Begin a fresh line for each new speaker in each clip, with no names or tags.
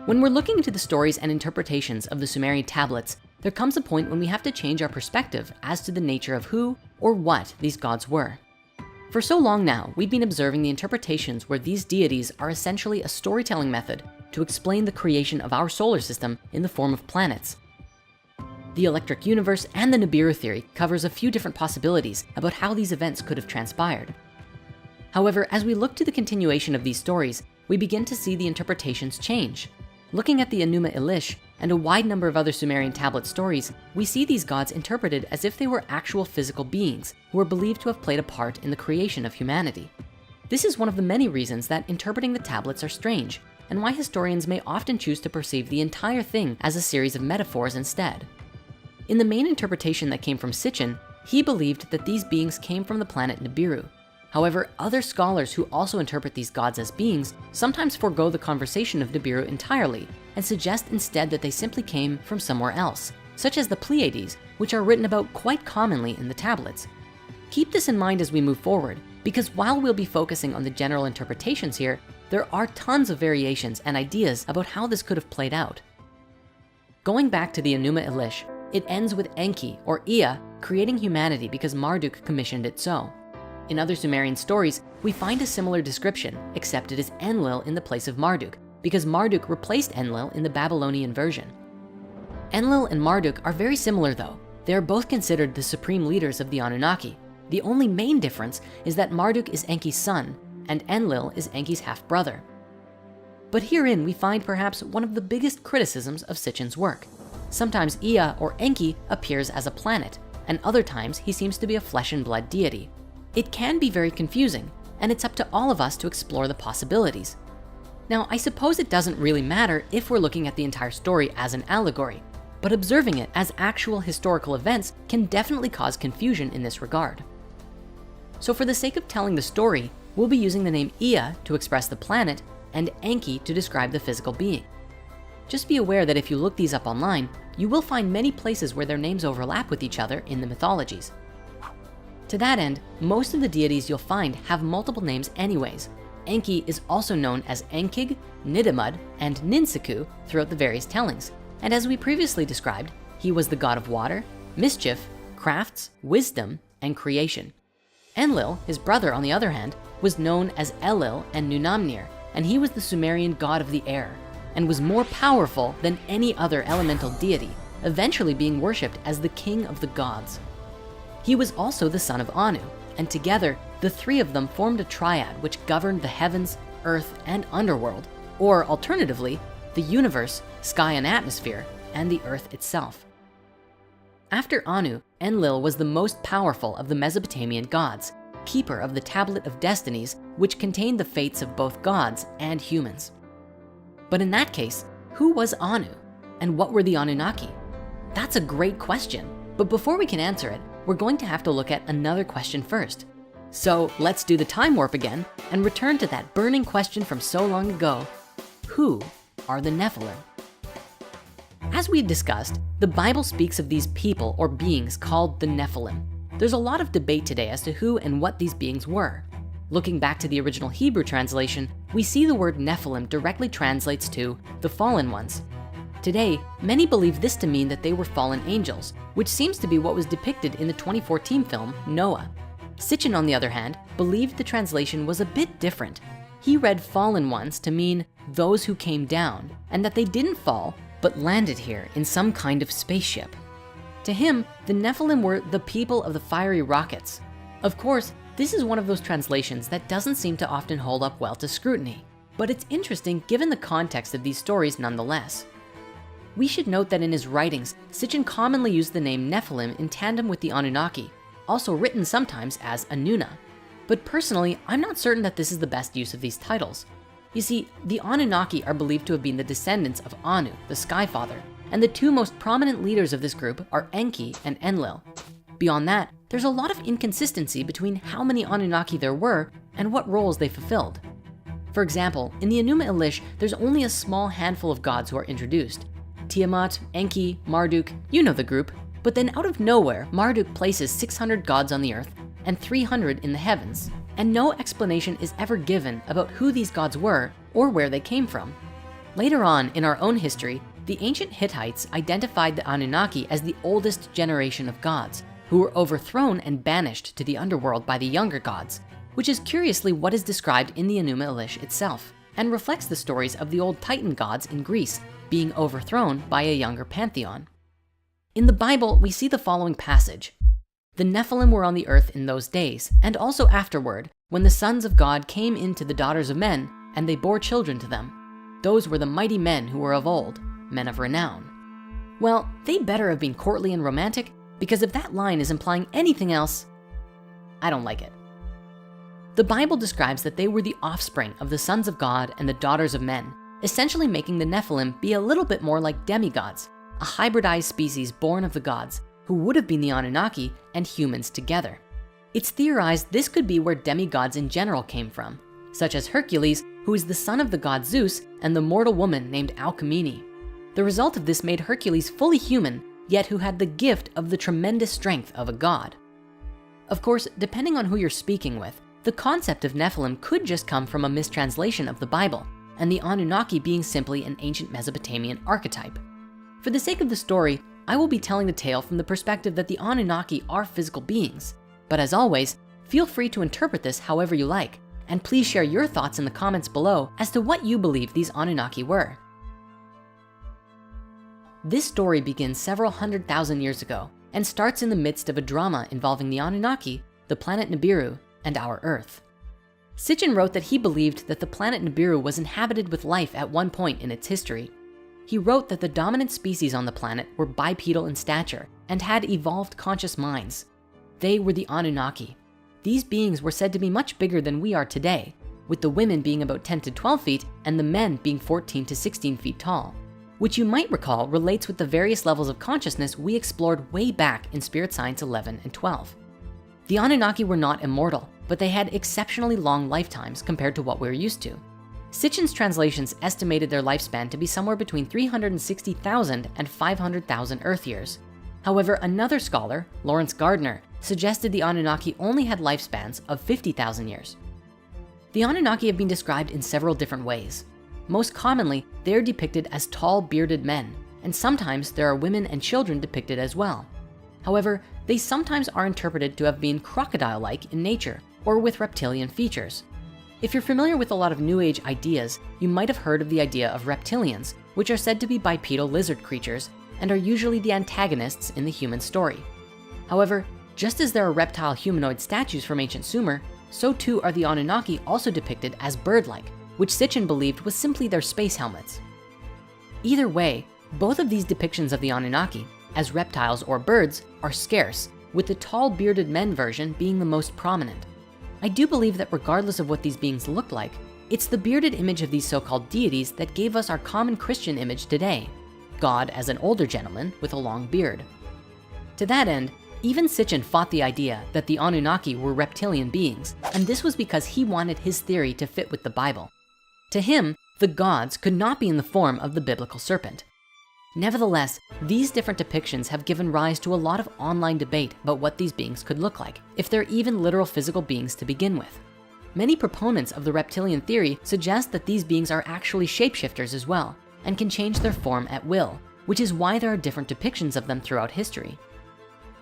When we're looking into the stories and interpretations of the Sumerian tablets, there comes a point when we have to change our perspective as to the nature of who or what these gods were. For so long now, we've been observing the interpretations where these deities are essentially a storytelling method to explain the creation of our solar system in the form of planets. The electric universe and the Nibiru theory covers a few different possibilities about how these events could have transpired. However, as we look to the continuation of these stories, we begin to see the interpretations change. Looking at the Enuma Elish and a wide number of other Sumerian tablet stories, we see these gods interpreted as if they were actual physical beings who are believed to have played a part in the creation of humanity. This is one of the many reasons that interpreting the tablets are strange, and why historians may often choose to perceive the entire thing as a series of metaphors instead. In the main interpretation that came from Sitchin, he believed that these beings came from the planet Nibiru. However, other scholars who also interpret these gods as beings sometimes forego the conversation of Nibiru entirely and suggest instead that they simply came from somewhere else, such as the Pleiades, which are written about quite commonly in the tablets. Keep this in mind as we move forward, because while we'll be focusing on the general interpretations here, there are tons of variations and ideas about how this could have played out. Going back to the Enuma Elish, it ends with Enki or Ea creating humanity because Marduk commissioned it so. In other Sumerian stories, we find a similar description, except it is Enlil in the place of Marduk, because Marduk replaced Enlil in the Babylonian version. Enlil and Marduk are very similar though. They are both considered the supreme leaders of the Anunnaki. The only main difference is that Marduk is Enki's son and Enlil is Enki's half-brother. But herein we find perhaps one of the biggest criticisms of Sitchin's work. Sometimes Ea or Enki appears as a planet, and other times he seems to be a flesh and blood deity. It can be very confusing, and it's up to all of us to explore the possibilities. Now, I suppose it doesn't really matter if we're looking at the entire story as an allegory, but observing it as actual historical events can definitely cause confusion in this regard. So for the sake of telling the story, we'll be using the name Ea to express the planet and Enki to describe the physical being. Just be aware that if you look these up online, you will find many places where their names overlap with each other in the mythologies. To that end, most of the deities you'll find have multiple names anyways. Enki is also known as Enkig, Nidamud, and Ninsiku throughout the various tellings. And as we previously described, he was the god of water, mischief, crafts, wisdom, and creation. Enlil, his brother on the other hand, was known as Elil and Nunamnir, and he was the Sumerian god of the air, and was more powerful than any other elemental deity, eventually being worshipped as the king of the gods. He was also the son of Anu, and together, the three of them formed a triad which governed the heavens, earth, and underworld, or alternatively, the universe, sky and atmosphere, and the earth itself. After Anu, Enlil was the most powerful of the Mesopotamian gods, keeper of the Tablet of Destinies, which contained the fates of both gods and humans. But in that case, who was Anu? And what were the Anunnaki? That's a great question, but before we can answer it, we're going to have to look at another question first. So let's do the time warp again and return to that burning question from so long ago. Who are the Nephilim? As we discussed, the Bible speaks of these people or beings called the Nephilim. There's a lot of debate today as to who and what these beings were. Looking back to the original Hebrew translation, we see the word Nephilim directly translates to the fallen ones. Today, many believe this to mean that they were fallen angels, which seems to be what was depicted in the 2014 film, Noah. Sitchin, on the other hand, believed the translation was a bit different. He read fallen ones to mean those who came down, and that they didn't fall, but landed here in some kind of spaceship. To him, the Nephilim were the people of the fiery rockets. Of course, this is one of those translations that doesn't seem to often hold up well to scrutiny, but it's interesting given the context of these stories nonetheless. We should note that in his writings, Sitchin commonly used the name Nephilim in tandem with the Anunnaki, also written sometimes as Anuna. But personally, I'm not certain that this is the best use of these titles. You see, the Anunnaki are believed to have been the descendants of Anu, the Sky Father, and the two most prominent leaders of this group are Enki and Enlil. Beyond that, there's a lot of inconsistency between how many Anunnaki there were and what roles they fulfilled. For example, in the Enuma Elish, there's only a small handful of gods who are introduced. Tiamat, Enki, Marduk, you know the group. But then out of nowhere, Marduk places 600 gods on the earth and 300 in the heavens, and no explanation is ever given about who these gods were or where they came from. Later on in our own history, the ancient Hittites identified the Anunnaki as the oldest generation of gods who were overthrown and banished to the underworld by the younger gods, which is curiously what is described in the Enuma Elish itself and reflects the stories of the old Titan gods in Greece being overthrown by a younger pantheon. In the Bible, we see the following passage. The Nephilim were on the earth in those days, and also afterward, when the sons of God came into the daughters of men, and they bore children to them. Those were the mighty men who were of old, men of renown. Well, they better have been courtly and romantic, because if that line is implying anything else, I don't like it. The Bible describes that they were the offspring of the sons of God and the daughters of men, essentially making the Nephilim be a little bit more like demigods, a hybridized species born of the gods, who would have been the Anunnaki and humans together. It's theorized this could be where demigods in general came from, such as Hercules, who is the son of the god Zeus, and the mortal woman named Alcmene. The result of this made Hercules fully human, yet who had the gift of the tremendous strength of a god. Of course, depending on who you're speaking with, the concept of Nephilim could just come from a mistranslation of the Bible, and the Anunnaki being simply an ancient Mesopotamian archetype. For the sake of the story, I will be telling the tale from the perspective that the Anunnaki are physical beings. But as always, feel free to interpret this however you like, and please share your thoughts in the comments below as to what you believe these Anunnaki were. This story begins several 100,000 years ago and starts in the midst of a drama involving the Anunnaki, the planet Nibiru, and our Earth. Sitchin wrote that he believed that the planet Nibiru was inhabited with life at one point in its history. He wrote that the dominant species on the planet were bipedal in stature and had evolved conscious minds. They were the Anunnaki. These beings were said to be much bigger than we are today, with the women being about 10 to 12 feet and the men being 14 to 16 feet tall, which you might recall relates with the various levels of consciousness we explored way back in Spirit Science 11 and 12. The Anunnaki were not immortal, but they had exceptionally long lifetimes compared to what we're used to. Sitchin's translations estimated their lifespan to be somewhere between 360,000 and 500,000 Earth years. However, another scholar, Lawrence Gardner, suggested the Anunnaki only had lifespans of 50,000 years. The Anunnaki have been described in several different ways. Most commonly, they're depicted as tall, bearded men, and sometimes there are women and children depicted as well. However, they sometimes are interpreted to have been crocodile-like in nature or with reptilian features. If you're familiar with a lot of New Age ideas, you might have heard of the idea of reptilians, which are said to be bipedal lizard creatures and are usually the antagonists in the human story. However, just as there are reptile humanoid statues from ancient Sumer, so too are the Anunnaki also depicted as bird-like, which Sitchin believed was simply their space helmets. Either way, both of these depictions of the Anunnaki, as reptiles or birds, are scarce, with the tall bearded men version being the most prominent. I do believe that regardless of what these beings look like, it's the bearded image of these so-called deities that gave us our common Christian image today, God as an older gentleman with a long beard. To that end, even Sitchin fought the idea that the Anunnaki were reptilian beings, and this was because he wanted his theory to fit with the Bible. To him, the gods could not be in the form of the biblical serpent. Nevertheless, these different depictions have given rise to a lot of online debate about what these beings could look like, if they're even literal physical beings to begin with. Many proponents of the reptilian theory suggest that these beings are actually shapeshifters as well, and can change their form at will, which is why there are different depictions of them throughout history.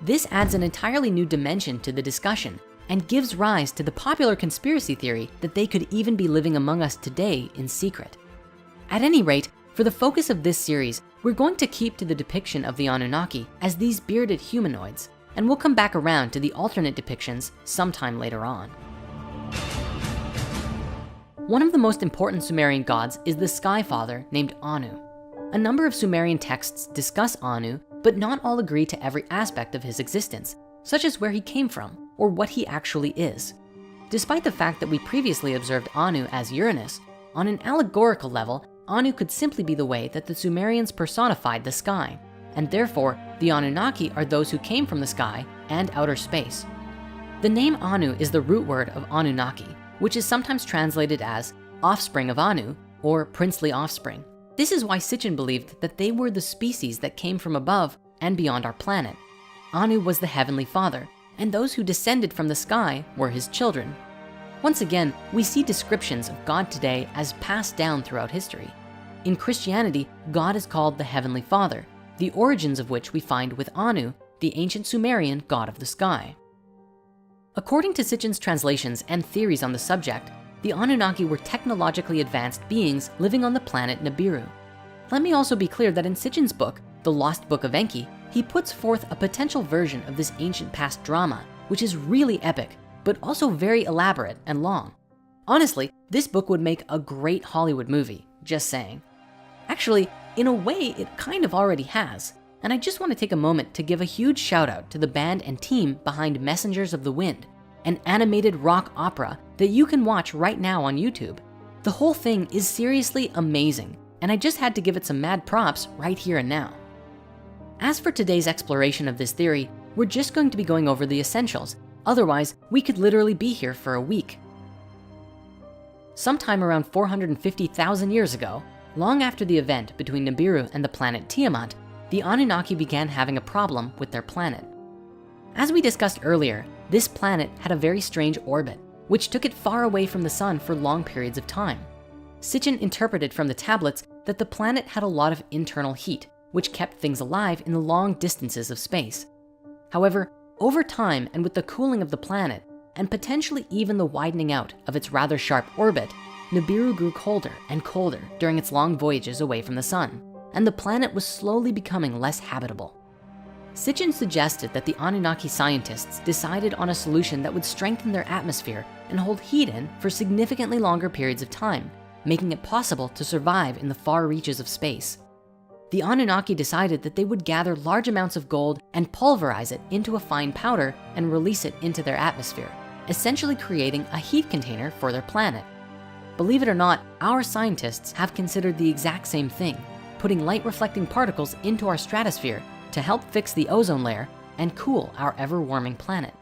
This adds an entirely new dimension to the discussion and gives rise to the popular conspiracy theory that they could even be living among us today in secret. At any rate, for the focus of this series, we're going to keep to the depiction of the Anunnaki as these bearded humanoids, and we'll come back around to the alternate depictions sometime later on. One of the most important Sumerian gods is the Sky Father named Anu. A number of Sumerian texts discuss Anu, but not all agree to every aspect of his existence, such as where he came from or what he actually is. Despite the fact that we previously observed Anu as Uranus, on an allegorical level, Anu could simply be the way that the Sumerians personified the sky, and therefore the Anunnaki are those who came from the sky and outer space. The name Anu is the root word of Anunnaki, which is sometimes translated as offspring of Anu or princely offspring. This is why Sitchin believed that they were the species that came from above and beyond our planet. Anu was the heavenly father, and those who descended from the sky were his children. Once again, we see descriptions of God today as passed down throughout history. In Christianity, God is called the Heavenly Father, the origins of which we find with Anu, the ancient Sumerian god of the sky. According to Sitchin's translations and theories on the subject, the Anunnaki were technologically advanced beings living on the planet Nibiru. Let me also be clear that in Sitchin's book, The Lost Book of Enki, he puts forth a potential version of this ancient past drama, which is really epic, but also very elaborate and long. Honestly, this book would make a great Hollywood movie, just saying. Actually, in a way, it kind of already has. And I just want to take a moment to give a huge shout out to the band and team behind Messengers of the Wind, an animated rock opera that you can watch right now on YouTube. The whole thing is seriously amazing, and I just had to give it some mad props right here and now. As for today's exploration of this theory, we're just going to be going over the essentials. Otherwise, we could literally be here for a week. Sometime around 450,000 years ago, long after the event between Nibiru and the planet Tiamat, the Anunnaki began having a problem with their planet. As we discussed earlier, this planet had a very strange orbit, which took it far away from the sun for long periods of time. Sitchin interpreted from the tablets that the planet had a lot of internal heat, which kept things alive in the long distances of space. However, over time and with the cooling of the planet, and potentially even the widening out of its rather sharp orbit, Nibiru grew colder and colder during its long voyages away from the sun, and the planet was slowly becoming less habitable. Sitchin suggested that the Anunnaki scientists decided on a solution that would strengthen their atmosphere and hold heat in for significantly longer periods of time, making it possible to survive in the far reaches of space. The Anunnaki decided that they would gather large amounts of gold and pulverize it into a fine powder and release it into their atmosphere, essentially creating a heat container for their planet. Believe it or not, our scientists have considered the exact same thing, putting light reflecting particles into our stratosphere to help fix the ozone layer and cool our ever-warming planet.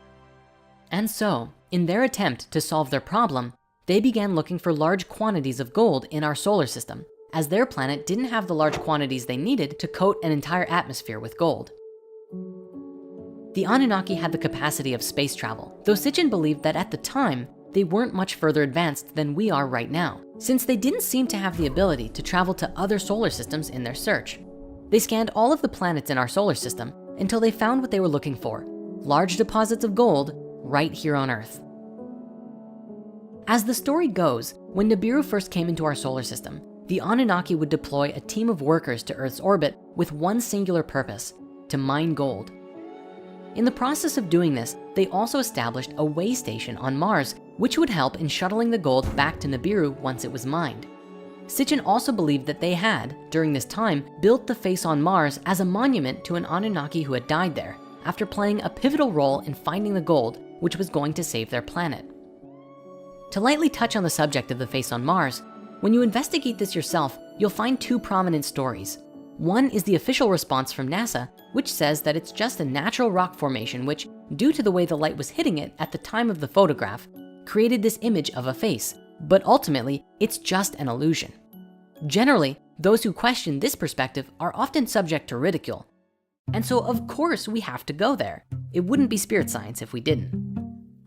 And so, in their attempt to solve their problem, they began looking for large quantities of gold in our solar system, as their planet didn't have the large quantities they needed to coat an entire atmosphere with gold. The Anunnaki had the capacity of space travel, though Sitchin believed that at the time, they weren't much further advanced than we are right now, since they didn't seem to have the ability to travel to other solar systems in their search. They scanned all of the planets in our solar system until they found what they were looking for, large deposits of gold right here on Earth. As the story goes, when Nibiru first came into our solar system, the Anunnaki would deploy a team of workers to Earth's orbit with one singular purpose: to mine gold. In the process of doing this, they also established a way station on Mars, which would help in shuttling the gold back to Nibiru once it was mined. Sitchin also believed that they had, during this time, built the face on Mars as a monument to an Anunnaki who had died there, after playing a pivotal role in finding the gold, which was going to save their planet. To lightly touch on the subject of the face on Mars, when you investigate this yourself, you'll find two prominent stories. One is the official response from NASA, which says that it's just a natural rock formation which, due to the way the light was hitting it at the time of the photograph, created this image of a face, but ultimately, it's just an illusion. Generally, those who question this perspective are often subject to ridicule. And so of course we have to go there. It wouldn't be spirit science if we didn't.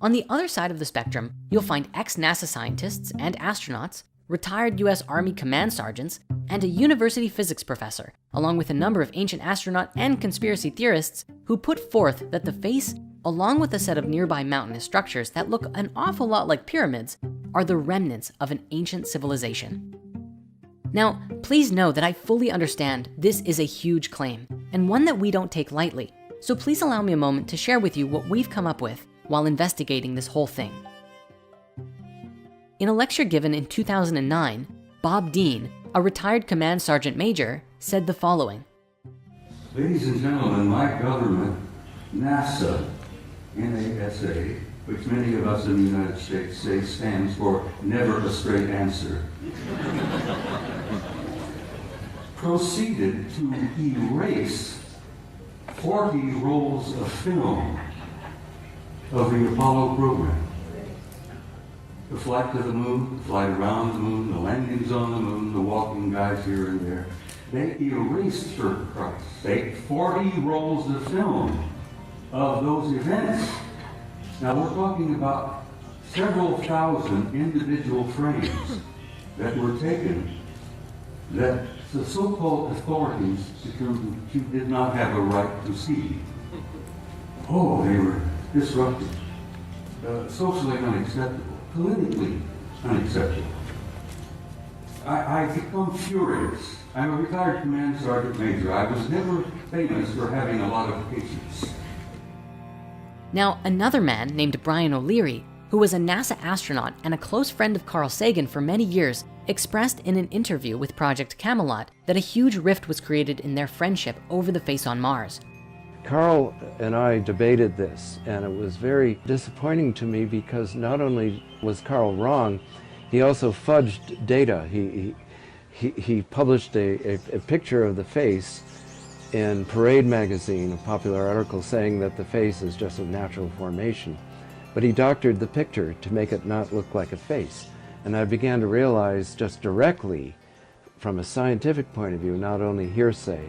On the other side of the spectrum, you'll find ex-NASA scientists and astronauts, retired US Army command sergeants, and a university physics professor, along with a number of ancient astronaut and conspiracy theorists who put forth that the face, along with a set of nearby mountainous structures that look an awful lot like pyramids, are the remnants of an ancient civilization. Now, please know that I fully understand this is a huge claim and one that we don't take lightly. So please allow me a moment to share with you what we've come up with while investigating this whole thing. In a lecture given in 2009, Bob Dean, a retired command sergeant major, said the following.
Ladies and gentlemen, my government, NASA, NASA, which many of us in the United States say stands for never a straight answer, proceeded to erase 40 rolls of film of the Apollo program. The flight to the moon, the flight around the moon, the landings on the moon, the walking guys here and there. They erased, for Christ's sake, 40 rolls of film of those events. Now we're talking about several thousand individual frames that were taken that the so-called authorities determined she did not have a right to see. Oh, they were disruptive, socially unacceptable, politically unacceptable. I become furious. I'm a retired command sergeant major. I was never famous for having a lot of patience.
Now, another man named Brian O'Leary, who was a NASA astronaut and a close friend of Carl Sagan for many years, expressed in an interview with Project Camelot that a huge rift was created in their friendship over the face on Mars.
Carl and I debated this, and it was very disappointing to me because not only was Carl wrong, he also fudged data. He published a picture of the face in Parade magazine, a popular article saying that the face is just a natural formation. But he doctored the picture to make it not look like a face. And I began to realize just directly, from a scientific point of view, not only hearsay,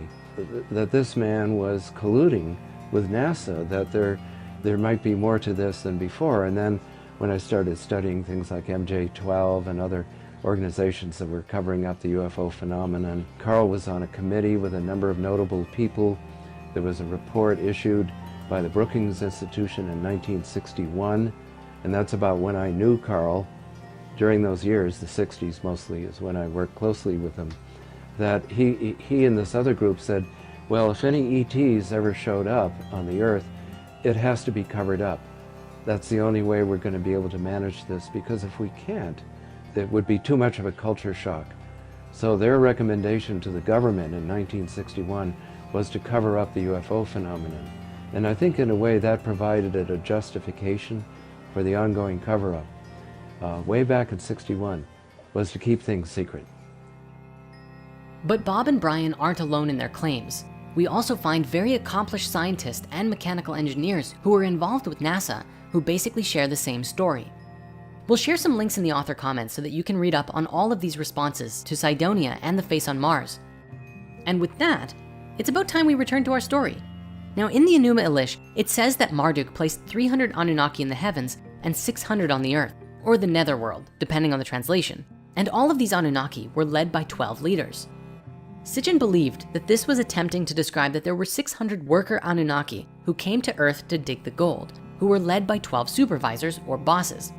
that this man was colluding with NASA, that there might be more to this than before. And then when I started studying things like MJ12 and other organizations that were covering up the UFO phenomenon, Carl was on a committee with a number of notable people. There was a report issued by the Brookings Institution in 1961, and that's about when I knew Carl. During those years, the 60s mostly, is when I worked closely with him, that he and this other group said, well, if any ETs ever showed up on the Earth, it has to be covered up. That's the only way we're going to be able to manage this, because if we can't, it would be too much of a culture shock. So their recommendation to the government in 1961 was to cover up the UFO phenomenon. And I think in a way that provided a justification for the ongoing cover-up. Way back in '61, was to keep things secret.
But Bob and Brian aren't alone in their claims. We also find very accomplished scientists and mechanical engineers who are involved with NASA who basically share the same story. We'll share some links in the author comments so that you can read up on all of these responses to Cydonia and the face on Mars. And with that, it's about time we return to our story. Now, in the Enuma Elish, it says that Marduk placed 300 Anunnaki in the heavens and 600 on the earth, or the netherworld, depending on the translation. And all of these Anunnaki were led by 12 leaders. Sitchin believed that this was attempting to describe that there were 600 worker Anunnaki who came to Earth to dig the gold, who were led by 12 supervisors or bosses.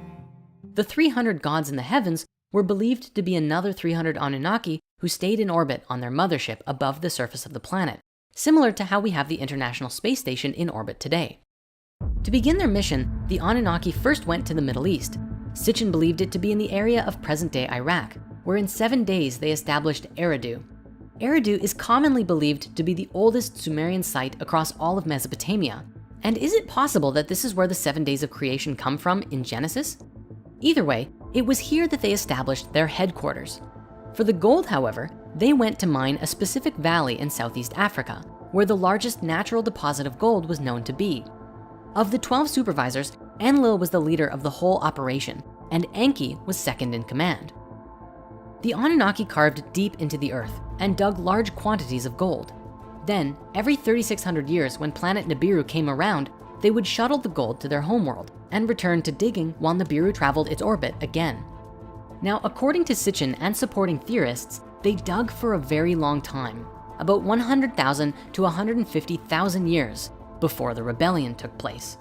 The 300 gods in the heavens were believed to be another 300 Anunnaki who stayed in orbit on their mothership above the surface of the planet, similar to how we have the International Space Station in orbit today. To begin their mission, the Anunnaki first went to the Middle East. Sitchin believed it to be in the area of present-day Iraq, where in 7 days they established Eridu. Eridu is commonly believed to be the oldest Sumerian site across all of Mesopotamia. And is it possible that this is where the 7 days of creation come from in Genesis? Either way, it was here that they established their headquarters. For the gold, however, they went to mine a specific valley in Southeast Africa, where the largest natural deposit of gold was known to be. Of the 12 supervisors, Enlil was the leader of the whole operation, and Enki was second in command. The Anunnaki carved deep into the earth and dug large quantities of gold. Then, every 3,600 years when planet Nibiru came around, they would shuttle the gold to their homeworld and return to digging while Nibiru traveled its orbit again. Now, according to Sitchin and supporting theorists, they dug for a very long time, about 100,000 to 150,000 years before the rebellion took place.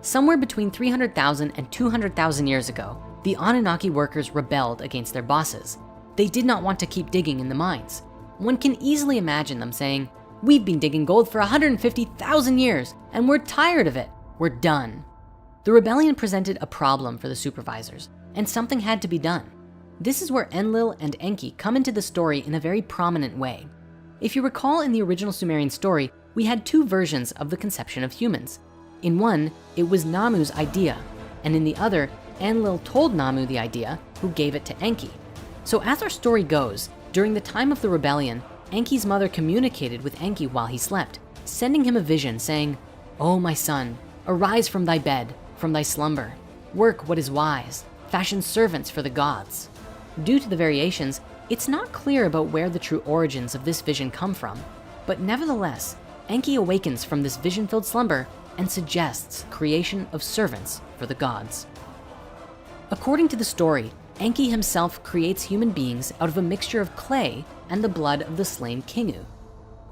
Somewhere between 300,000 and 200,000 years ago, the Anunnaki workers rebelled against their bosses. They did not want to keep digging in the mines. One can easily imagine them saying, "We've been digging gold for 150,000 years and we're tired of it. We're done." The rebellion presented a problem for the supervisors, and something had to be done. This is where Enlil and Enki come into the story in a very prominent way. If you recall, in the original Sumerian story, we had 2 versions of the conception of humans. In one, it was Namu's idea, and in the other, Enlil told Namu the idea, who gave it to Enki. So as our story goes, during the time of the rebellion, Enki's mother communicated with Enki while he slept, sending him a vision saying, "Oh, my son, arise from thy bed, from thy slumber. Work what is wise, fashion servants for the gods." Due to the variations, it's not clear about where the true origins of this vision come from, but nevertheless, Enki awakens from this vision-filled slumber and suggests creation of servants for the gods. According to the story, Enki himself creates human beings out of a mixture of clay and the blood of the slain Kingu.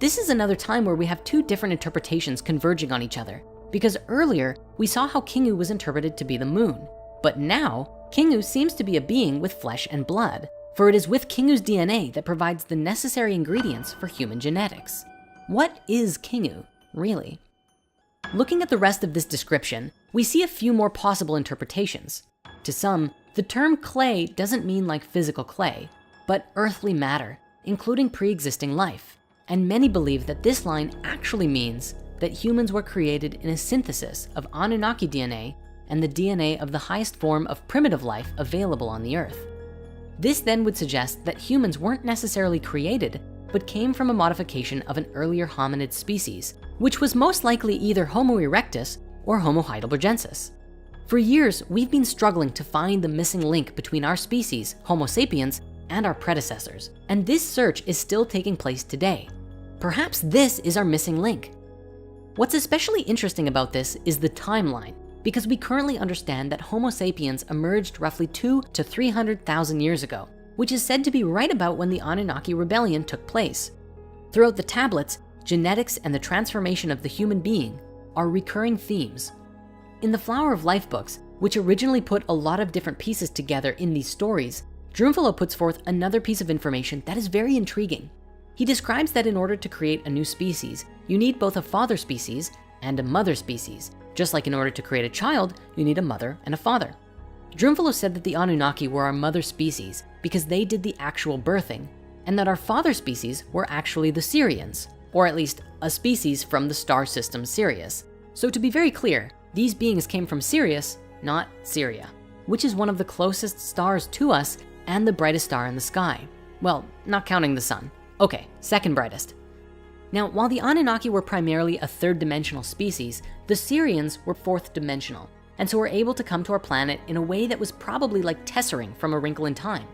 This is another time where we have two different interpretations converging on each other, because earlier we saw how Kingu was interpreted to be the moon, but now Kingu seems to be a being with flesh and blood, for it is with Kingu's DNA that provides the necessary ingredients for human genetics. What is Kingu, really? Looking at the rest of this description, we see a few more possible interpretations. To some, the term clay doesn't mean like physical clay, but earthly matter, including pre-existing life. And many believe that this line actually means that humans were created in a synthesis of Anunnaki DNA and the DNA of the highest form of primitive life available on the earth. This then would suggest that humans weren't necessarily created, but came from a modification of an earlier hominid species, which was most likely either Homo erectus or Homo heidelbergensis. For years, we've been struggling to find the missing link between our species, Homo sapiens, and our predecessors, and this search is still taking place today. Perhaps this is our missing link. What's especially interesting about this is the timeline, because we currently understand that Homo sapiens emerged roughly 200 to 300,000 years ago, which is said to be right about when the Anunnaki rebellion took place. Throughout the tablets, genetics and the transformation of the human being are recurring themes. In the Flower of Life books, which originally put a lot of different pieces together in these stories, Drunvalo puts forth another piece of information that is very intriguing. He describes that in order to create a new species, you need both a father species and a mother species. Just like in order to create a child, you need a mother and a father. Drunvalo said that the Anunnaki were our mother species because they did the actual birthing, and that our father species were actually the Sirians, or at least a species from the star system Sirius. So to be very clear, these beings came from Sirius, not Syria, which is one of the closest stars to us and the brightest star in the sky. Well, not counting the sun. Okay, second brightest. Now, while the Anunnaki were primarily a third-dimensional species, the Sirians were fourth-dimensional, and so were able to come to our planet in a way that was probably like tessering from A Wrinkle in Time.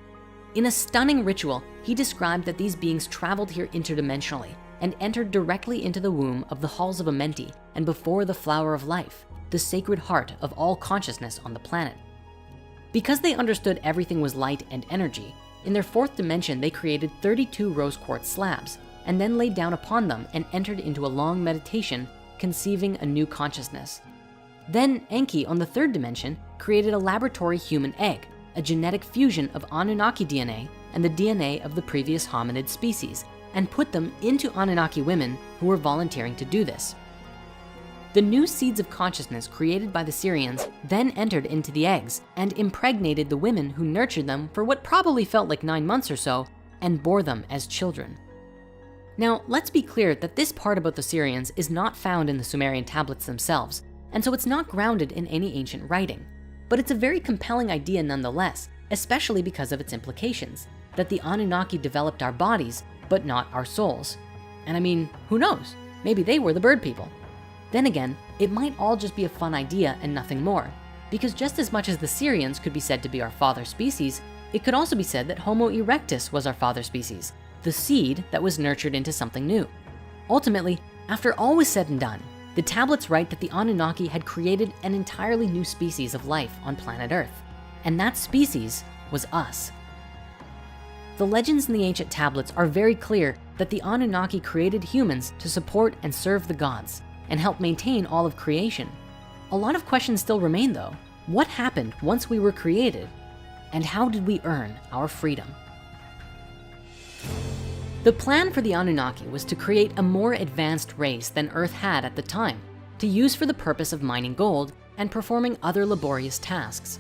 In a stunning ritual, he described that these beings traveled here interdimensionally and entered directly into the womb of the halls of Amenti and before the Flower of Life, the sacred heart of all consciousness on the planet. Because they understood everything was light and energy, in their fourth dimension, they created 32 rose quartz slabs and then laid down upon them and entered into a long meditation, conceiving a new consciousness. Then Enki on the third dimension created a laboratory human egg, a genetic fusion of Anunnaki DNA and the DNA of the previous hominid species, and put them into Anunnaki women who were volunteering to do this. The new seeds of consciousness created by the Sirians then entered into the eggs and impregnated the women who nurtured them for what probably felt like 9 months or so and bore them as children. Now, let's be clear that this part about the Sirians is not found in the Sumerian tablets themselves, and so it's not grounded in any ancient writing. But it's a very compelling idea nonetheless, especially because of its implications, that the Anunnaki developed our bodies, but not our souls. And I mean, who knows? Maybe they were the bird people. Then again, it might all just be a fun idea and nothing more, because just as much as the Sirians could be said to be our father species, it could also be said that Homo erectus was our father species, the seed that was nurtured into something new. Ultimately, after all was said and done, the tablets write that the Anunnaki had created an entirely new species of life on planet Earth, and that species was us. The legends in the ancient tablets are very clear that the Anunnaki created humans to support and serve the gods and help maintain all of creation. A lot of questions still remain though. What happened once we were created? And how did we earn our freedom? The plan for the Anunnaki was to create a more advanced race than Earth had at the time, to use for the purpose of mining gold and performing other laborious tasks.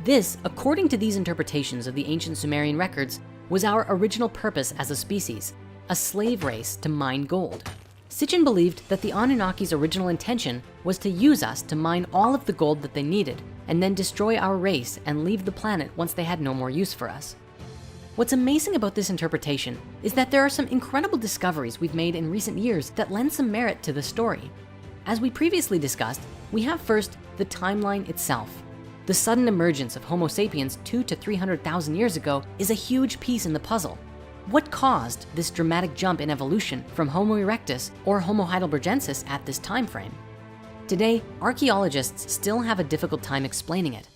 This, according to these interpretations of the ancient Sumerian records, was our original purpose as a species, a slave race to mine gold. Sitchin believed that the Anunnaki's original intention was to use us to mine all of the gold that they needed and then destroy our race and leave the planet once they had no more use for us. What's amazing about this interpretation is that there are some incredible discoveries we've made in recent years that lend some merit to the story. As we previously discussed, we have first the timeline itself. The sudden emergence of Homo sapiens 200 to 300,000 years ago is a huge piece in the puzzle. What caused this dramatic jump in evolution from Homo erectus or Homo heidelbergensis at this time frame? Today, archaeologists still have a difficult time explaining it.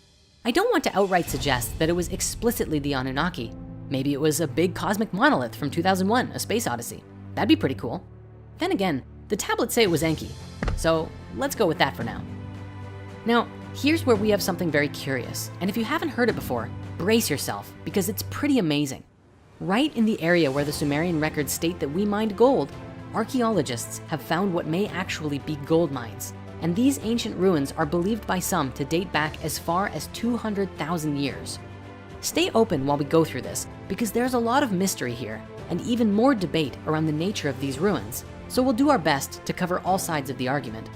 I don't want to outright suggest that it was explicitly the Anunnaki. Maybe it was a big cosmic monolith from 2001, A Space Odyssey. That'd be pretty cool. Then again, the tablets say it was Enki. So let's go with that for now. Now, here's where we have something very curious. And if you haven't heard it before, brace yourself because it's pretty amazing. Right in the area where the Sumerian records state that we mined gold, archaeologists have found what may actually be gold mines. And these ancient ruins are believed by some to date back as far as 200,000 years. Stay open while we go through this because there's a lot of mystery here and even more debate around the nature of these ruins. So we'll do our best to cover all sides of the argument.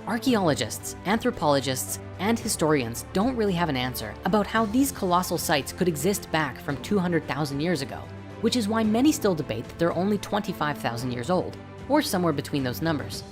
Archaeologists, anthropologists, and historians don't really have an answer about how these colossal sites could exist back from 200,000 years ago, which is why many still debate that they're only 25,000 years old, or somewhere between those numbers.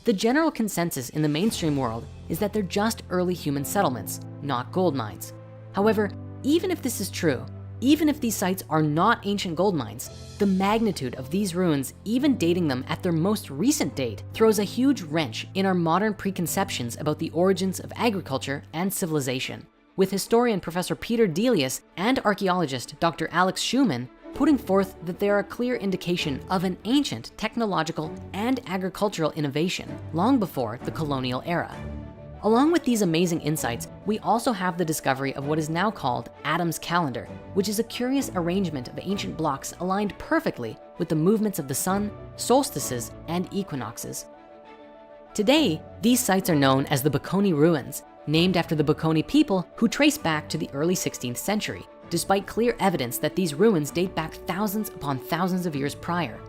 The general consensus in the mainstream world is that they're just early human settlements, not gold mines. However, even if this is true, even if these sites are not ancient gold mines, the magnitude of these ruins, even dating them at their most recent date, throws a huge wrench in our modern preconceptions about the origins of agriculture and civilization, with historian Professor Peter Delius and archaeologist Dr. Alex Schumann putting forth that they are a clear indication of an ancient technological and agricultural innovation long before the colonial era. Along with these amazing insights, we also have the discovery of what is now called Adam's calendar, which is a curious arrangement of ancient blocks aligned perfectly with the movements of the sun, solstices, and equinoxes. Today, these sites are known as the Baconi ruins, named after the Baconi people who trace back to the early 16th century, despite clear evidence that these ruins date back thousands upon thousands of years prior.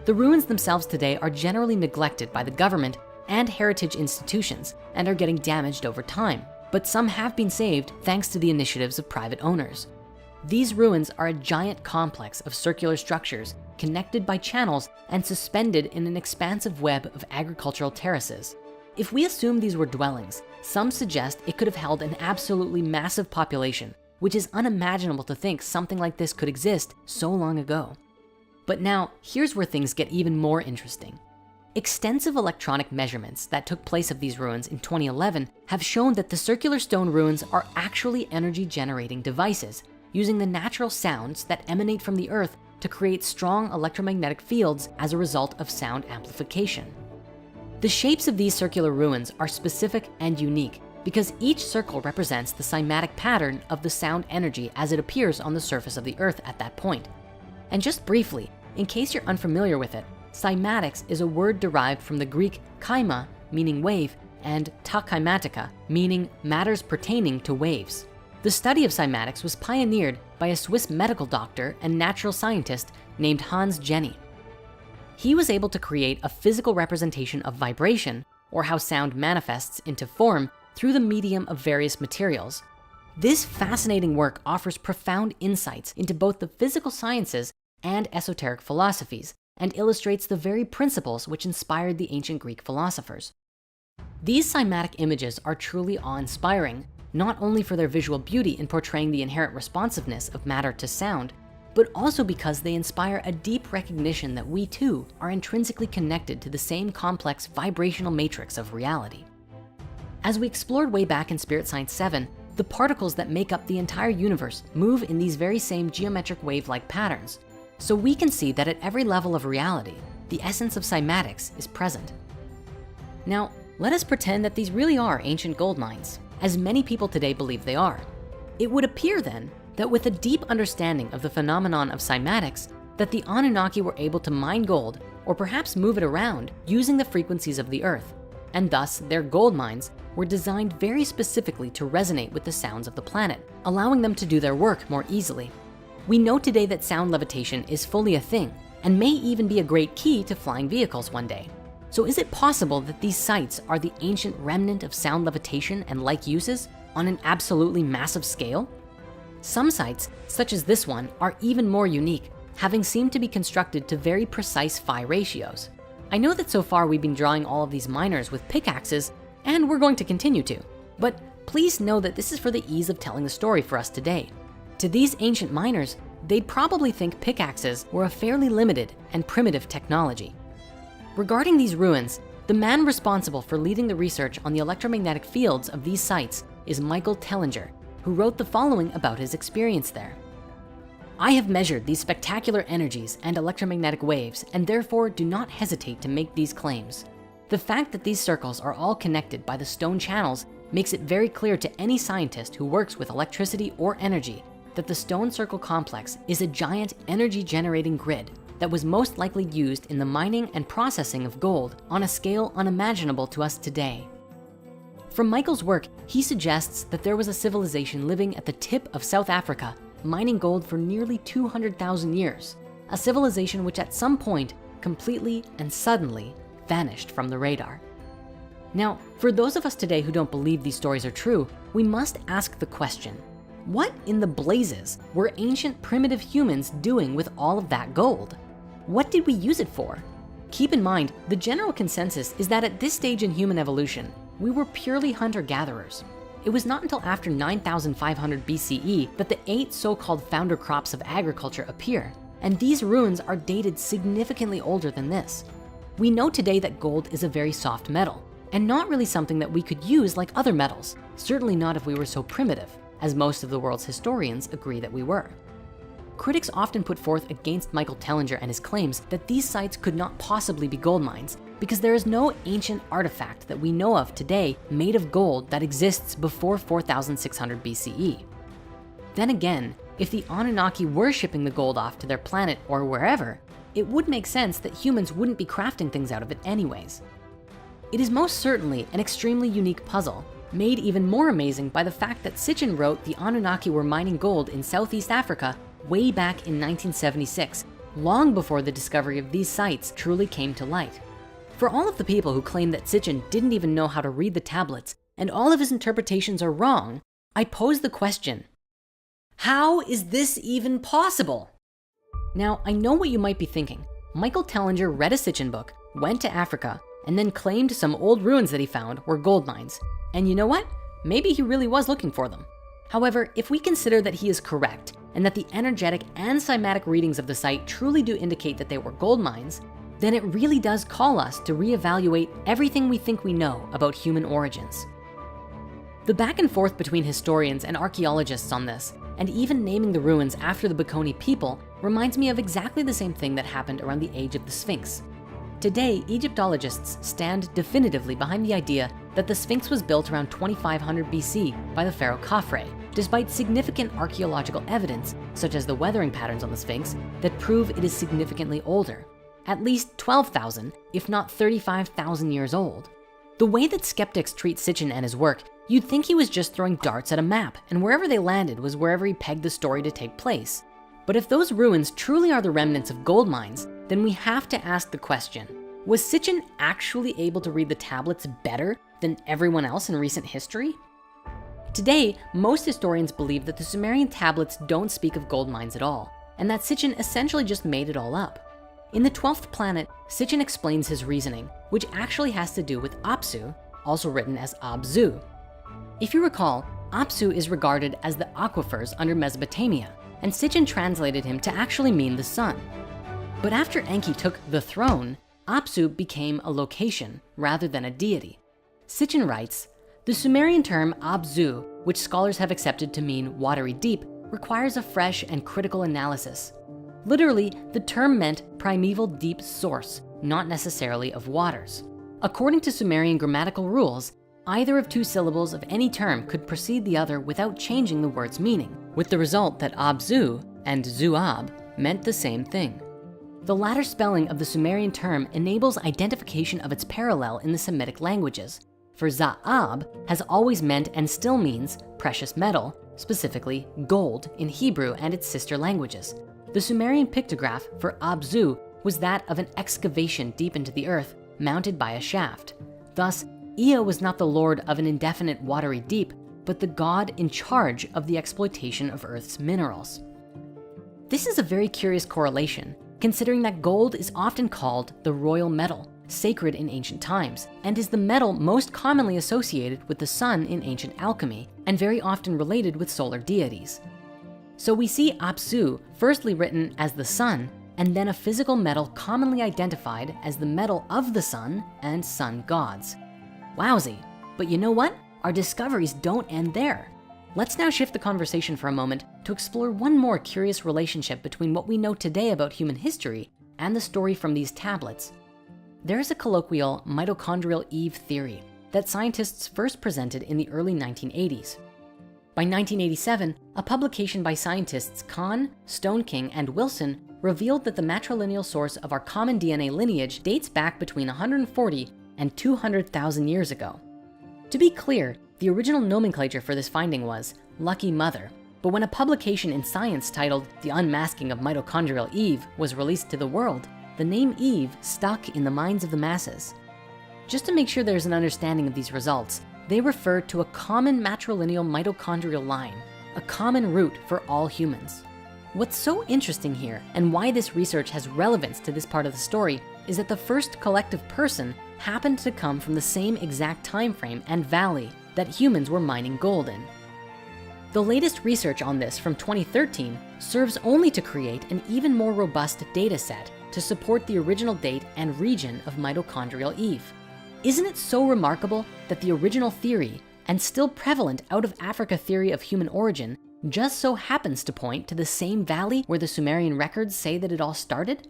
The ruins themselves today are generally neglected by the government and heritage institutions and are getting damaged over time, but some have been saved thanks to the initiatives of private owners. These ruins are a giant complex of circular structures connected by channels and suspended in an expansive web of agricultural terraces. If we assume these were dwellings, some suggest it could have held an absolutely massive population, which is unimaginable to think something like this could exist so long ago. But now, here's where things get even more interesting. Extensive electronic measurements that took place of these ruins in 2011 have shown that the circular stone ruins are actually energy generating devices, using the natural sounds that emanate from the earth to create strong electromagnetic fields as a result of sound amplification. The shapes of these circular ruins are specific and unique because each circle represents the cymatic pattern of the sound energy as it appears on the surface of the earth at that point. And just briefly, in case you're unfamiliar with it, cymatics is a word derived from the Greek chyma, meaning wave, and ta chymatica, meaning matters pertaining to waves. The study of cymatics was pioneered by a Swiss medical doctor and natural scientist named Hans Jenny. He was able to create a physical representation of vibration, or how sound manifests into form through the medium of various materials. This fascinating work offers profound insights into both the physical sciences and esoteric philosophies, and illustrates the very principles which inspired the ancient Greek philosophers. These cymatic images are truly awe-inspiring, not only for their visual beauty in portraying the inherent responsiveness of matter to sound, but also because they inspire a deep recognition that we too are intrinsically connected to the same complex vibrational matrix of reality. As we explored way back in Spirit Science 7, the particles that make up the entire universe move in these very same geometric wave-like patterns. So we can see that at every level of reality, the essence of cymatics is present. Now, let us pretend that these really are ancient gold mines, as many people today believe they are. It would appear then that with a deep understanding of the phenomenon of cymatics, that the Anunnaki were able to mine gold, or perhaps move it around using the frequencies of the earth, and thus their gold mines were designed very specifically to resonate with the sounds of the planet, allowing them to do their work more easily. We know today that sound levitation is fully a thing and may even be a great key to flying vehicles one day. So is it possible that these sites are the ancient remnant of sound levitation and like uses on an absolutely massive scale? Some sites, such as this one, are even more unique, having seemed to be constructed to very precise phi ratios. I know that so far we've been drawing all of these miners with pickaxes, and we're going to continue to, but please know that this is for the ease of telling the story for us today. To these ancient miners, they'd probably think pickaxes were a fairly limited and primitive technology. Regarding these ruins, the man responsible for leading the research on the electromagnetic fields of these sites is Michael Tellinger, who wrote the following about his experience there. I have measured these spectacular energies and electromagnetic waves and therefore do not hesitate to make these claims. The fact that these circles are all connected by the stone channels makes it very clear to any scientist who works with electricity or energy that the stone circle complex is a giant energy generating grid that was most likely used in the mining and processing of gold on a scale unimaginable to us today. From Michael's work, he suggests that there was a civilization living at the tip of South Africa, mining gold for nearly 200,000 years, a civilization which at some point completely and suddenly vanished from the radar. Now, for those of us today who don't believe these stories are true, we must ask the question, what in the blazes were ancient primitive humans doing with all of that gold? What did we use it for? Keep in mind, the general consensus is that at this stage in human evolution, we were purely hunter-gatherers. It was not until after 9,500 BCE that the 8 so-called founder crops of agriculture appear, and these ruins are dated significantly older than this. We know today that gold is a very soft metal, and not really something that we could use like other metals, certainly not if we were so primitive, as most of the world's historians agree that we were. Critics often put forth against Michael Tellinger and his claims that these sites could not possibly be gold mines because there is no ancient artifact that we know of today made of gold that exists before 4,600 BCE. Then again, if the Anunnaki were shipping the gold off to their planet or wherever, it would make sense that humans wouldn't be crafting things out of it anyways. It is most certainly an extremely unique puzzle, made even more amazing by the fact that Sitchin wrote the Anunnaki were mining gold in Southeast Africa way back in 1976, long before the discovery of these sites truly came to light. For all of the people who claim that Sitchin didn't even know how to read the tablets and all of his interpretations are wrong, I pose the question, how is this even possible? Now, I know what you might be thinking. Michael Tellinger read a Sitchin book, went to Africa, and then claimed some old ruins that he found were gold mines. And you know what? Maybe he really was looking for them. However, if we consider that he is correct and that the energetic and cymatic readings of the site truly do indicate that they were gold mines, then it really does call us to reevaluate everything we think we know about human origins. The back and forth between historians and archaeologists on this, and even naming the ruins after the Baconi people, reminds me of exactly the same thing that happened around the age of the Sphinx. Today, Egyptologists stand definitively behind the idea that the Sphinx was built around 2500 BC by the pharaoh Khafre, despite significant archaeological evidence, such as the weathering patterns on the Sphinx, that prove it is significantly older, at least 12,000, if not 35,000 years old. The way that skeptics treat Sitchin and his work, you'd think he was just throwing darts at a map, and wherever they landed was wherever he pegged the story to take place. But if those ruins truly are the remnants of gold mines, then we have to ask the question, was Sitchin actually able to read the tablets better than everyone else in recent history? Today, most historians believe that the Sumerian tablets don't speak of gold mines at all, and that Sitchin essentially just made it all up. In the 12th planet, Sitchin explains his reasoning, which actually has to do with Apsu, also written as Abzu. If you recall, Apsu is regarded as the aquifers under Mesopotamia, and Sitchin translated him to actually mean the sun. But after Enki took the throne, Apsu became a location rather than a deity. Sitchin writes, the Sumerian term Abzu, which scholars have accepted to mean watery deep, requires a fresh and critical analysis. Literally, the term meant primeval deep source, not necessarily of waters. According to Sumerian grammatical rules, either of two syllables of any term could precede the other without changing the word's meaning, with the result that Abzu and Zuab meant the same thing. The latter spelling of the Sumerian term enables identification of its parallel in the Semitic languages. For Za'ab has always meant and still means precious metal, specifically gold in Hebrew and its sister languages. The Sumerian pictograph for Abzu was that of an excavation deep into the earth mounted by a shaft. Thus, Ea was not the lord of an indefinite watery deep, but the god in charge of the exploitation of Earth's minerals. This is a very curious correlation, considering that gold is often called the royal metal, sacred in ancient times, and is the metal most commonly associated with the sun in ancient alchemy, and very often related with solar deities. So we see Apsu firstly written as the sun, and then a physical metal commonly identified as the metal of the sun and sun gods. Wowsy, but you know what? our discoveries don't end there. Let's now shift the conversation for a moment to explore one more curious relationship between what we know today about human history and the story from these tablets. There is a colloquial mitochondrial Eve theory that scientists first presented in the early 1980s. By 1987, a publication by scientists Kahn, Stoneking, and Wilson revealed that the matrilineal source of our common DNA lineage dates back between 140 and 200,000 years ago. To be clear, the original nomenclature for this finding was Lucky Mother, but when a publication in Science titled The Unmasking of Mitochondrial Eve was released to the world, the name Eve stuck in the minds of the masses. Just to make sure there's an understanding of these results, they refer to a common matrilineal mitochondrial line, a common root for all humans. What's so interesting here, and why this research has relevance to this part of the story, is that the first collective person happened to come from the same exact time frame and valley that humans were mining gold in. The latest research on this from 2013 serves only to create an even more robust data set to support the original date and region of mitochondrial Eve. Isn't it so remarkable that the original theory and still prevalent out of Africa theory of human origin just so happens to point to the same valley where the Sumerian records say that it all started?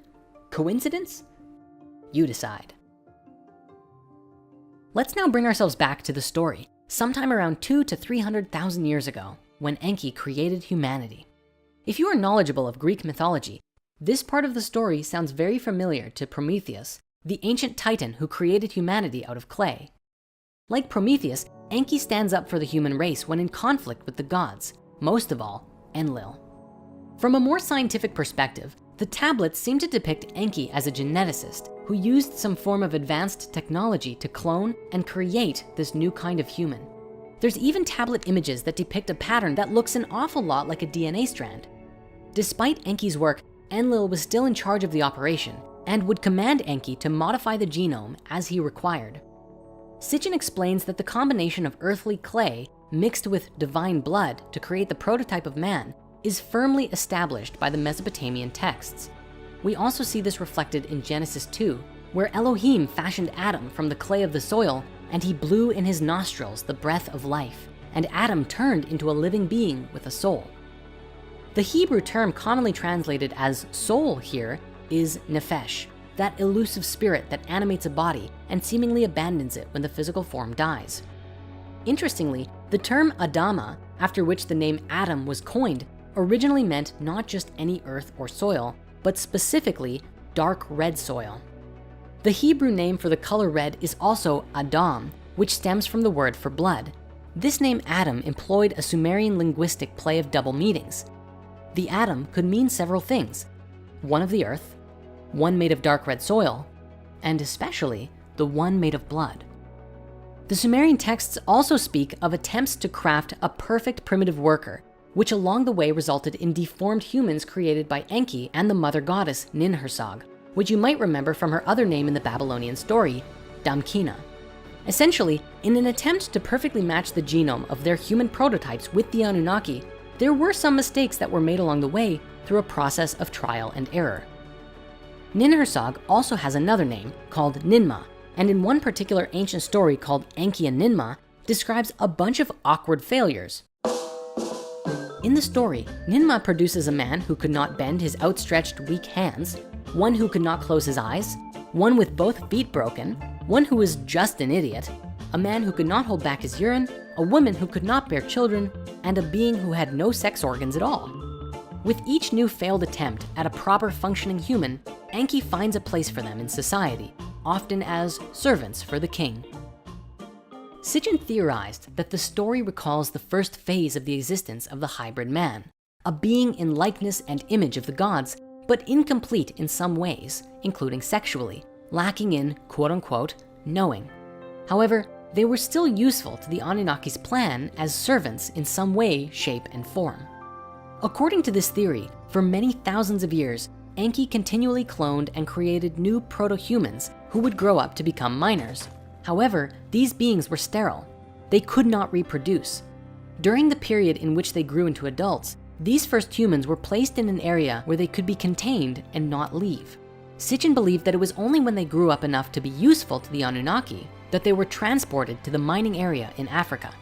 Coincidence? You decide. Let's now bring ourselves back to the story, sometime around 200,000 to 300,000 years ago, when Enki created humanity. If you are knowledgeable of Greek mythology, this part of the story sounds very familiar to Prometheus, the ancient titan who created humanity out of clay. Like Prometheus, Enki stands up for the human race when in conflict with the gods, most of all, Enlil. From a more scientific perspective, the tablets seem to depict Enki as a geneticist who used some form of advanced technology to clone and create this new kind of human. There's even tablet images that depict a pattern that looks an awful lot like a DNA strand. Despite Enki's work, Enlil was still in charge of the operation and would command Enki to modify the genome as he required. Sitchin explains that the combination of earthly clay mixed with divine blood to create the prototype of man is firmly established by the Mesopotamian texts. We also see this reflected in Genesis 2, where Elohim fashioned Adam from the clay of the soil, and he blew in his nostrils the breath of life, and Adam turned into a living being with a soul. The Hebrew term commonly translated as soul here is nephesh, that elusive spirit that animates a body and seemingly abandons it when the physical form dies. Interestingly, the term Adama, after which the name Adam was coined, originally meant not just any earth or soil, but specifically dark red soil. The Hebrew name for the color red is also Adam, which stems from the word for blood. This name Adam employed a Sumerian linguistic play of double meanings. The Adam could mean several things: one of the earth, one made of dark red soil, and especially the one made of blood. The Sumerian texts also speak of attempts to craft a perfect primitive worker, which along the way resulted in deformed humans created by Enki and the mother goddess Ninhursag, which you might remember from her other name in the Babylonian story, Damkina. Essentially, in an attempt to perfectly match the genome of their human prototypes with the Anunnaki, there were some mistakes that were made along the way through a process of trial and error. Ninhursag also has another name called Ninmah, and in one particular ancient story called Enki and Ninmah, describes a bunch of awkward failures. In the story, Ninmah produces a man who could not bend his outstretched weak hands, one who could not close his eyes, one with both feet broken, one who was just an idiot, a man who could not hold back his urine, a woman who could not bear children, and a being who had no sex organs at all. With each new failed attempt at a proper functioning human, Enki finds a place for them in society, often as servants for the king. Sitchin theorized that the story recalls the first phase of the existence of the hybrid man, a being in likeness and image of the gods, but incomplete in some ways, including sexually, lacking in quote unquote knowing. However, they were still useful to the Anunnaki's plan as servants in some way, shape, and form. According to this theory, for many thousands of years, Enki continually cloned and created new proto-humans who would grow up to become miners. However, these beings were sterile. They could not reproduce. During the period in which they grew into adults, these first humans were placed in an area where they could be contained and not leave. Sitchin believed that it was only when they grew up enough to be useful to the Anunnaki that they were transported to the mining area in Africa.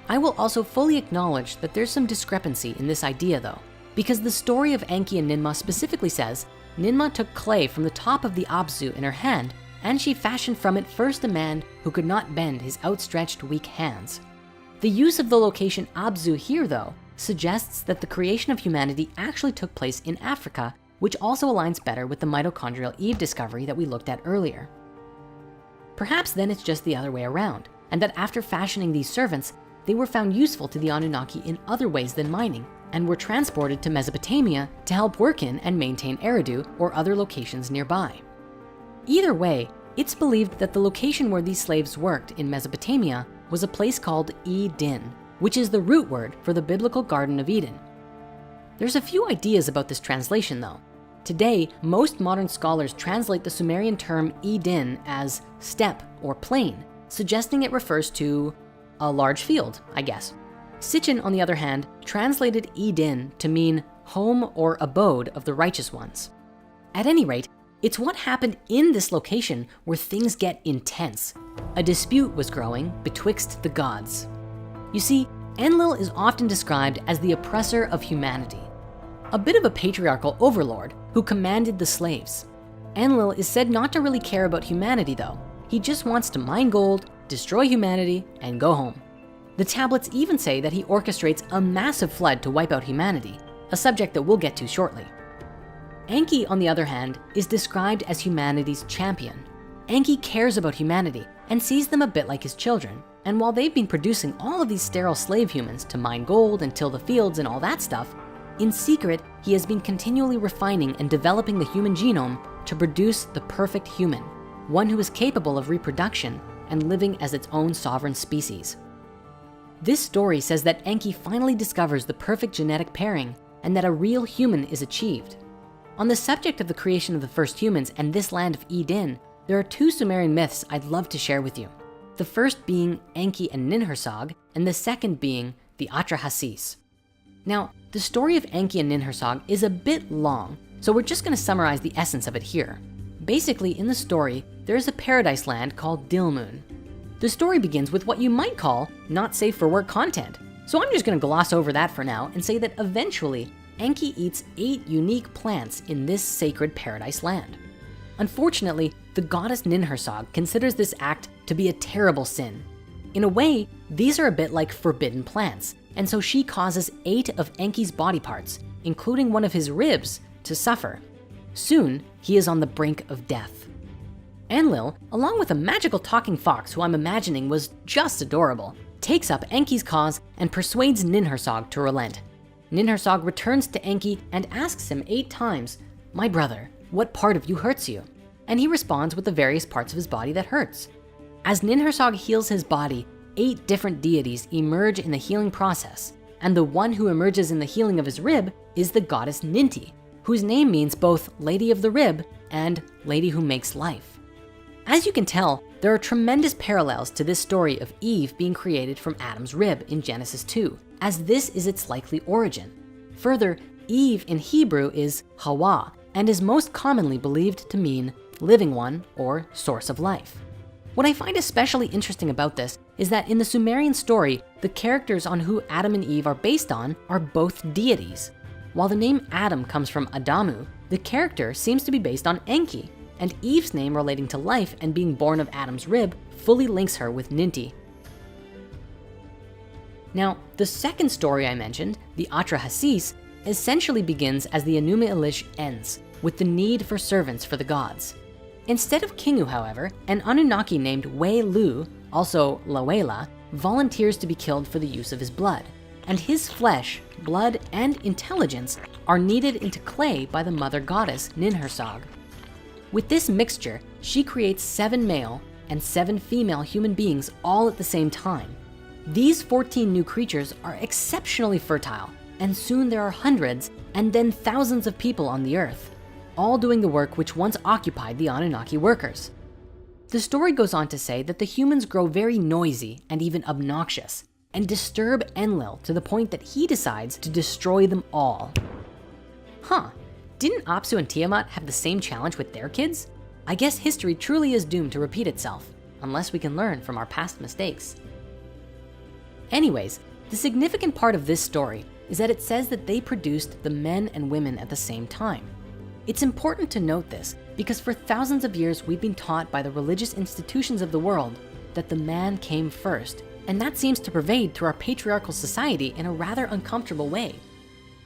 I will also fully acknowledge that there's some discrepancy in this idea though, because the story of Enki and Ninmah specifically says, Ninmah took clay from the top of the Abzu in her hand, and she fashioned from it first a man who could not bend his outstretched weak hands. The use of the location Abzu here though, suggests that the creation of humanity actually took place in Africa, which also aligns better with the mitochondrial Eve discovery that we looked at earlier. Perhaps then it's just the other way around, and that after fashioning these servants, they were found useful to the Anunnaki in other ways than mining, and were transported to Mesopotamia to help work in and maintain Eridu or other locations nearby. Either way, it's believed that the location where these slaves worked in Mesopotamia was a place called Eden, which is the root word for the biblical Garden of Eden. There's a few ideas about this translation though. Today, most modern scholars translate the Sumerian term Eden as steppe or plain, suggesting it refers to a large field, I guess. Sitchin, on the other hand, translated Eden to mean home or abode of the righteous ones. At any rate, it's what happened in this location where things get intense. A dispute was growing betwixt the gods. You see, Enlil is often described as the oppressor of humanity, a bit of a patriarchal overlord who commanded the slaves. Enlil is said not to really care about humanity though. He just wants to mine gold, destroy humanity, and go home. The tablets even say that he orchestrates a massive flood to wipe out humanity, a subject that we'll get to shortly. Enki, on the other hand, is described as humanity's champion. Enki cares about humanity and sees them a bit like his children. And while they've been producing all of these sterile slave humans to mine gold and till the fields and all that stuff, in secret, he has been continually refining and developing the human genome to produce the perfect human, one who is capable of reproduction and living as its own sovereign species. This story says that Enki finally discovers the perfect genetic pairing and that a real human is achieved. On the subject of the creation of the first humans and this land of Eden, there are two Sumerian myths I'd love to share with you. The first being Enki and Ninhursag, and the second being the Atrahasis. Now, the story of Enki and Ninhursag is a bit long, so we're just gonna summarize the essence of it here. Basically, in the story, there is a paradise land called Dilmun. The story begins with what you might call not safe for work content. So I'm just gonna gloss over that for now and say that eventually, Enki eats 8 unique plants in this sacred paradise land. Unfortunately, the goddess Ninhursag considers this act to be a terrible sin. In a way, these are a bit like forbidden plants, and so she causes 8 of Enki's body parts, including one of his ribs, to suffer. Soon, he is on the brink of death. Enlil, along with a magical talking fox who I'm imagining was just adorable, takes up Enki's cause and persuades Ninhursag to relent. Ninhursag returns to Enki and asks him 8 times, "My brother, what part of you hurts you?" And he responds with the various parts of his body that hurts. As Ninhursag heals his body, 8 different deities emerge in the healing process, and the one who emerges in the healing of his rib is the goddess Ninti, whose name means both Lady of the Rib and Lady who makes life. As you can tell, there are tremendous parallels to this story of Eve being created from Adam's rib in Genesis 2, as this is its likely origin. Further, Eve in Hebrew is Hawa, and is most commonly believed to mean living one or source of life. What I find especially interesting about this is that in the Sumerian story, the characters on who Adam and Eve are based on are both deities. While the name Adam comes from Adamu, the character seems to be based on Enki, and Eve's name relating to life and being born of Adam's rib fully links her with Ninti. Now, the second story I mentioned, the Atrahasis, essentially begins as the Enuma Elish ends, with the need for servants for the gods. Instead of Kingu, however, an Anunnaki named Wei-Lu, also Lawela, volunteers to be killed for the use of his blood. And his flesh, blood, and intelligence are kneaded into clay by the mother goddess Ninhursag. With this mixture, she creates 7 male and 7 female human beings all at the same time. These 14 new creatures are exceptionally fertile, and soon there are hundreds and then thousands of people on the earth, all doing the work which once occupied the Anunnaki workers. The story goes on to say that the humans grow very noisy and even obnoxious, and disturb Enlil to the point that he decides to destroy them all. Didn't Apsu and Tiamat have the same challenge with their kids? I guess history truly is doomed to repeat itself, unless we can learn from our past mistakes. Anyways, the significant part of this story is that it says that they produced the men and women at the same time. It's important to note this because for thousands of years we've been taught by the religious institutions of the world that the man came first, and that seems to pervade through our patriarchal society in a rather uncomfortable way.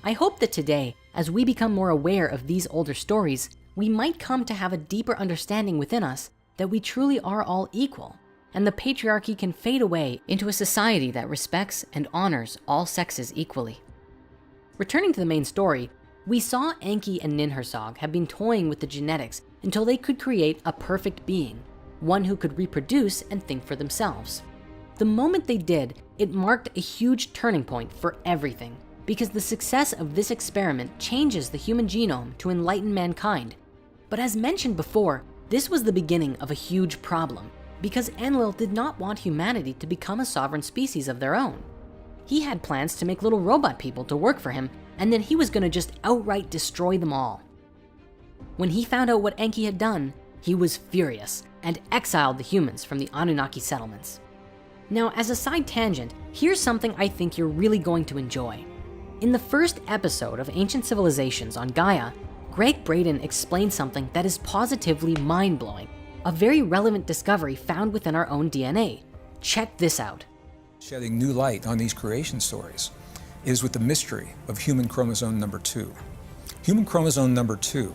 I hope that today, as we become more aware of these older stories, we might come to have a deeper understanding within us that we truly are all equal, and the patriarchy can fade away into a society that respects and honors all sexes equally. Returning to the main story, we saw Enki and Ninhursag have been toying with the genetics until they could create a perfect being, one who could reproduce and think for themselves. The moment they did, it marked a huge turning point for everything, because the success of this experiment changes the human genome to enlighten mankind. But as mentioned before, this was the beginning of a huge problem, because Enlil did not want humanity to become a sovereign species of their own. He had plans to make little robot people to work for him, and then he was gonna just outright destroy them all. When he found out what Enki had done, he was furious and exiled the humans from the Anunnaki settlements. Now, as a side tangent, here's something I think you're really going to enjoy. In the first episode of Ancient Civilizations on Gaia, Greg Braden explained something that is positively mind-blowing, a very relevant discovery found within our own DNA. Check this out.
Shedding new light on these creation stories is with the mystery of human chromosome number 2. Human chromosome number 2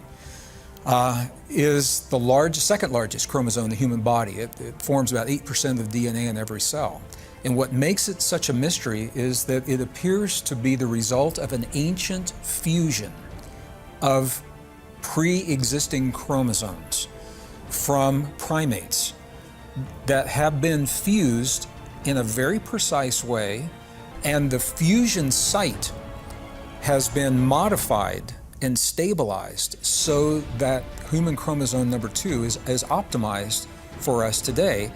is the second largest chromosome in the human body. It forms about 8% of the DNA in every cell. And what makes it such a mystery is that it appears to be the result of an ancient fusion of pre-existing chromosomes from primates that have been fused in a very precise way, and the fusion site has been modified and stabilized so that human chromosome number 2 is optimized for us today.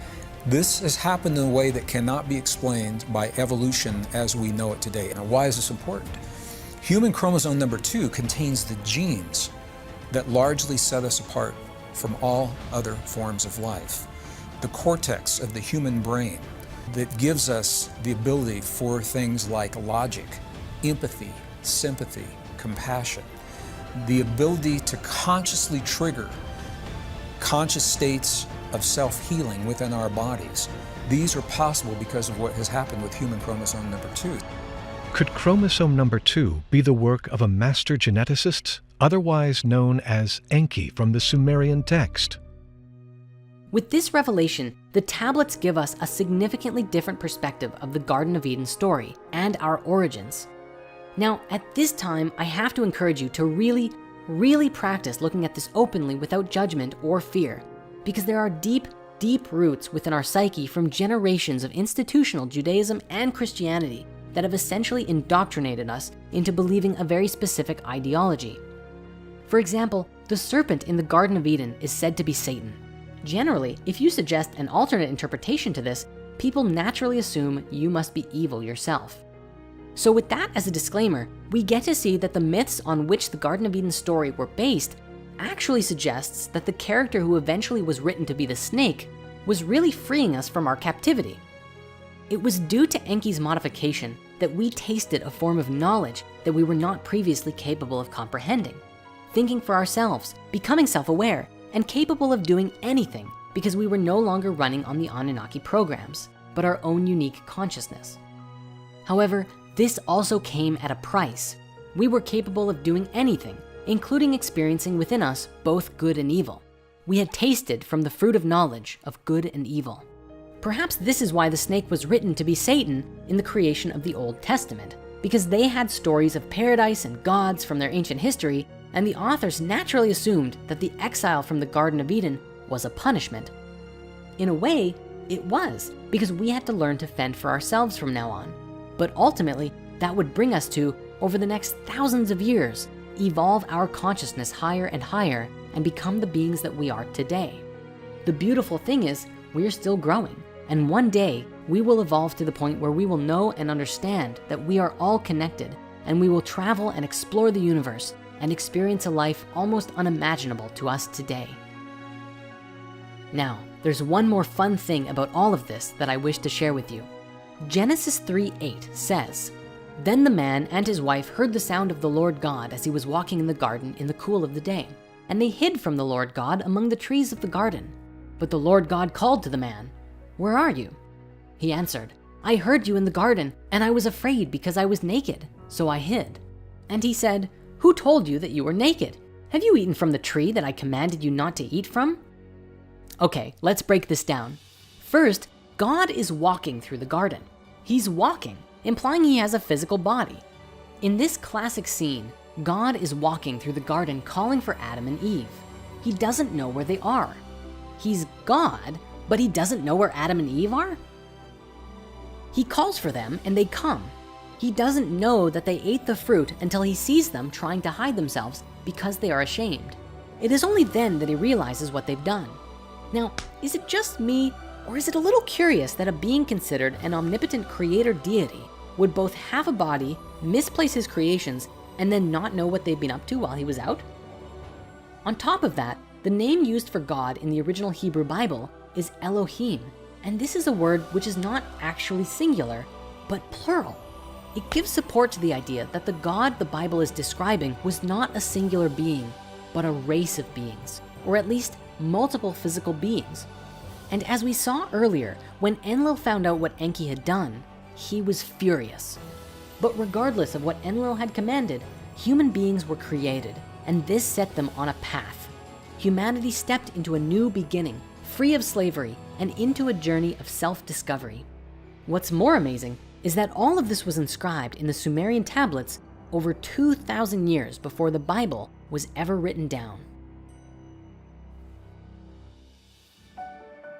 This has happened in a way that cannot be explained by evolution as we know it today. Now, why is this important? Human chromosome number 2 contains the genes that largely set us apart from all other forms of life. The cortex of the human brain that gives us the ability for things like logic, empathy, sympathy, compassion, the ability to consciously trigger conscious states of self-healing within our bodies. These are possible because of what has happened with human chromosome number 2.
Could chromosome number 2 be the work of a master geneticist, otherwise known as Enki from the Sumerian text?
With this revelation, the tablets give us a significantly different perspective of the Garden of Eden story and our origins. Now, at this time, I have to encourage you to really practice looking at this openly without judgment or fear, because there are deep roots within our psyche from generations of institutional Judaism and Christianity that have essentially indoctrinated us into believing a very specific ideology. For example, the serpent in the Garden of Eden is said to be Satan. Generally, if you suggest an alternate interpretation to this, people naturally assume you must be evil yourself. So with that as a disclaimer, we get to see that the myths on which the Garden of Eden story were based actually suggests that the character who eventually was written to be the snake was really freeing us from our captivity. It was due to Enki's modification that we tasted a form of knowledge that we were not previously capable of comprehending, thinking for ourselves, becoming self-aware, and capable of doing anything because we were no longer running on the Anunnaki programs, but our own unique consciousness. However, this also came at a price. We were capable of doing anything, including experiencing within us both good and evil. We had tasted from the fruit of knowledge of good and evil. Perhaps this is why the snake was written to be Satan in the creation of the Old Testament, because they had stories of paradise and gods from their ancient history, and the authors naturally assumed that the exile from the Garden of Eden was a punishment. In a way, it was, because we had to learn to fend for ourselves from now on. But ultimately, that would bring us to, over the next thousands of years, evolve our consciousness higher and higher and become the beings that we are today. The beautiful thing is, we're still growing, and one day we will evolve to the point where we will know and understand that we are all connected, and we will travel and explore the universe and experience a life almost unimaginable to us today. Now, there's one more fun thing about all of this that I wish to share with you. Genesis 3:8 says, "Then the man and his wife heard the sound of the Lord God as he was walking in the garden in the cool of the day. And they hid from the Lord God among the trees of the garden. But the Lord God called to the man, 'Where are you?' He answered, 'I heard you in the garden, and I was afraid because I was naked, so I hid.' And he said, 'Who told you that you were naked? Have you eaten from the tree that I commanded you not to eat from?'" Okay, let's break this down. First, God is walking through the garden. He's walking, implying he has a physical body. In this classic scene, God is walking through the garden calling for Adam and Eve. He doesn't know where they are. He's God, but he doesn't know where Adam and Eve are? He calls for them and they come. He doesn't know that they ate the fruit until he sees them trying to hide themselves because they are ashamed. It is only then that he realizes what they've done. Now, is it just me, or is it a little curious that a being considered an omnipotent creator deity would both have a body, misplace his creations, and then not know what they've been up to while he was out? On top of that, the name used for God in the original Hebrew Bible is Elohim, and this is a word which is not actually singular, but plural. It gives support to the idea that the God the Bible is describing was not a singular being, but a race of beings, or at least multiple physical beings. And as we saw earlier, when Enlil found out what Enki had done, he was furious. But regardless of what Enlil had commanded, human beings were created, and this set them on a path. Humanity stepped into a new beginning, free of slavery, and into a journey of self-discovery. What's more amazing is that all of this was inscribed in the Sumerian tablets over 2,000 years before the Bible was ever written down.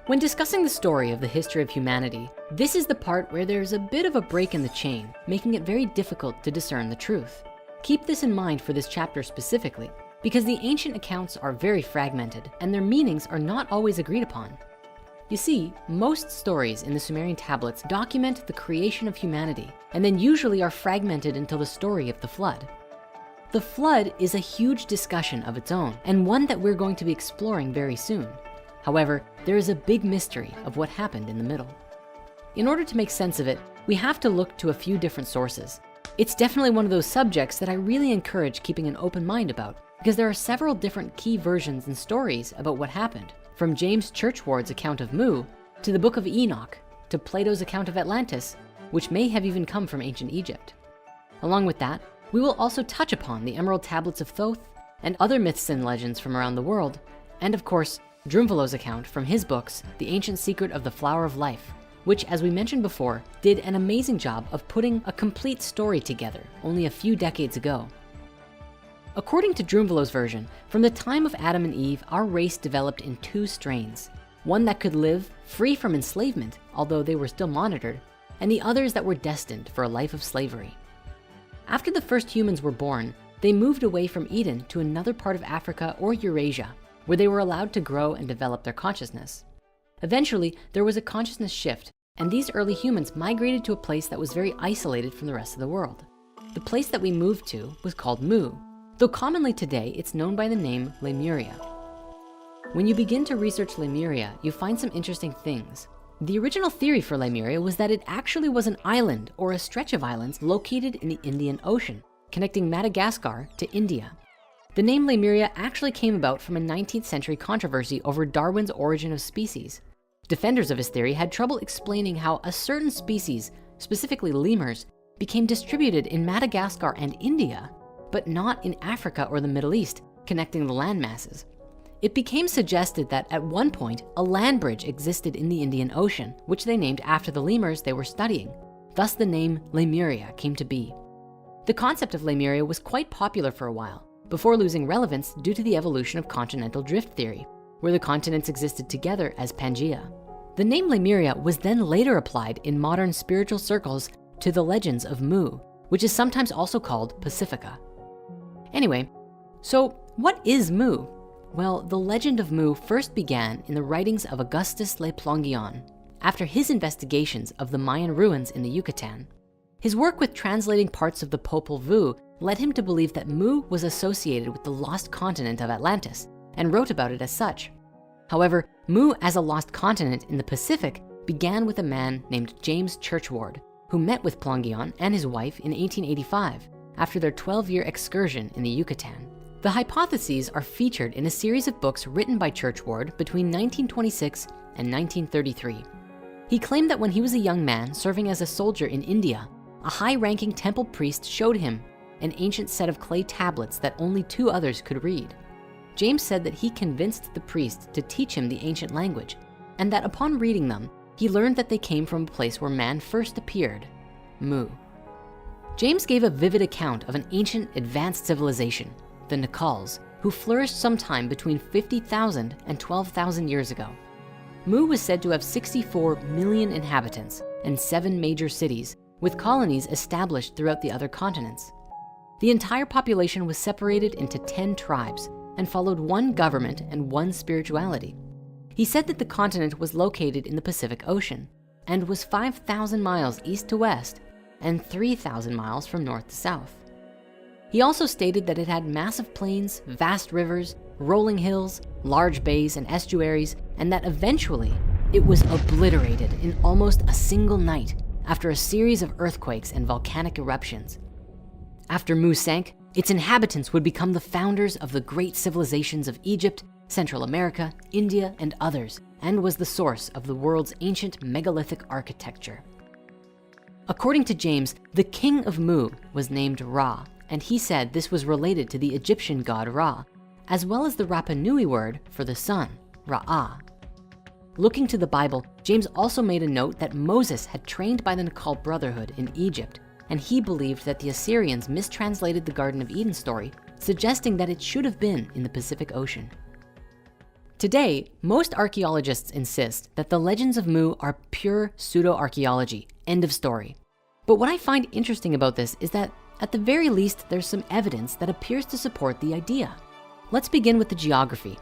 When discussing the story of the history of humanity, this is the part where there's a bit of a break in the chain, making it very difficult to discern the truth. Keep this in mind for this chapter specifically, because the ancient accounts are very fragmented and their meanings are not always agreed upon. You see, most stories in the Sumerian tablets document the creation of humanity and then usually are fragmented until the story of the flood. The flood is a huge discussion of its own and one that we're going to be exploring very soon. However, there is a big mystery of what happened in the middle. In order to make sense of it, we have to look to a few different sources. It's definitely one of those subjects that I really encourage keeping an open mind about, because there are several different key versions and stories about what happened, from James Churchward's account of Mu, to the Book of Enoch, to Plato's account of Atlantis, which may have even come from ancient Egypt. Along with that, we will also touch upon the Emerald Tablets of Thoth and other myths and legends from around the world, and of course, Drumvelo's account from his books, The Ancient Secret of the Flower of Life, which, as we mentioned before, did an amazing job of putting a complete story together only a few decades ago. According to Drumvelo's version, from the time of Adam and Eve, our race developed in two strains, one that could live free from enslavement, although they were still monitored, and the others that were destined for a life of slavery. After the first humans were born, they moved away from Eden to another part of Africa or Eurasia, where they were allowed to grow and develop their consciousness. Eventually, there was a consciousness shift, and these early humans migrated to a place that was very isolated from the rest of the world. The place that we moved to was called Mu, though commonly today it's known by the name Lemuria. When you begin to research Lemuria, you find some interesting things. The original theory for Lemuria was that it actually was an island or a stretch of islands located in the Indian Ocean, connecting Madagascar to India. The name Lemuria actually came about from a 19th century controversy over Darwin's origin of species. Defenders of his theory had trouble explaining how a certain species, specifically lemurs, became distributed in Madagascar and India, but not in Africa or the Middle East, connecting the land masses. It became suggested that at one point, a land bridge existed in the Indian Ocean, which they named after the lemurs they were studying. Thus the name Lemuria came to be. The concept of Lemuria was quite popular for a while, before losing relevance due to the evolution of continental drift theory, where the continents existed together as Pangaea. The name Lemuria was then later applied in modern spiritual circles to the legends of Mu, which is sometimes also called Pacifica. Anyway, so what is Mu? Well, the legend of Mu first began in the writings of Augustus Le Plongeon, after his investigations of the Mayan ruins in the Yucatan. His work with translating parts of the Popol Vuh led him to believe that Mu was associated with the lost continent of Atlantis and wrote about it as such. However, Mu as a lost continent in the Pacific began with a man named James Churchward, who met with Plongeon and his wife in 1885 after their 12-year excursion in the Yucatan. The hypotheses are featured in a series of books written by Churchward between 1926 and 1933. He claimed that when he was a young man serving as a soldier in India, a high-ranking temple priest showed him an ancient set of clay tablets that only 2 others could read. James said that he convinced the priest to teach him the ancient language, and that upon reading them, he learned that they came from a place where man first appeared, Mu. James gave a vivid account of an ancient advanced civilization, the Nakals, who flourished sometime between 50,000 and 12,000 years ago. Mu was said to have 64 million inhabitants and 7 major cities, with colonies established throughout the other continents. The entire population was separated into 10 tribes and followed one government and one spirituality. He said that the continent was located in the Pacific Ocean and was 5,000 miles east to west and 3,000 miles from north to south. He also stated that it had massive plains, vast rivers, rolling hills, large bays and estuaries, and that eventually it was obliterated in almost a single night after a series of earthquakes and volcanic eruptions. After Mu sank, its inhabitants would become the founders of the great civilizations of Egypt, Central America, India, and others, and was the source of the world's ancient megalithic architecture. According to James, the king of Mu was named Ra, and he said this was related to the Egyptian god Ra, as well as the Rapa Nui word for the sun, Ra'ah. Looking to the Bible, James also made a note that Moses had trained by the Nakal Brotherhood in Egypt, and he believed that the Assyrians mistranslated the Garden of Eden story, suggesting that it should have been in the Pacific Ocean. Today, most archaeologists insist that the legends of Mu are pure pseudo-archaeology, end of story. But what I find interesting about this is that at the very least, there's some evidence that appears to support the idea. Let's begin with the geography.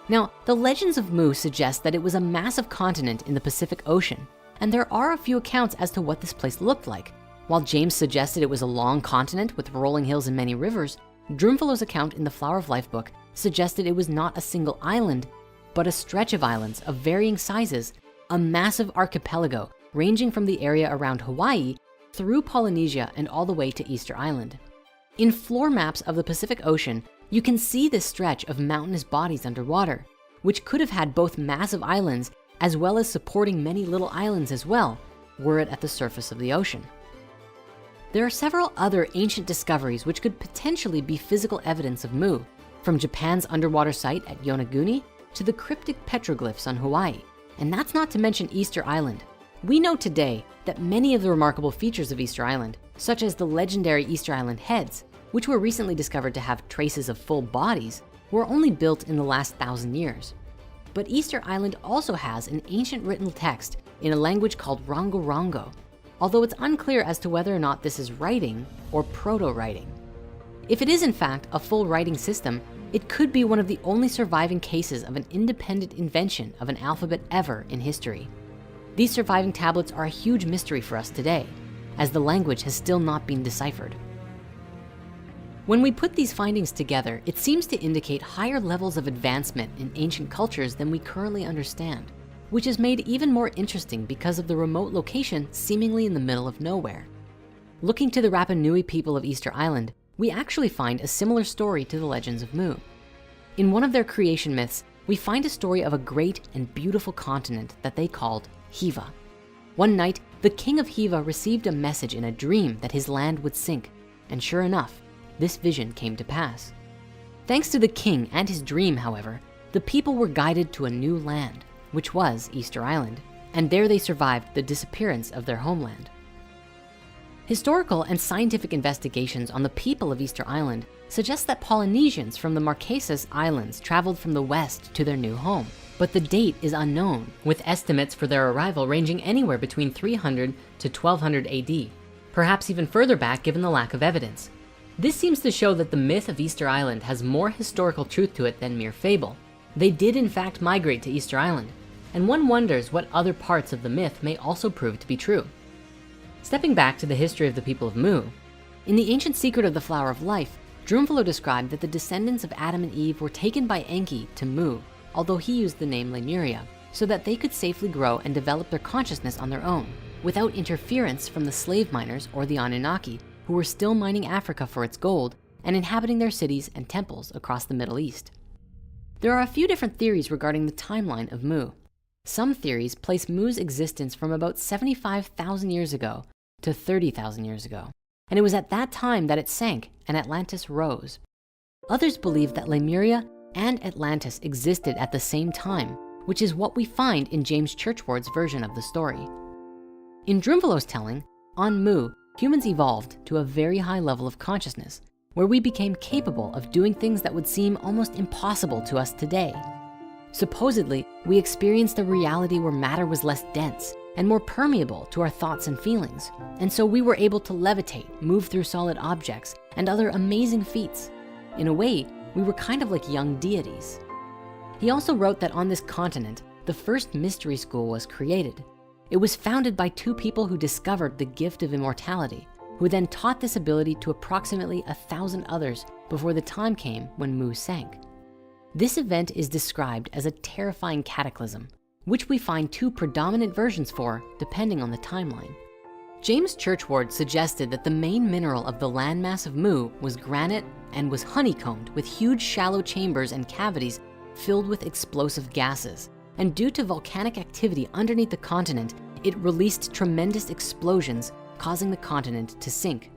Now, the legends of Mu suggest that it was a massive continent in the Pacific Ocean, and there are a few accounts as to what this place looked like. While James suggested it was a long continent with rolling hills and many rivers, Drumfalo's account in the Flower of Life book suggested it was not a single island, but a stretch of islands of varying sizes, a massive archipelago ranging from the area around Hawaii through Polynesia and all the way to Easter Island. In floor maps of the Pacific Ocean, you can see this stretch of mountainous bodies underwater, which could have had both massive islands as well as supporting many little islands as well, were it at the surface of the ocean. There are several other ancient discoveries which could potentially be physical evidence of Mu, from Japan's underwater site at Yonaguni to the cryptic petroglyphs on Hawaii. And that's not to mention Easter Island. We know today that many of the remarkable features of Easter Island, such as the legendary Easter Island heads, which were recently discovered to have traces of full bodies, were only built in the last 1,000 years. But Easter Island also has an ancient written text in a language called Rongo Rongo, although it's unclear as to whether or not this is writing or proto-writing. If it is in fact a full writing system, it could be one of the only surviving cases of an independent invention of an alphabet ever in history. These surviving tablets are a huge mystery for us today, as the language has still not been deciphered. When we put these findings together, it seems to indicate higher levels of advancement in ancient cultures than we currently understand, which is made even more interesting because of the remote location seemingly in the middle of nowhere. Looking to the Rapa Nui people of Easter Island, we actually find a similar story to the legends of Mu. In one of their creation myths, we find a story of a great and beautiful continent that they called Hiva. One night, the king of Hiva received a message in a dream that his land would sink, and sure enough, this vision came to pass. Thanks to the king and his dream, however, the people were guided to a new land, which was Easter Island, and there they survived the disappearance of their homeland. Historical and scientific investigations on the people of Easter Island suggest that Polynesians from the Marquesas Islands traveled from the west to their new home, but the date is unknown, with estimates for their arrival ranging anywhere between 300 to 1200 AD, perhaps even further back given the lack of evidence. This seems to show that the myth of Easter Island has more historical truth to it than mere fable. They did in fact migrate to Easter Island, and one wonders what other parts of the myth may also prove to be true. Stepping back to the history of the people of Mu, in the ancient secret of the Flower of Life, Drumfalo described that the descendants of Adam and Eve were taken by Enki to Mu, although he used the name Lemuria, so that they could safely grow and develop their consciousness on their own, without interference from the slave miners or the Anunnaki, who were still mining Africa for its gold and inhabiting their cities and temples across the Middle East. There are a few different theories regarding the timeline of Mu. Some theories place Mu's existence from about 75,000 years ago to 30,000 years ago, and it was at that time that it sank and Atlantis rose. Others believe that Lemuria and Atlantis existed at the same time, which is what we find in James Churchward's version of the story. In Drunvalo's telling, on Mu, humans evolved to a very high level of consciousness, where we became capable of doing things that would seem almost impossible to us today. Supposedly, we experienced a reality where matter was less dense and more permeable to our thoughts and feelings. And so we were able to levitate, move through solid objects, and other amazing feats. In a way, we were kind of like young deities. He also wrote that on this continent, the first mystery school was created. It was founded by two people who discovered the gift of immortality, who then taught this ability to approximately 1,000 others before the time came when Mu sank. This event is described as a terrifying cataclysm, which we find two predominant versions for depending on the timeline. James Churchward suggested that the main mineral of the landmass of Mu was granite and was honeycombed with huge shallow chambers and cavities filled with explosive gases. And due to volcanic activity underneath the continent, it released tremendous explosions, causing the continent to sink.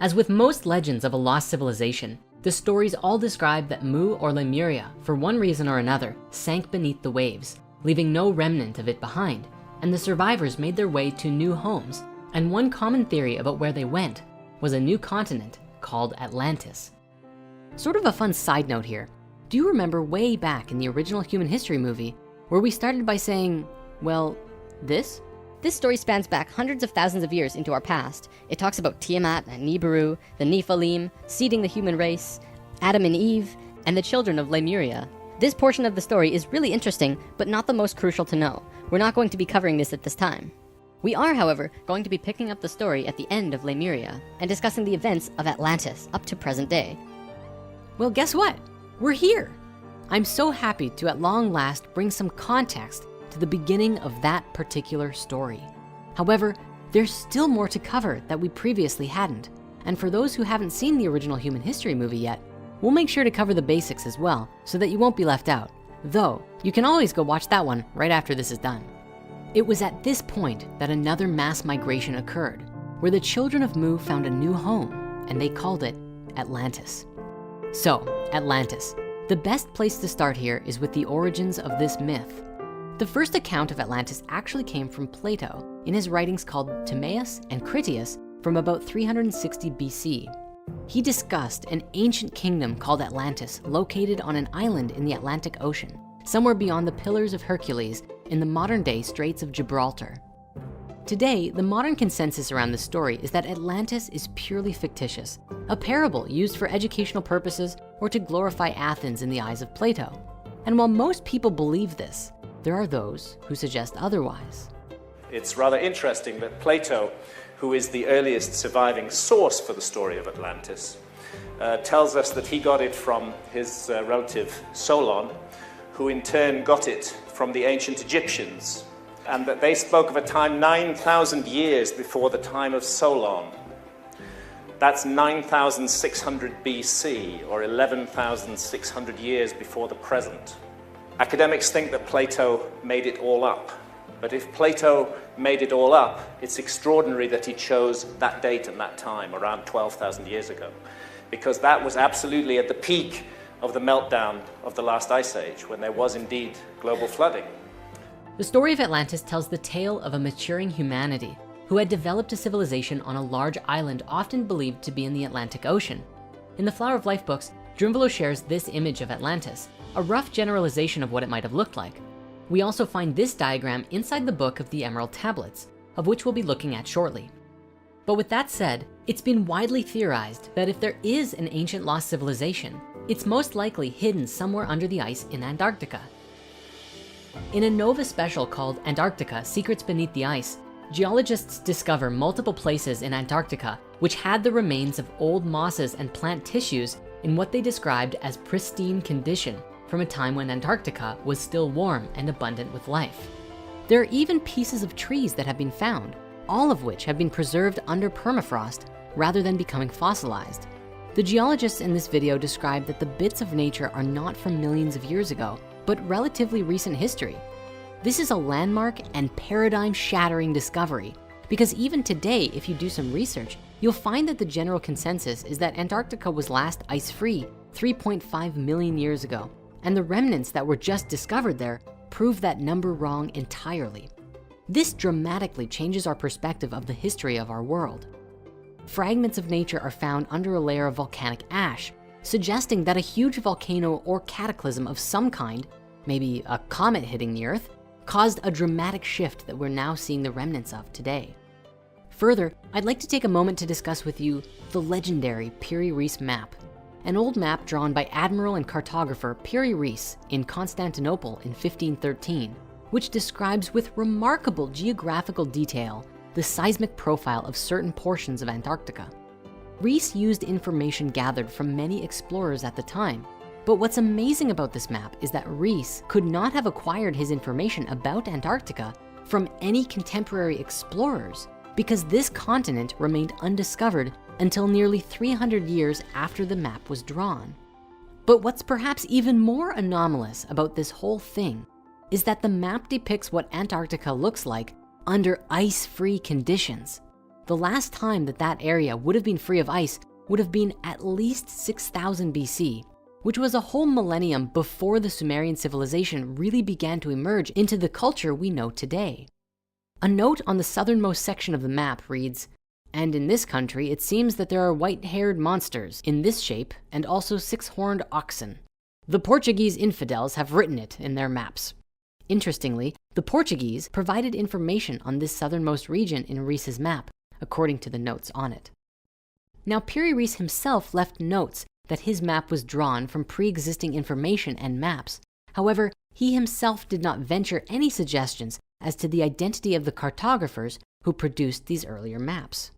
As with most legends of a lost civilization, the stories all describe that Mu or Lemuria, for one reason or another, sank beneath the waves, leaving no remnant of it behind, and the survivors made their way to new homes. And one common theory about where they went was a new continent called Atlantis. Sort of a fun side note here. Do you remember way back in the original human history movie where we started by saying, well, this?
This story spans back hundreds of thousands of years into our past. It talks about Tiamat and Nibiru, the Nephilim, seeding the human race, Adam and Eve, and the children of Lemuria. This portion of the story is really interesting, but not the most crucial to know. We're not going to be covering this at this time. We are, however, going to be picking up the story at the end of Lemuria and discussing the events of Atlantis up to present day.
Well, guess what? We're here. I'm so happy to at long last bring some context to the beginning of that particular story. However, there's still more to cover that we previously hadn't. And for those who haven't seen the original human history movie yet, we'll make sure to cover the basics as well so that you won't be left out. Though, you can always go watch that one right after this is done. It was at this point that another mass migration occurred, where the children of Mu found a new home, and they called it Atlantis. So, Atlantis. The best place to start here is with the origins of this myth. The first account of Atlantis actually came from Plato in his writings called Timaeus and Critias from about 360 BC. He discussed an ancient kingdom called Atlantis located on an island in the Atlantic Ocean, somewhere beyond the Pillars of Hercules in the modern-day Straits of Gibraltar. Today, the modern consensus around this story is that Atlantis is purely fictitious, a parable used for educational purposes or to glorify Athens in the eyes of Plato. And while most people believe this, there are those who suggest otherwise.
It's rather interesting that Plato, who is the earliest surviving source for the story of Atlantis, tells us that he got it from his relative Solon, who in turn got it from the ancient Egyptians, and that they spoke of a time 9,000 years before the time of Solon. That's 9,600 BC, or 11,600 years before the present. Academics think that Plato made it all up. But if Plato made it all up, it's extraordinary that he chose that date and that time, around 12,000 years ago, because that was absolutely at the peak of the meltdown of the last ice age, when there was indeed global flooding.
The story of Atlantis tells the tale of a maturing humanity who had developed a civilization on a large island often believed to be in the Atlantic Ocean. In the Flower of Life books, Drunvalo shares this image of Atlantis, a rough generalization of what it might have looked like. We also find this diagram inside the book of the Emerald Tablets, of which we'll be looking at shortly. But with that said, it's been widely theorized that if there is an ancient lost civilization, it's most likely hidden somewhere under the ice in Antarctica. In a Nova special called Antarctica: Secrets Beneath the Ice, geologists discover multiple places in Antarctica which had the remains of old mosses and plant tissues in what they described as pristine condition, from a time when Antarctica was still warm and abundant with life. There are even pieces of trees that have been found, all of which have been preserved under permafrost rather than becoming fossilized. The geologists in this video describe that the bits of nature are not from millions of years ago, but relatively recent history. This is a landmark and paradigm-shattering discovery, because even today, if you do some research, you'll find that the general consensus is that Antarctica was last ice-free 3.5 million years ago, and the remnants that were just discovered there prove that number wrong entirely. This dramatically changes our perspective of the history of our world. Fragments of nature are found under a layer of volcanic ash, suggesting that a huge volcano or cataclysm of some kind, maybe a comet hitting the Earth, caused a dramatic shift that we're now seeing the remnants of today. Further, I'd like to take a moment to discuss with you the legendary Piri-Reis map, an old map drawn by admiral and cartographer Piri-Reis in Constantinople in 1513, which describes with remarkable geographical detail the seismic profile of certain portions of Antarctica. Reis used information gathered from many explorers at the time, but what's amazing about this map is that Reis could not have acquired his information about Antarctica from any contemporary explorers, because this continent remained undiscovered until nearly 300 years after the map was drawn. But what's perhaps even more anomalous about this whole thing is that the map depicts what Antarctica looks like under ice-free conditions. The last time that that area would have been free of ice would have been at least 6000 BC, which was a whole millennium before the Sumerian civilization really began to emerge into the culture we know today. A note on the southernmost section of the map reads, "And in this country, it seems that there are white-haired monsters in this shape and also 6-horned oxen. The Portuguese infidels have written it in their maps." Interestingly, the Portuguese provided information on this southernmost region in Reis's map, according to the notes on it. Now, Piri-Reis himself left notes that his map was drawn from pre-existing information and maps. However, he himself did not venture any suggestions as to the identity of the cartographers who produced these earlier maps.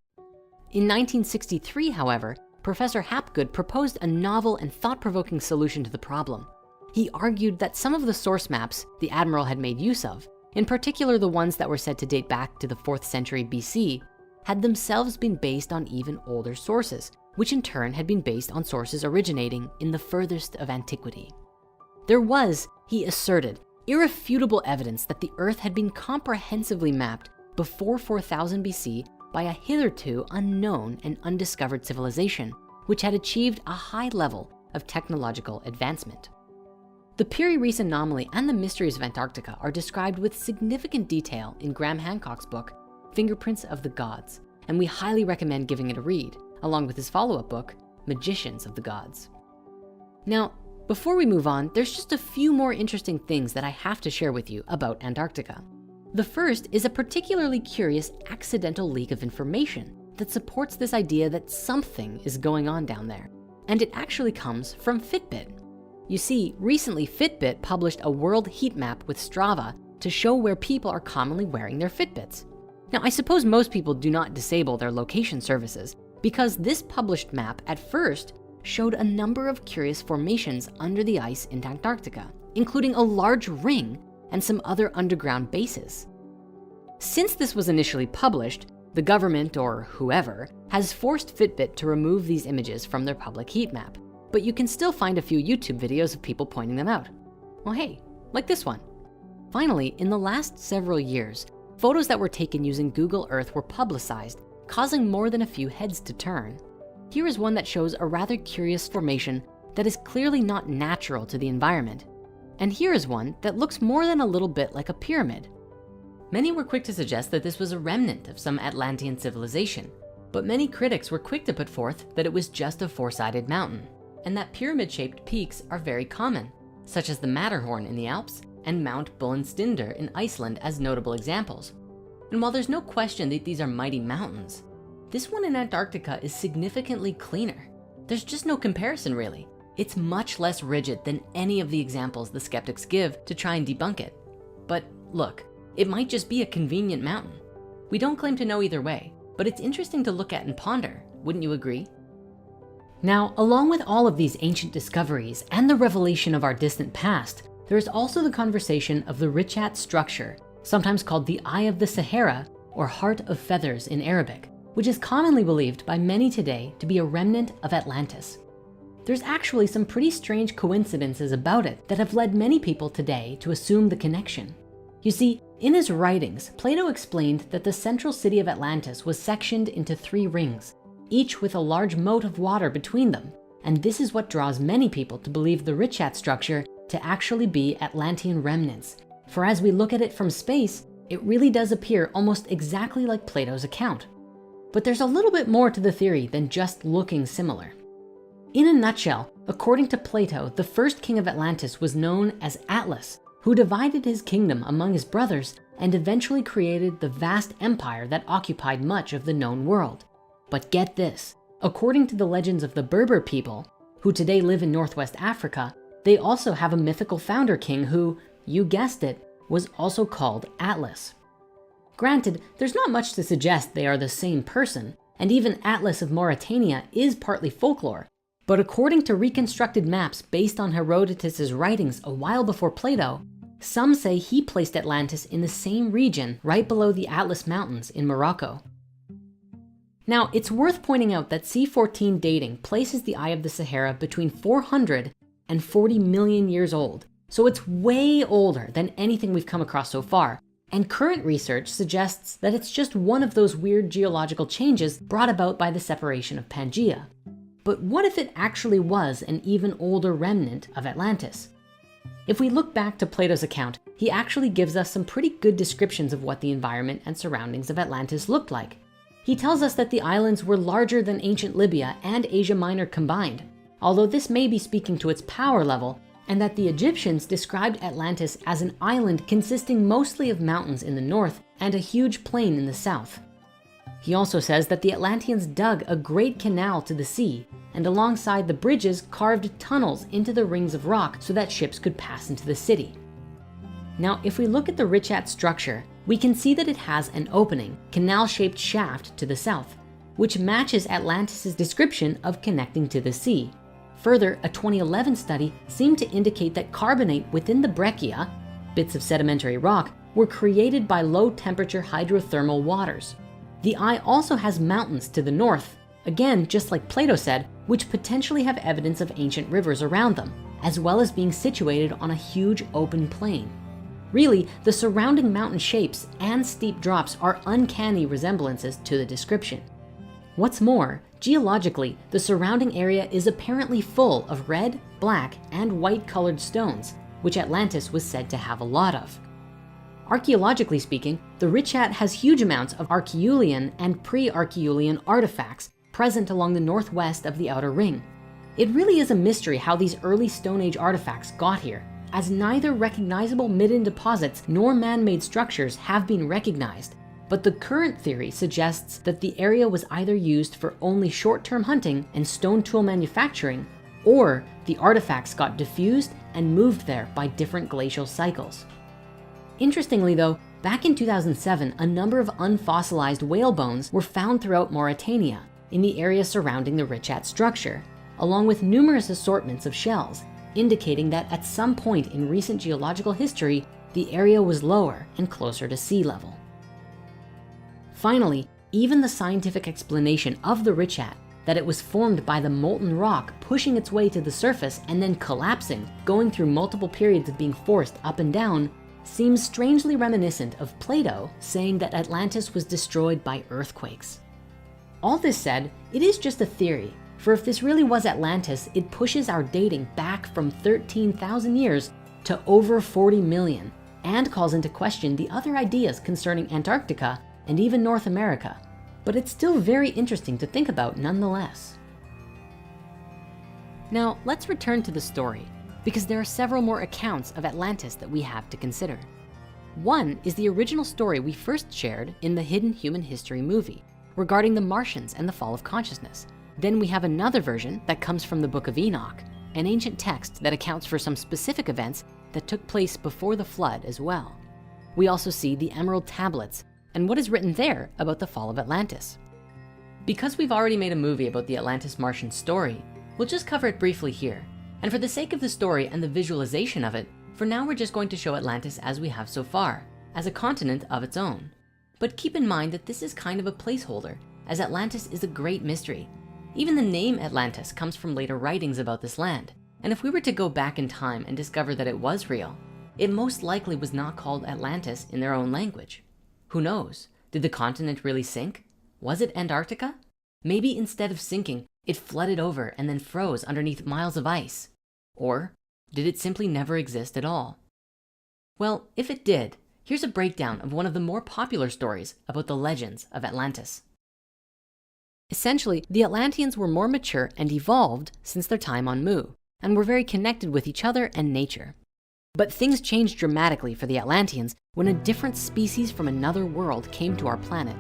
In 1963, however, Professor Hapgood proposed a novel and thought-provoking solution to the problem. He argued that some of the source maps the admiral had made use of, in particular the ones that were said to date back to the 4th century BC, had themselves been based on even older sources, which in turn had been based on sources originating in the furthest of antiquity. There was, he asserted, irrefutable evidence that the Earth had been comprehensively mapped before 4000 BC by a hitherto unknown and undiscovered civilization, which had achieved a high level of technological advancement. The Piri-Reis anomaly and the mysteries of Antarctica are described with significant detail in Graham Hancock's book, Fingerprints of the Gods, and we highly recommend giving it a read, along with his follow-up book, Magicians of the Gods. Now, before we move on, there's just a few more interesting things that I have to share with you about Antarctica. The first is a particularly curious accidental leak of information that supports this idea that something is going on down there. And it actually comes from Fitbit. You see, recently Fitbit published a world heat map with Strava to show where people are commonly wearing their Fitbits. Now, I suppose most people do not disable their location services, because this published map at first showed a number of curious formations under the ice in Antarctica, including a large ring and some other underground bases. Since this was initially published, the government or whoever has forced Fitbit to remove these images from their public heat map, but you can still find a few YouTube videos of people pointing them out. Well, hey, like this one. Finally, in the last several years, photos that were taken using Google Earth were publicized, causing more than a few heads to turn. Here is one that shows a rather curious formation that is clearly not natural to the environment. And here is one that looks more than a little bit like a pyramid. Many were quick to suggest that this was a remnant of some Atlantean civilization, but many critics were quick to put forth that it was just a four-sided mountain, and that pyramid-shaped peaks are very common, such as the Matterhorn in the Alps and Mount Bullenstinder in Iceland as notable examples. And while there's no question that these are mighty mountains, this one in Antarctica is significantly cleaner. There's just no comparison really. It's much less rigid than any of the examples the skeptics give to try and debunk it. But look, it might just be a convenient mountain. We don't claim to know either way, but it's interesting to look at and ponder, wouldn't you agree? Now, along with all of these ancient discoveries and the revelation of our distant past, there is also the conversation of the Richat structure, sometimes called the Eye of the Sahara or Heart of Feathers in Arabic, which is commonly believed by many today to be a remnant of Atlantis. There's actually some pretty strange coincidences about it that have led many people today to assume the connection. You see, in his writings, Plato explained that the central city of Atlantis was sectioned into 3 rings, each with a large moat of water between them. And this is what draws many people to believe the Richat structure to actually be Atlantean remnants. For as we look at it from space, it really does appear almost exactly like Plato's account. But there's a little bit more to the theory than just looking similar. In a nutshell, according to Plato, the first king of Atlantis was known as Atlas, who divided his kingdom among his brothers and eventually created the vast empire that occupied much of the known world. But get this, according to the legends of the Berber people, who today live in Northwest Africa, they also have a mythical founder king who, you guessed it, was also called Atlas. Granted, there's not much to suggest they are the same person, and even Atlas of Mauritania is partly folklore. But according to reconstructed maps based on Herodotus's writings a while before Plato, some say he placed Atlantis in the same region right below the Atlas Mountains in Morocco. Now, it's worth pointing out that C14 dating places the Eye of the Sahara between 400 and 40 million years old. So it's way older than anything we've come across so far. And current research suggests that it's just one of those weird geological changes brought about by the separation of Pangaea. But what if it actually was an even older remnant of Atlantis? If we look back to Plato's account, he actually gives us some pretty good descriptions of what the environment and surroundings of Atlantis looked like. He tells us that the islands were larger than ancient Libya and Asia Minor combined, although this may be speaking to its power level, and that the Egyptians described Atlantis as an island consisting mostly of mountains in the north and a huge plain in the south. He also says that the Atlanteans dug a great canal to the sea, and alongside the bridges carved tunnels into the rings of rock so that ships could pass into the city. Now, if we look at the Richat structure, we can see that it has an opening, canal-shaped shaft to the south, which matches Atlantis's description of connecting to the sea. Further, a 2011 study seemed to indicate that carbonate within the breccia, bits of sedimentary rock, were created by low-temperature hydrothermal waters. The eye also has mountains to the north, again, just like Plato said, which potentially have evidence of ancient rivers around them, as well as being situated on a huge open plain. Really, the surrounding mountain shapes and steep drops are uncanny resemblances to the description. What's more, geologically, the surrounding area is apparently full of red, black, and white colored stones, which Atlantis was said to have a lot of. Archaeologically speaking, the Richat has huge amounts of Archeolian and pre-Archeolian artifacts present along the northwest of the outer ring. It really is a mystery how these early Stone Age artifacts got here, as neither recognizable midden deposits nor man-made structures have been recognized. But the current theory suggests that the area was either used for only short-term hunting and stone tool manufacturing, or the artifacts got diffused and moved there by different glacial cycles. Interestingly though, back in 2007, a number of unfossilized whale bones were found throughout Mauritania in the area surrounding the Richat structure, along with numerous assortments of shells, indicating that at some point in recent geological history, the area was lower and closer to sea level. Finally, even the scientific explanation of the Richat, that it was formed by the molten rock pushing its way to the surface and then collapsing, going through multiple periods of being forced up and down, seems strangely reminiscent of Plato saying that Atlantis was destroyed by earthquakes. All this said, it is just a theory, for if this really was Atlantis, it pushes our dating back from 13,000 years to over 40 million, and calls into question the other ideas concerning Antarctica and even North America. But it's still very interesting to think about nonetheless. Now, let's return to the story, because there are several more accounts of Atlantis that we have to consider. One is the original story we first shared in the Hidden Human History movie regarding the Martians and the fall of consciousness. Then we have another version that comes from the Book of Enoch, an ancient text that accounts for some specific events that took place before the flood as well. We also see the Emerald Tablets and what is written there about the fall of Atlantis. Because we've already made a movie about the Atlantis Martian story, we'll just cover it briefly here. And for the sake of the story and the visualization of it, for now we're just going to show Atlantis as we have so far, as a continent of its own. But keep in mind that this is kind of a placeholder, as Atlantis is a great mystery. Even the name Atlantis comes from later writings about this land. And if we were to go back in time and discover that it was real, it most likely was not called Atlantis in their own language. Who knows? Did the continent really sink? Was it Antarctica? Maybe instead of sinking, it flooded over and then froze underneath miles of ice. Or did it simply never exist at all? Well, if it did, here's a breakdown of one of the more popular stories about the legends of Atlantis. Essentially, the Atlanteans were more mature and evolved since their time on Mu, and were very connected with each other and nature. But things changed dramatically for the Atlanteans when a different species from another world came to our planet.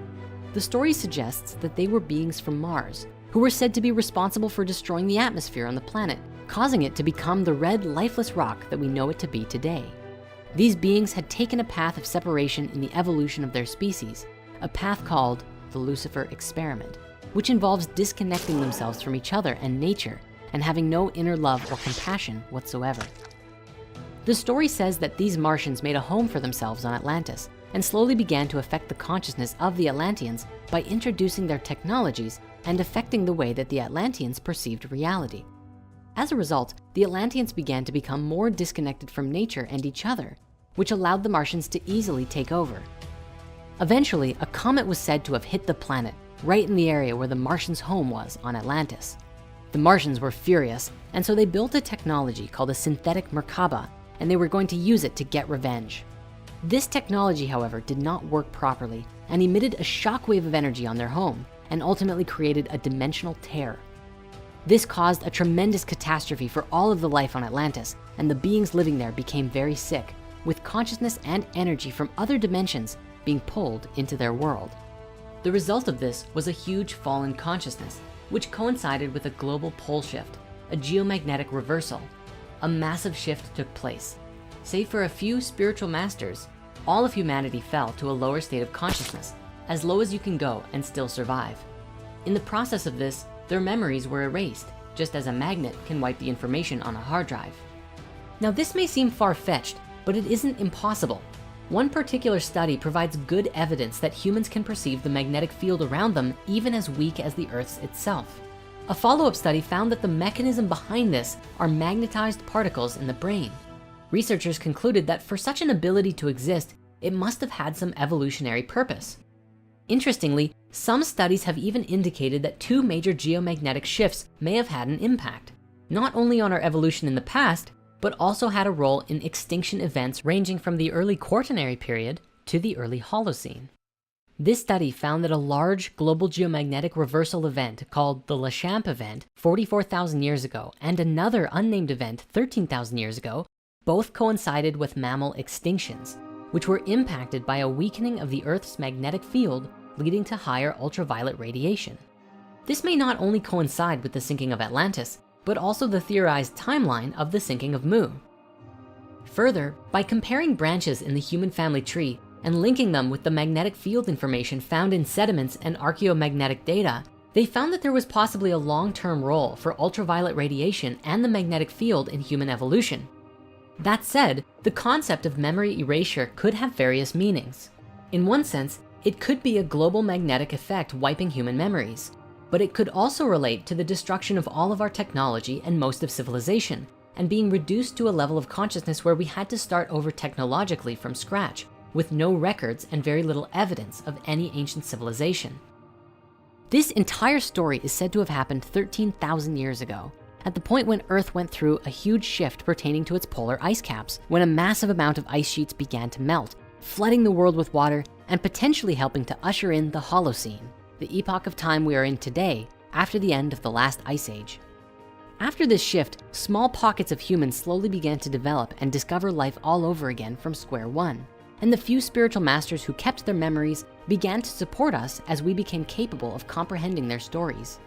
The story suggests that they were beings from Mars, who were said to be responsible for destroying the atmosphere on the planet, causing it to become the red, lifeless rock that we know it to be today. These beings had taken a path of separation in the evolution of their species, a path called the Lucifer experiment, which involves disconnecting themselves from each other and nature and having no inner love or compassion whatsoever. The story says that these Martians made a home for themselves on Atlantis and slowly began to affect the consciousness of the Atlanteans by introducing their technologies and affecting the way that the Atlanteans perceived reality. As a result, the Atlanteans began to become more disconnected from nature and each other, which allowed the Martians to easily take over. Eventually, a comet was said to have hit the planet right in the area where the Martians' home was on Atlantis. The Martians were furious, and so they built a technology called a synthetic Merkaba, and they were going to use it to get revenge. This technology, however, did not work properly and emitted a shockwave of energy on their home and ultimately created a dimensional tear. This caused a tremendous catastrophe for all of the life on Atlantis, and the beings living there became very sick, with consciousness and energy from other dimensions being pulled into their world. The result of this was a huge fall in consciousness, which coincided with a global pole shift, a geomagnetic reversal. A massive shift took place. Save for a few spiritual masters, all of humanity fell to a lower state of consciousness, as low as you can go and still survive. In the process of this, their memories were erased, just as a magnet can wipe the information on a hard drive. Now this may seem far-fetched, but it isn't impossible. One particular study provides good evidence that humans can perceive the magnetic field around them even as weak as the Earth's itself. A follow-up study found that the mechanism behind this are magnetized particles in the brain. Researchers concluded that for such an ability to exist, it must have had some evolutionary purpose. Interestingly, some studies have even indicated that two major geomagnetic shifts may have had an impact, not only on our evolution in the past, but also had a role in extinction events ranging from the early Quaternary period to the early Holocene. This study found that a large global geomagnetic reversal event called the Lechamp event 44,000 years ago and another unnamed event 13,000 years ago both coincided with mammal extinctions, which were impacted by a weakening of the Earth's magnetic field leading to higher ultraviolet radiation. This may not only coincide with the sinking of Atlantis, but also the theorized timeline of the sinking of Mu. Further, by comparing branches in the human family tree and linking them with the magnetic field information found in sediments and archaeomagnetic data, they found that there was possibly a long-term role for ultraviolet radiation and the magnetic field in human evolution. That said, the concept of memory erasure could have various meanings. In one sense, it could be a global magnetic effect wiping human memories, but it could also relate to the destruction of all of our technology and most of civilization, and being reduced to a level of consciousness where we had to start over technologically from scratch, with no records and very little evidence of any ancient civilization. This entire story is said to have happened 13,000 years ago, at the point when Earth went through a huge shift pertaining to its polar ice caps, when a massive amount of ice sheets began to melt, flooding the world with water and potentially helping to usher in the Holocene, the epoch of time we are in today after the end of the last ice age. After this shift, small pockets of humans slowly began to develop and discover life all over again from square one. And the few spiritual masters who kept their memories began to support us as we became capable of comprehending their stories.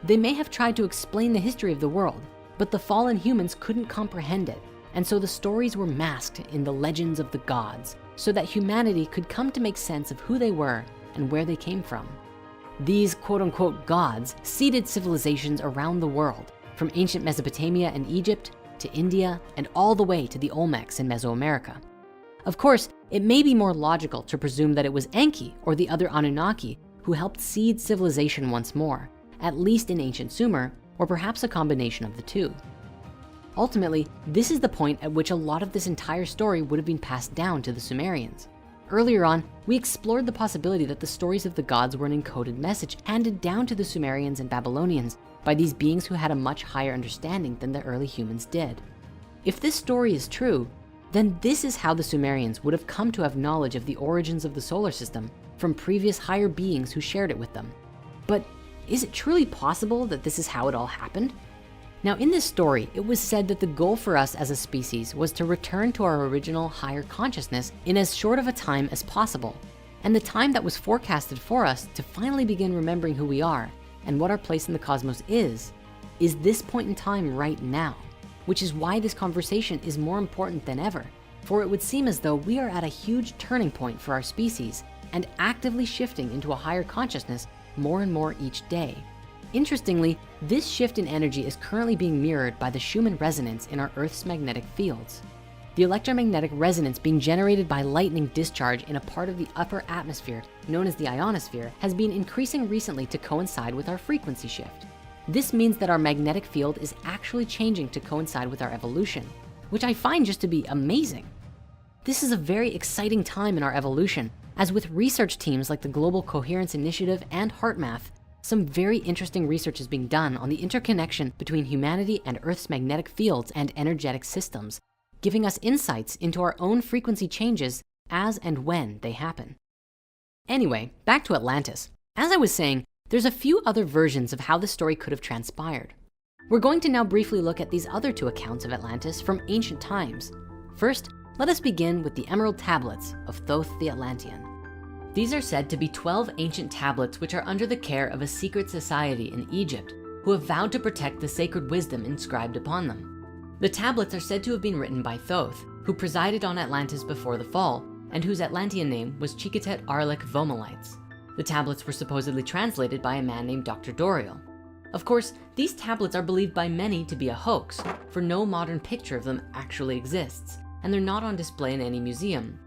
They may have tried to explain the history of the world, but the fallen humans couldn't comprehend it. And so the stories were masked in the legends of the gods so that humanity could come to make sense of who they were and where they came from. These quote-unquote gods seeded civilizations around the world, from ancient Mesopotamia and Egypt to India and all the way to the Olmecs in Mesoamerica. Of course, it may be more logical to presume that it was Enki or the other Anunnaki who helped seed civilization once more, at least in ancient Sumer, or perhaps a combination of the two. Ultimately, this is the point at which a lot of this entire story would have been passed down to the Sumerians. Earlier on, we explored the possibility that the stories of the gods were an encoded message handed down to the Sumerians and Babylonians by these beings who had a much higher understanding than the early humans did. If this story is true, then this is how the Sumerians would have come to have knowledge of the origins of the solar system from previous higher beings who shared it with them. But is it truly possible that this is how it all happened? Now, in this story, it was said that the goal for us as a species was to return to our original higher consciousness in as short of a time as possible. And the time that was forecasted for us to finally begin remembering who we are and what our place in the cosmos is this point in time right now, which is why this conversation is more important than ever. For it would seem as though we are at a huge turning point for our species and actively shifting into a higher consciousness more and more each day. Interestingly, this shift in energy is currently being mirrored by the Schumann resonance in our Earth's magnetic fields. The electromagnetic resonance being generated by lightning discharge in a part of the upper atmosphere known as the ionosphere has been increasing recently to coincide with our frequency shift. This means that our magnetic field is actually changing to coincide with our evolution, which I find just to be amazing. This is a very exciting time in our evolution, as with research teams like the Global Coherence Initiative and HeartMath, some very interesting research is being done on the interconnection between humanity and Earth's magnetic fields and energetic systems, giving us insights into our own frequency changes as and when they happen. Anyway, back to Atlantis. As I was saying, there's a few other versions of how the story could have transpired. We're going to now briefly look at these other two accounts of Atlantis from ancient times. First, let us begin with the Emerald Tablets of Thoth the Atlantean. These are said to be 12 ancient tablets which are under the care of a secret society in Egypt who have vowed to protect the sacred wisdom inscribed upon them. The tablets are said to have been written by Thoth, who presided on Atlantis before the fall and whose Atlantean name was Chikatet Arlik Vomalites. The tablets were supposedly translated by a man named Dr. Doriel. Of course, these tablets are believed by many to be a hoax, for no modern picture of them actually exists, and they're not on display in any museum.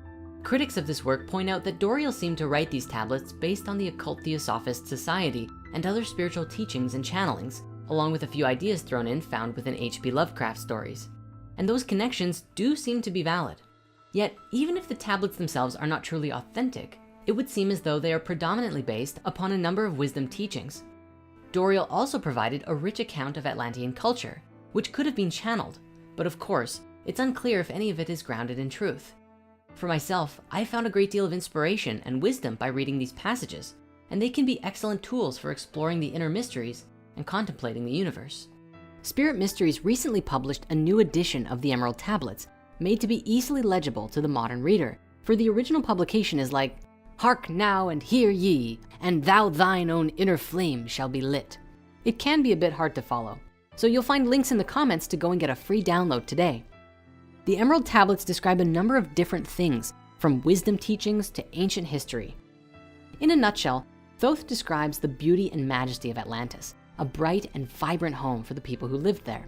Critics of this work point out that Doriel seemed to write these tablets based on the occult Theosophist society and other spiritual teachings and channelings, along with a few ideas thrown in found within H.P. Lovecraft stories. And those connections do seem to be valid. Yet, even if the tablets themselves are not truly authentic, it would seem as though they are predominantly based upon a number of wisdom teachings. Doriel also provided a rich account of Atlantean culture, which could have been channeled, but of course, it's unclear if any of it is grounded in truth. For myself, I found a great deal of inspiration and wisdom by reading these passages, and they can be excellent tools for exploring the inner mysteries and contemplating the universe. Spirit Mysteries recently published a new edition of the Emerald Tablets, made to be easily legible to the modern reader, for the original publication is like, "Hark now and hear ye, and thou thine own inner flame shall be lit." It can be a bit hard to follow, so you'll find links in the comments to go and get a free download today. The Emerald Tablets describe a number of different things, from wisdom teachings to ancient history. In a nutshell, Thoth describes the beauty and majesty of Atlantis, a bright and vibrant home for the people who lived there.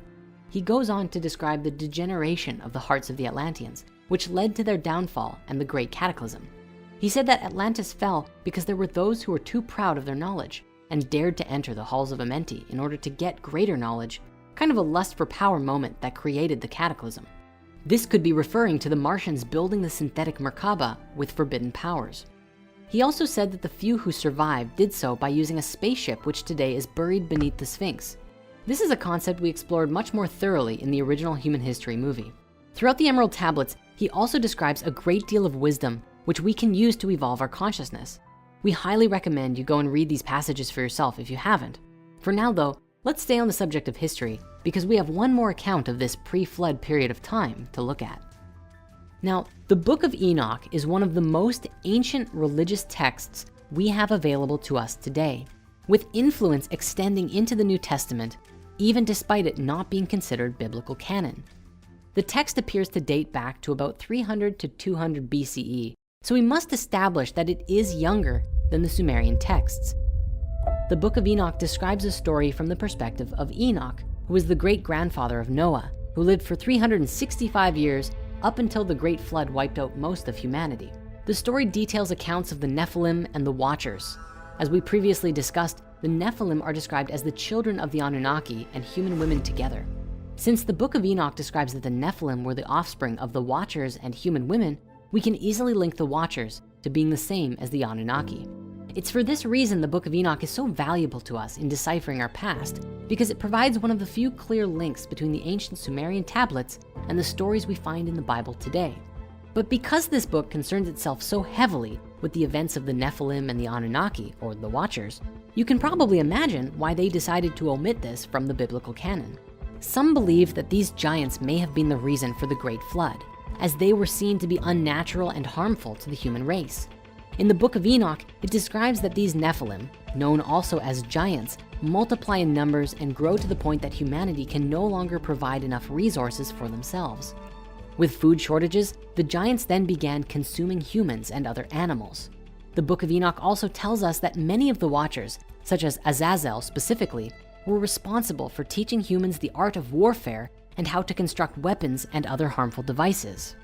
He goes on to describe the degeneration of the hearts of the Atlanteans, which led to their downfall and the Great Cataclysm. He said that Atlantis fell because there were those who were too proud of their knowledge and dared to enter the halls of Amenti in order to get greater knowledge, kind of a lust for power moment that created the cataclysm. This could be referring to the Martians building the synthetic Merkaba with forbidden powers. He also said that the few who survived did so by using a spaceship which today is buried beneath the Sphinx. This is a concept we explored much more thoroughly in the original Human History movie. Throughout the Emerald Tablets, he also describes a great deal of wisdom which we can use to evolve our consciousness. We highly recommend you go and read these passages for yourself if you haven't. For now though, let's stay on the subject of history because we have one more account of this pre-flood period of time to look at. Now, the Book of Enoch is one of the most ancient religious texts we have available to us today, with influence extending into the New Testament, even despite it not being considered biblical canon. The text appears to date back to about 300 to 200 BCE, so we must establish that it is younger than the Sumerian texts. the Book of Enoch describes a story from the perspective of Enoch, who was the great-grandfather of Noah, who lived for 365 years up until the Great Flood wiped out most of humanity. The story details accounts of the Nephilim and the Watchers. As we previously discussed, the Nephilim are described as the children of the Anunnaki and human women together. Since the Book of Enoch describes that the Nephilim were the offspring of the Watchers and human women, we can easily link the Watchers to being the same as the Anunnaki. It's for this reason the Book of Enoch is so valuable to us in deciphering our past, because it provides one of the few clear links between the ancient Sumerian tablets and the stories we find in the Bible today. But because this book concerns itself so heavily with the events of the Nephilim and the Anunnaki, or the Watchers, you can probably imagine why they decided to omit this from the biblical canon. Some believe that these giants may have been the reason for the Great Flood, as they were seen to be unnatural and harmful to the human race. In the Book of Enoch, it describes that these Nephilim, known also as giants, multiply in numbers and grow to the point that humanity can no longer provide enough resources for themselves. With food shortages, the giants then began consuming humans and other animals. The Book of Enoch also tells us that many of the Watchers, such as Azazel specifically, were responsible for teaching humans the art of warfare and how to construct weapons and other harmful devices.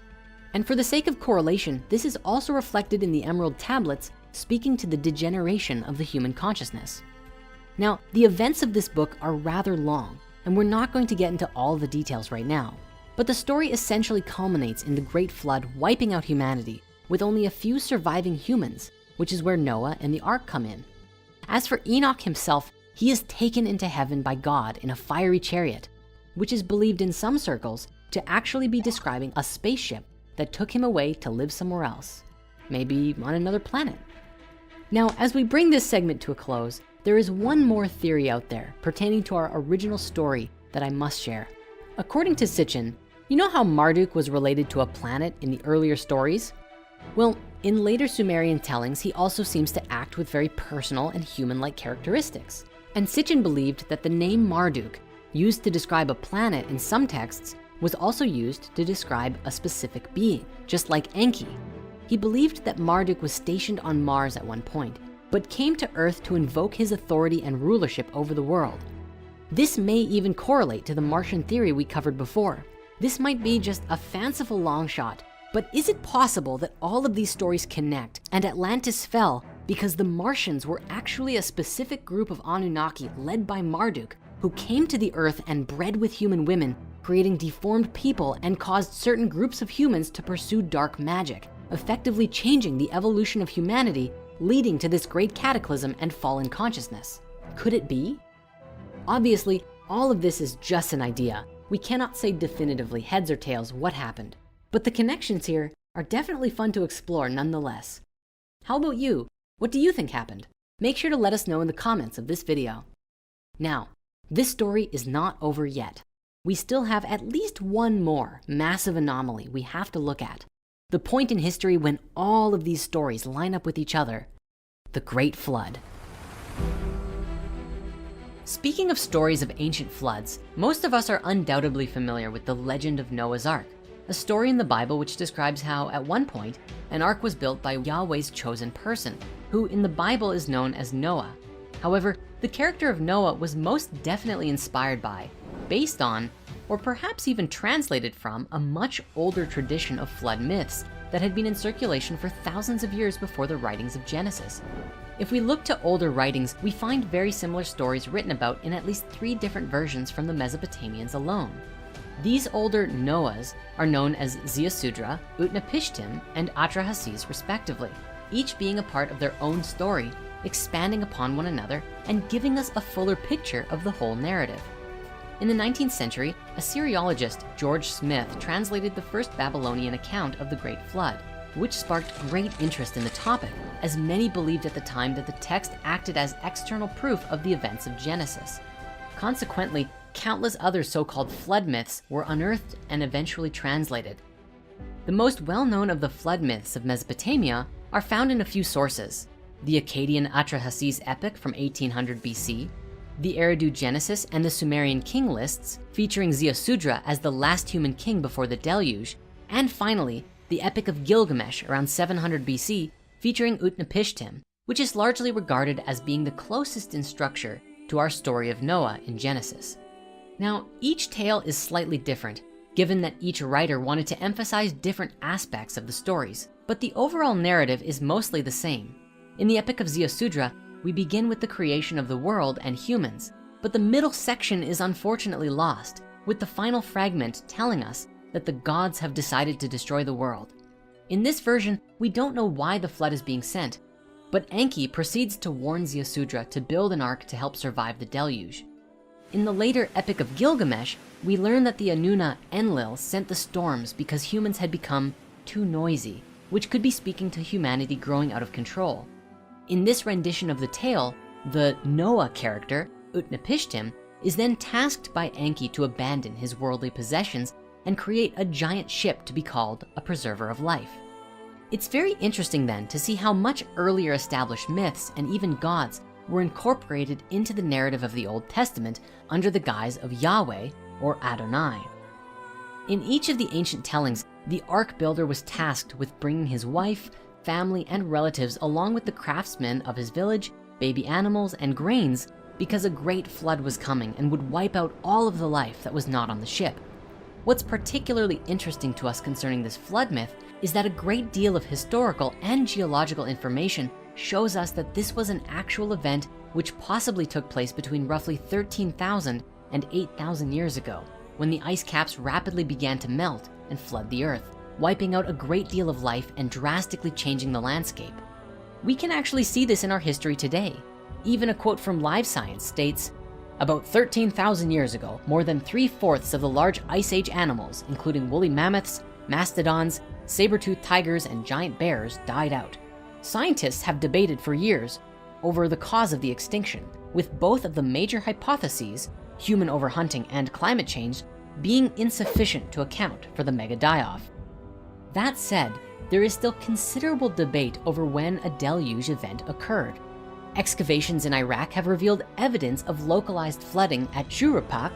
And for the sake of correlation, this is also reflected in the Emerald Tablets, speaking to the degeneration of the human consciousness. Now, the events of this book are rather long, and we're not going to get into all the details right now, but the story essentially culminates in the Great Flood wiping out humanity with only a few surviving humans, which is where Noah and the Ark come in. As for Enoch himself, he is taken into heaven by God in a fiery chariot, which is believed in some circles to actually be describing a spaceship that took him away to live somewhere else, maybe on another planet. Now, as we bring this segment to a close, there is one more theory out there pertaining to our original story that I must share. According to Sitchin, you know how Marduk was related to a planet in the earlier stories? Well, in later Sumerian tellings, he also seems to act with very personal and human-like characteristics. And Sitchin believed that the name Marduk, used to describe a planet in some texts, was also used to describe a specific being, just like Enki. He believed that Marduk was stationed on Mars at one point, but came to Earth to invoke his authority and rulership over the world. This may even correlate to the Martian theory we covered before. This might be just a fanciful long shot, but is it possible that all of these stories connect and Atlantis fell because the Martians were actually a specific group of Anunnaki led by Marduk, who came to the Earth and bred with human women, creating deformed people and caused certain groups of humans to pursue dark magic, effectively changing the evolution of humanity, leading to this great cataclysm and fallen consciousness? Could it be? Obviously, all of this is just an idea. We cannot say definitively heads or tails what happened, but the connections here are definitely fun to explore nonetheless. How about you? What do you think happened? Make sure to let us know in the comments of this video. Now, this story is not over yet. We still have at least one more massive anomaly we have to look at. The point in history when all of these stories line up with each other, the Great Flood. Speaking of stories of ancient floods, most of us are undoubtedly familiar with the legend of Noah's Ark, a story in the Bible which describes how, at one point, an ark was built by Yahweh's chosen person, who in the Bible is known as Noah. However, the character of Noah was most definitely inspired by, based on, or perhaps even translated from a much older tradition of flood myths that had been in circulation for thousands of years before the writings of Genesis. If we look to older writings, we find very similar stories written about in at least 3 different versions from the Mesopotamians alone. These older Noahs are known as Ziusudra, Utnapishtim, and Atrahasis respectively, each being a part of their own story, expanding upon one another and giving us a fuller picture of the whole narrative. In the 19th century, Assyriologist George Smith translated the first Babylonian account of the Great Flood, which sparked great interest in the topic, as many believed at the time that the text acted as external proof of the events of Genesis. Consequently, countless other so-called flood myths were unearthed and eventually translated. The most well-known of the flood myths of Mesopotamia are found in a few sources: the Akkadian Atrahasis epic from 1800 BC, the Eridu Genesis and the Sumerian king lists featuring Ziusudra as the last human king before the deluge, and finally, the Epic of Gilgamesh around 700 BC featuring Utnapishtim, which is largely regarded as being the closest in structure to our story of Noah in Genesis. Now, each tale is slightly different, given that each writer wanted to emphasize different aspects of the stories, but the overall narrative is mostly the same. In the Epic of Ziusudra, we begin with the creation of the world and humans, but the middle section is unfortunately lost, with the final fragment telling us that the gods have decided to destroy the world. In this version, we don't know why the flood is being sent, but Enki proceeds to warn Ziusudra to build an ark to help survive the deluge. In the later Epic of Gilgamesh, we learn that the Anunna Enlil sent the storms because humans had become too noisy, which could be speaking to humanity growing out of control. In this rendition of the tale, the Noah character, Utnapishtim, is then tasked by Enki to abandon his worldly possessions and create a giant ship to be called a preserver of life. It's very interesting then to see how much earlier established myths and even gods were incorporated into the narrative of the Old Testament under the guise of Yahweh or Adonai. In each of the ancient tellings, the ark builder was tasked with bringing his wife, family, and relatives along with the craftsmen of his village, baby animals, and grains, because a great flood was coming and would wipe out all of the life that was not on the ship. What's particularly interesting to us concerning this flood myth is that a great deal of historical and geological information shows us that this was an actual event which possibly took place between roughly 13,000 and 8,000 years ago, when the ice caps rapidly began to melt and flood the earth, wiping out a great deal of life and drastically changing the landscape. We can actually see this in our history today. Even a quote from Live Science states, "About 13,000 years ago, more than 3/4 of the large Ice Age animals, including woolly mammoths, mastodons, saber-toothed tigers, and giant bears, died out. Scientists have debated for years over the cause of the extinction, with both of the major hypotheses, human overhunting and climate change, being insufficient to account for the mega die-off." That said, there is still considerable debate over when a deluge event occurred. Excavations in Iraq have revealed evidence of localized flooding at Shuruppak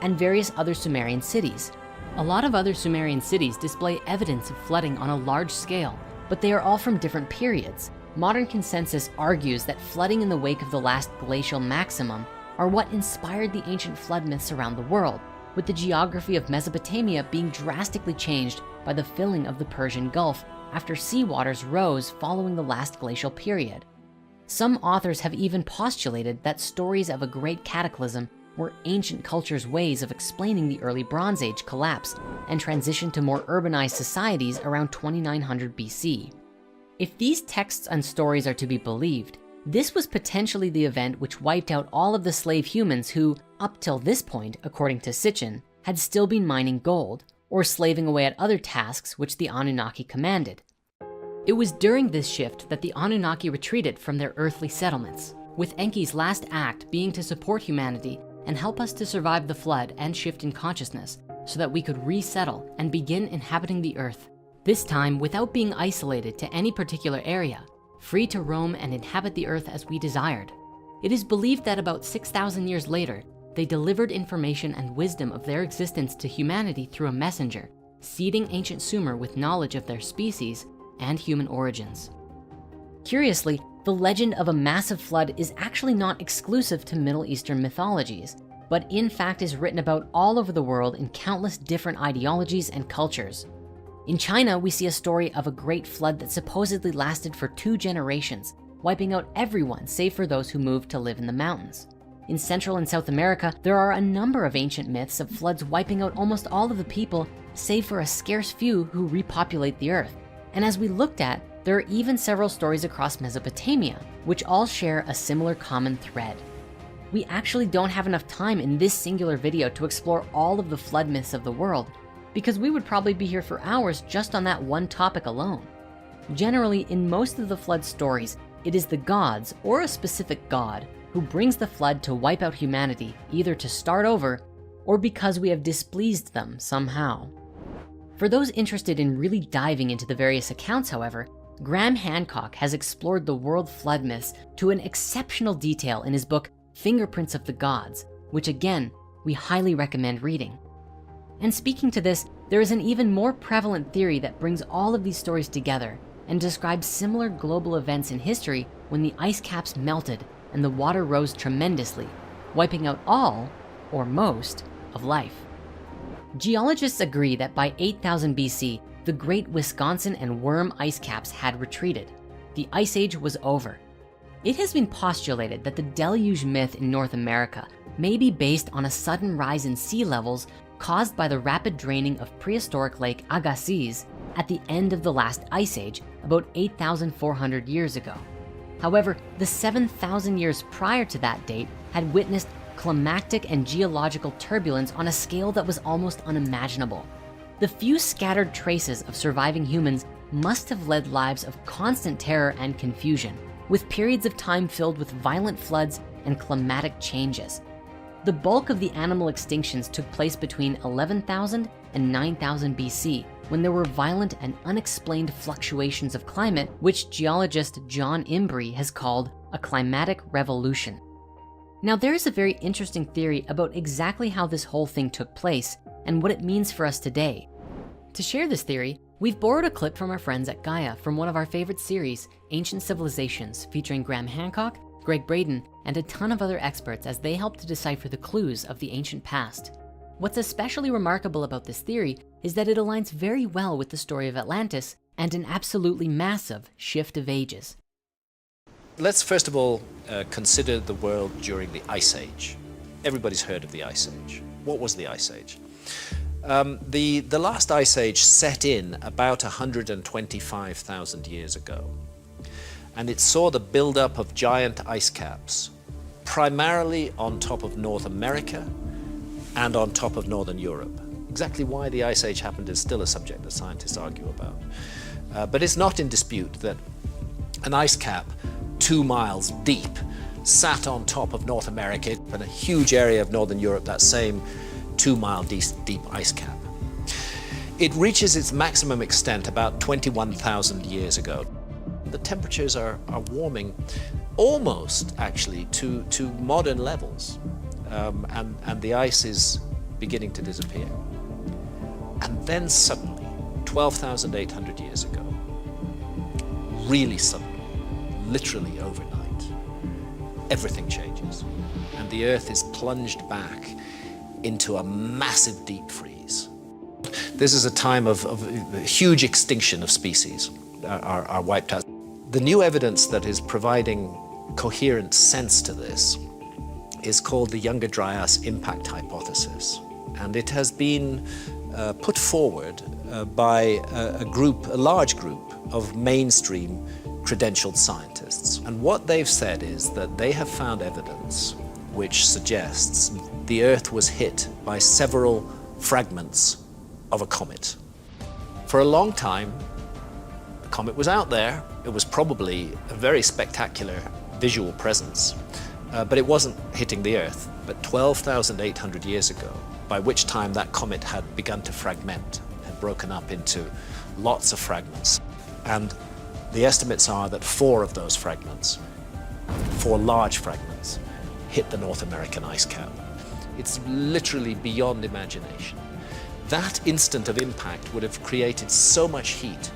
and various other Sumerian cities. A lot of other Sumerian cities display evidence of flooding on a large scale, but they are all from different periods. Modern consensus argues that flooding in the wake of the last glacial maximum are what inspired the ancient flood myths around the world, with the geography of Mesopotamia being drastically changed by the filling of the Persian Gulf after seawaters rose following the last glacial period. Some authors have even postulated that stories of a great cataclysm were ancient cultures' ways of explaining the early Bronze Age collapse and transition to more urbanized societies around 2900 BC. If these texts and stories are to be believed, this was potentially the event which wiped out all of the slave humans who, up till this point, according to Sitchin, had still been mining gold or slaving away at other tasks which the Anunnaki commanded. It was during this shift that the Anunnaki retreated from their earthly settlements, with Enki's last act being to support humanity and help us to survive the flood and shift in consciousness so that we could resettle and begin inhabiting the earth, this time without being isolated to any particular area, free to roam and inhabit the earth as we desired. It is believed that about 6,000 years later, they delivered information and wisdom of their existence to humanity through a messenger, seeding ancient Sumer with knowledge of their species and human origins. Curiously, the legend of a massive flood is actually not exclusive to Middle Eastern mythologies, but in fact is written about all over the world in countless different ideologies and cultures. In China, we see a story of a great flood that supposedly lasted for 2 generations, wiping out everyone save for those who moved to live in the mountains. In Central and South America, there are a number of ancient myths of floods wiping out almost all of the people, save for a scarce few who repopulate the earth. And as we looked at, there are even several stories across Mesopotamia, which all share a similar common thread. We actually don't have enough time in this singular video to explore all of the flood myths of the world, because we would probably be here for hours just on that one topic alone. Generally, in most of the flood stories, it is the gods or a specific god who brings the flood to wipe out humanity, either to start over or because we have displeased them somehow. For those interested in really diving into the various accounts, however, Graham Hancock has explored the world flood myths to an exceptional detail in his book, Fingerprints of the Gods, which again, we highly recommend reading. And speaking to this, there is an even more prevalent theory that brings all of these stories together and describes similar global events in history when the ice caps melted and the water rose tremendously, wiping out all, or most, of life. Geologists agree that by 8000 BC, the Great Wisconsin and Worm ice caps had retreated. The Ice Age was over. It has been postulated that the deluge myth in North America may be based on a sudden rise in sea levels caused by the rapid draining of prehistoric Lake Agassiz at the end of the last ice age about 8,400 years ago. However, the 7,000 years prior to that date had witnessed climactic and geological turbulence on a scale that was almost unimaginable. The few scattered traces of surviving humans must have led lives of constant terror and confusion, with periods of time filled with violent floods and climatic changes. The bulk of the animal extinctions took place between 11,000 and 9,000 BC, when there were violent and unexplained fluctuations of climate, which geologist John Embry has called a climatic revolution. Now, there is a very interesting theory about exactly how this whole thing took place and what it means for us today. To share this theory, we've borrowed a clip from our friends at Gaia from one of our favorite series, Ancient Civilizations, featuring Graham Hancock, Greg Braden, and a ton of other experts as they help to decipher the clues of the ancient past. What's especially remarkable about this theory is that it aligns very well with the story of Atlantis and an absolutely massive shift of ages.
Let's first of all consider the world during the Ice Age. Everybody's heard of the Ice Age. What was the Ice Age? The last Ice Age set in about 125,000 years ago. And it saw the buildup of giant ice caps, primarily on top of North America and on top of Northern Europe. Exactly why the Ice Age happened is still a subject that scientists argue about. But it's not in dispute that an ice cap 2 miles deep sat on top of North America and a huge area of Northern Europe, that same 2 mile deep ice cap. It reaches its maximum extent about 21,000 years ago. The temperatures are warming almost actually to modern levels, and the ice is beginning to disappear. And then suddenly, 12,800 years ago, really suddenly, literally overnight, everything changes, and the Earth is plunged back into a massive deep freeze. This is a time of huge extinction of species are wiped out. The new evidence that is providing coherent sense to this is called the Younger Dryas impact hypothesis. And it has been put forward by a large group of mainstream credentialed scientists. And what they've said is that they have found evidence which suggests the Earth was hit by several fragments of a comet. For a long time, the comet was out there. It was probably a very spectacular visual presence, but it wasn't hitting the Earth. But 12,800 years ago, by which time that comet had begun to fragment, had broken up into lots of fragments. And the estimates are that 4 of those fragments, 4 large fragments, hit the North American ice cap. It's literally beyond imagination. That instant of impact would have created so much heat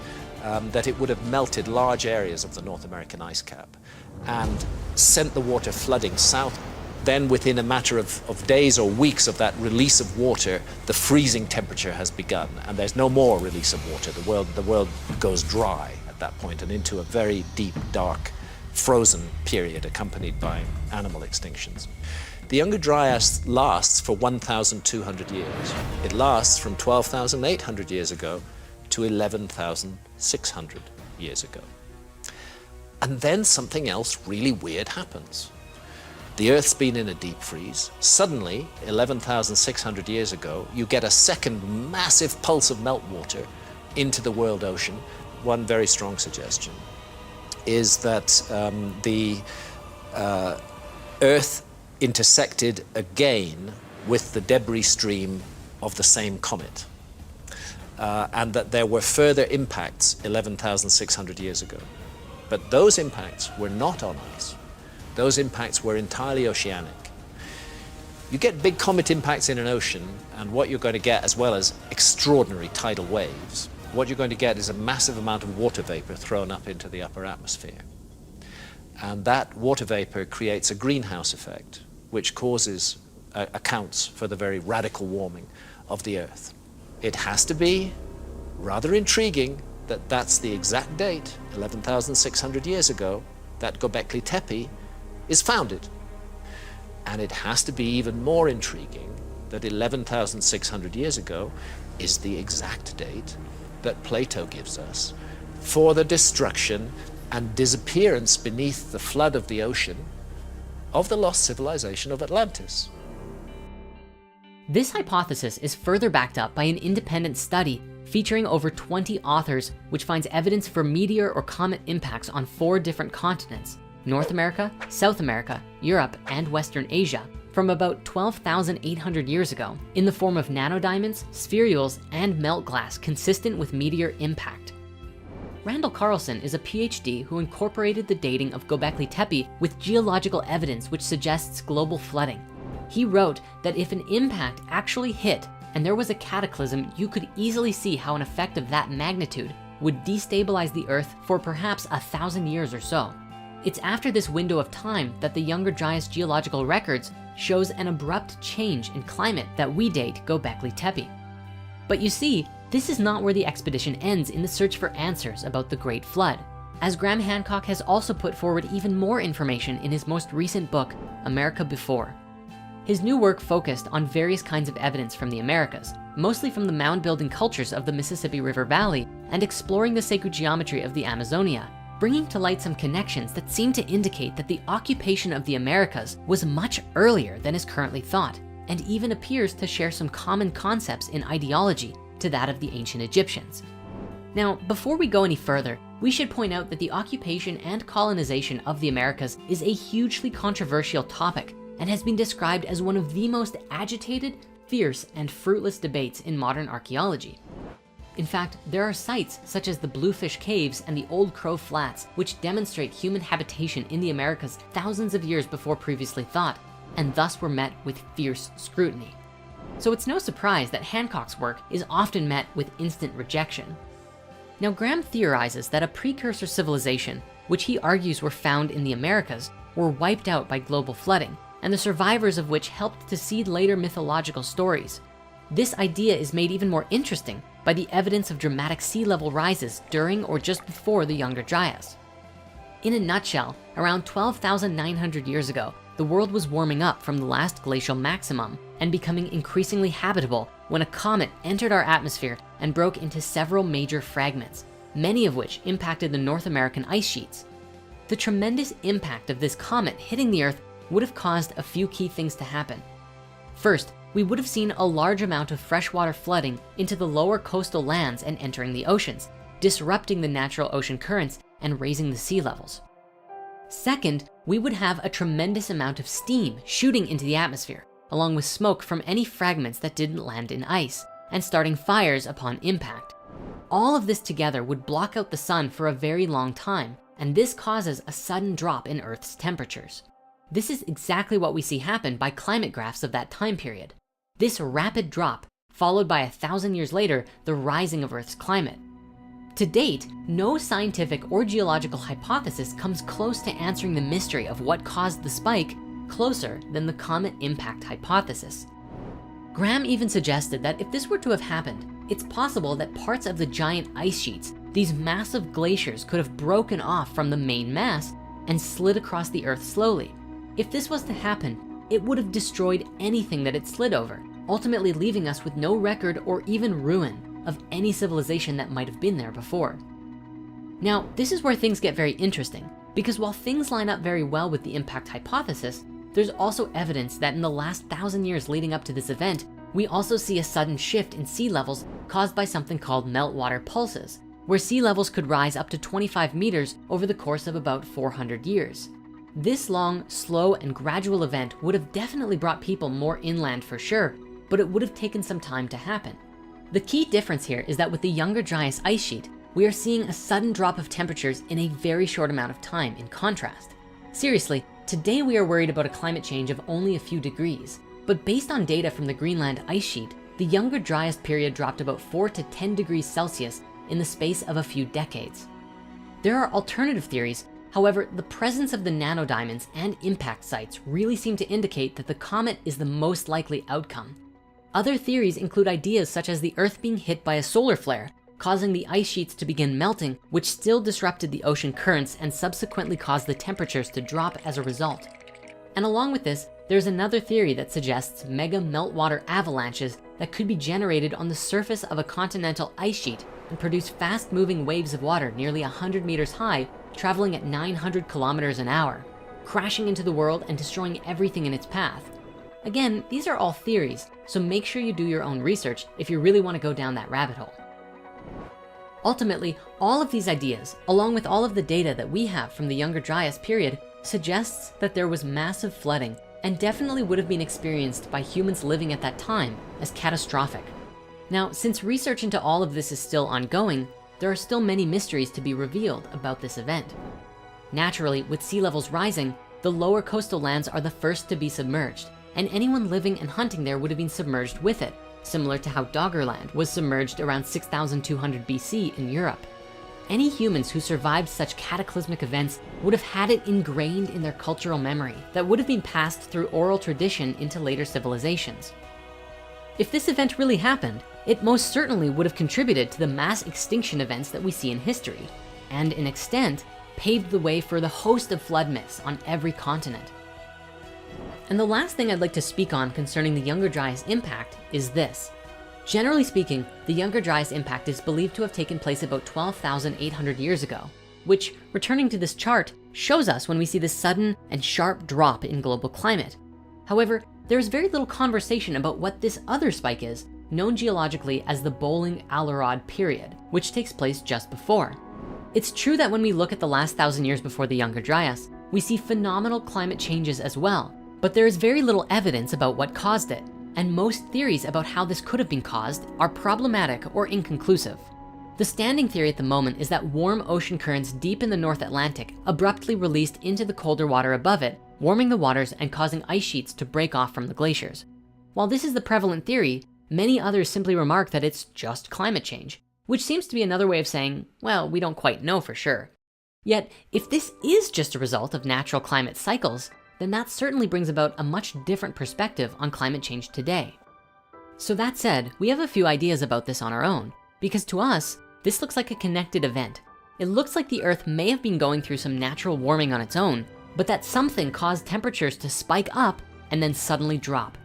that it would have melted large areas of the North American ice cap and sent the water flooding south. Then within a matter of days or weeks of that release of water, the freezing temperature has begun, and there's no more release of water. The world goes dry at that point and into a very deep, dark, frozen period accompanied by animal extinctions. The Younger Dryas lasts for 1,200 years. It lasts from 12,800 years ago to 11,600 years ago. And then something else really weird happens. The Earth's been in a deep freeze. Suddenly, 11,600 years ago, you get a second massive pulse of meltwater into the world ocean. One very strong suggestion is that the Earth intersected again with the debris stream of the same comet, and that there were further impacts 11,600 years ago. But those impacts were not on ice. Those impacts were entirely oceanic. You get big comet impacts in an ocean, and what you're going to get, as well as extraordinary tidal waves, what you're going to get is a massive amount of water vapor thrown up into the upper atmosphere.
And that water vapor creates a greenhouse effect, which accounts for the very radical warming of the Earth. It has to be rather intriguing that that's the exact date, 11,600 years ago, that Göbekli Tepe is founded. And it has to be even more intriguing that 11,600 years ago is the exact date that Plato gives us for the destruction and disappearance beneath the flood of the ocean of the lost civilization of Atlantis.
This hypothesis is further backed up by an independent study featuring over 20 authors, which finds evidence for meteor or comet impacts on 4 different continents: North America, South America, Europe, and Western Asia, from about 12,800 years ago, in the form of nanodiamonds, spherules, and melt glass consistent with meteor impact. Randall Carlson is a PhD who incorporated the dating of Göbekli Tepe with geological evidence which suggests global flooding. He wrote that if an impact actually hit and there was a cataclysm, you could easily see how an effect of that magnitude would destabilize the Earth for perhaps 1,000 years or so. It's after this window of time that the Younger Dryas geological records shows an abrupt change in climate that we date Göbekli Tepe. But you see, this is not where the expedition ends in the search for answers about the Great Flood, as Graham Hancock has also put forward even more information in his most recent book, America Before. His new work focused on various kinds of evidence from the Americas, mostly from the mound-building cultures of the Mississippi River Valley and exploring the sacred geometry of the Amazonia, bringing to light some connections that seem to indicate that the occupation of the Americas was much earlier than is currently thought, and even appears to share some common concepts in ideology to that of the ancient Egyptians. Now, before we go any further, we should point out that the occupation and colonization of the Americas is a hugely controversial topic and has been described as one of the most agitated, fierce, and fruitless debates in modern archaeology. In fact, there are sites such as the Bluefish Caves and the Old Crow Flats, which demonstrate human habitation in the Americas thousands of years before previously thought, and thus were met with fierce scrutiny. So it's no surprise that Hancock's work is often met with instant rejection. Now, Graham theorizes that a precursor civilization, which he argues were found in the Americas, were wiped out by global flooding, and the survivors of which helped to seed later mythological stories. This idea is made even more interesting by the evidence of dramatic sea level rises during or just before the Younger Dryas. In a nutshell, around 12,900 years ago, the world was warming up from the last glacial maximum and becoming increasingly habitable when a comet entered our atmosphere and broke into several major fragments, many of which impacted the North American ice sheets. The tremendous impact of this comet hitting the Earth would have caused a few key things to happen. First, we would have seen a large amount of freshwater flooding into the lower coastal lands and entering the oceans, disrupting the natural ocean currents and raising the sea levels. Second, we would have a tremendous amount of steam shooting into the atmosphere, along with smoke from any fragments that didn't land in ice, and starting fires upon impact. All of this together would block out the sun for a very long time, and this causes a sudden drop in Earth's temperatures. This is exactly what we see happen by climate graphs of that time period. This rapid drop, followed by 1,000 years later, the rising of Earth's climate. To date, no scientific or geological hypothesis comes close to answering the mystery of what caused the spike, closer than the comet impact hypothesis. Graham even suggested that if this were to have happened, it's possible that parts of the giant ice sheets, these massive glaciers, could have broken off from the main mass and slid across the Earth slowly. If this was to happen, it would have destroyed anything that it slid over, ultimately leaving us with no record or even ruin of any civilization that might have been there before. Now, this is where things get very interesting, because while things line up very well with the impact hypothesis, there's also evidence that in the last 1,000 years leading up to this event, we also see a sudden shift in sea levels caused by something called meltwater pulses, where sea levels could rise up to 25 meters over the course of about 400 years. This long, slow, and gradual event would have definitely brought people more inland for sure, but it would have taken some time to happen. The key difference here is that with the Younger Dryas ice sheet, we are seeing a sudden drop of temperatures in a very short amount of time in contrast. Seriously, today we are worried about a climate change of only a few degrees, but based on data from the Greenland ice sheet, the Younger Dryas period dropped about 4 to 10 degrees Celsius in the space of a few decades. There are alternative theories However, the presence of the nanodiamonds and impact sites really seem to indicate that the comet is the most likely outcome. Other theories include ideas such as the Earth being hit by a solar flare, causing the ice sheets to begin melting, which still disrupted the ocean currents and subsequently caused the temperatures to drop as a result. And along with this, there's another theory that suggests mega meltwater avalanches that could be generated on the surface of a continental ice sheet and produce fast moving waves of water nearly 100 meters high, traveling at 900 kilometers an hour, crashing into the world and destroying everything in its path. Again, these are all theories, so make sure you do your own research if you really want to go down that rabbit hole. Ultimately, all of these ideas, along with all of the data that we have from the Younger Dryas period, suggests that there was massive flooding and definitely would have been experienced by humans living at that time as catastrophic. Now, since research into all of this is still ongoing, there are still many mysteries to be revealed about this event. Naturally, with sea levels rising, the lower coastal lands are the first to be submerged, and anyone living and hunting there would have been submerged with it, similar to how Doggerland was submerged around 6,200 BC in Europe. Any humans who survived such cataclysmic events would have had it ingrained in their cultural memory that would have been passed through oral tradition into later civilizations. If this event really happened, it most certainly would have contributed to the mass extinction events that we see in history, and in extent, paved the way for the host of flood myths on every continent. And the last thing I'd like to speak on concerning the Younger Dryas impact is this. Generally speaking, the Younger Dryas impact is believed to have taken place about 12,800 years ago, which, returning to this chart, shows us when we see this sudden and sharp drop in global climate. However, there's very little conversation about what this other spike is, known geologically as the Bowling-Allarod period, which takes place just before. It's true that when we look at the last 1,000 years before the Younger Dryas, we see phenomenal climate changes as well, but there is very little evidence about what caused it, and most theories about how this could have been caused are problematic or inconclusive. The standing theory at the moment is that warm ocean currents deep in the North Atlantic abruptly released into the colder water above it, warming the waters and causing ice sheets to break off from the glaciers. While this is the prevalent theory, many others simply remark that it's just climate change, which seems to be another way of saying, well, we don't quite know for sure. Yet, if this is just a result of natural climate cycles, then that certainly brings about a much different perspective on climate change today. So that said, we have a few ideas about this on our own, because to us, this looks like a connected event. It looks like the Earth may have been going through some natural warming on its own, but that something caused temperatures to spike up and then suddenly drop.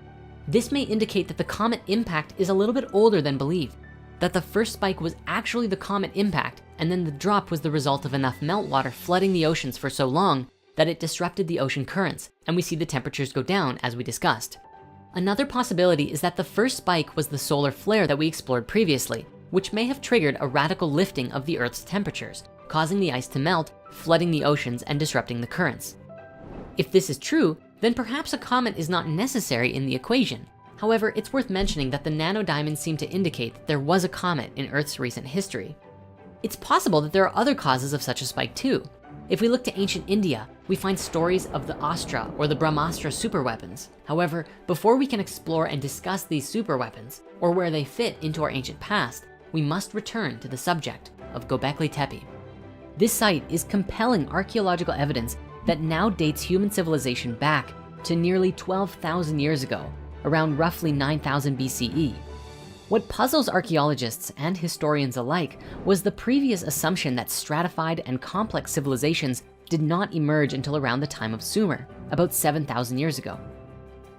This may indicate that the comet impact is a little bit older than believed, that the first spike was actually the comet impact, and then the drop was the result of enough meltwater flooding the oceans for so long that it disrupted the ocean currents, and we see the temperatures go down as we discussed. Another possibility is that the first spike was the solar flare that we explored previously, which may have triggered a radical lifting of the Earth's temperatures, causing the ice to melt, flooding the oceans and disrupting the currents. If this is true, then perhaps a comet is not necessary in the equation. However, it's worth mentioning that the nanodiamonds seem to indicate that there was a comet in Earth's recent history. It's possible that there are other causes of such a spike too. If we look to ancient India, we find stories of the Astra or the Brahmastra superweapons. However, before we can explore and discuss these superweapons or where they fit into our ancient past, we must return to the subject of Göbekli Tepe. This site is compelling archaeological evidence that now dates human civilization back to nearly 12,000 years ago, around roughly 9,000 BCE. What puzzles archaeologists and historians alike was the previous assumption that stratified and complex civilizations did not emerge until around the time of Sumer, about 7,000 years ago.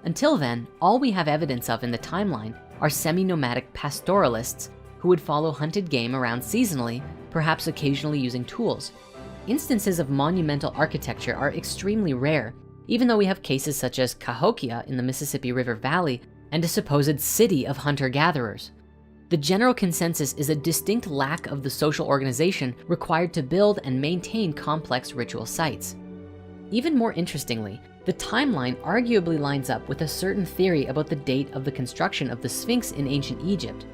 Until then, all we have evidence of in the timeline are semi-nomadic pastoralists who would follow hunted game around seasonally, perhaps occasionally using tools. Instances of monumental architecture are extremely rare, even though we have cases such as Cahokia in the Mississippi River Valley and a supposed city of hunter-gatherers. The general consensus is a distinct lack of the social organization required to build and maintain complex ritual sites. Even more interestingly, the timeline arguably lines up with a certain theory about the date of the construction of the Sphinx in ancient Egypt.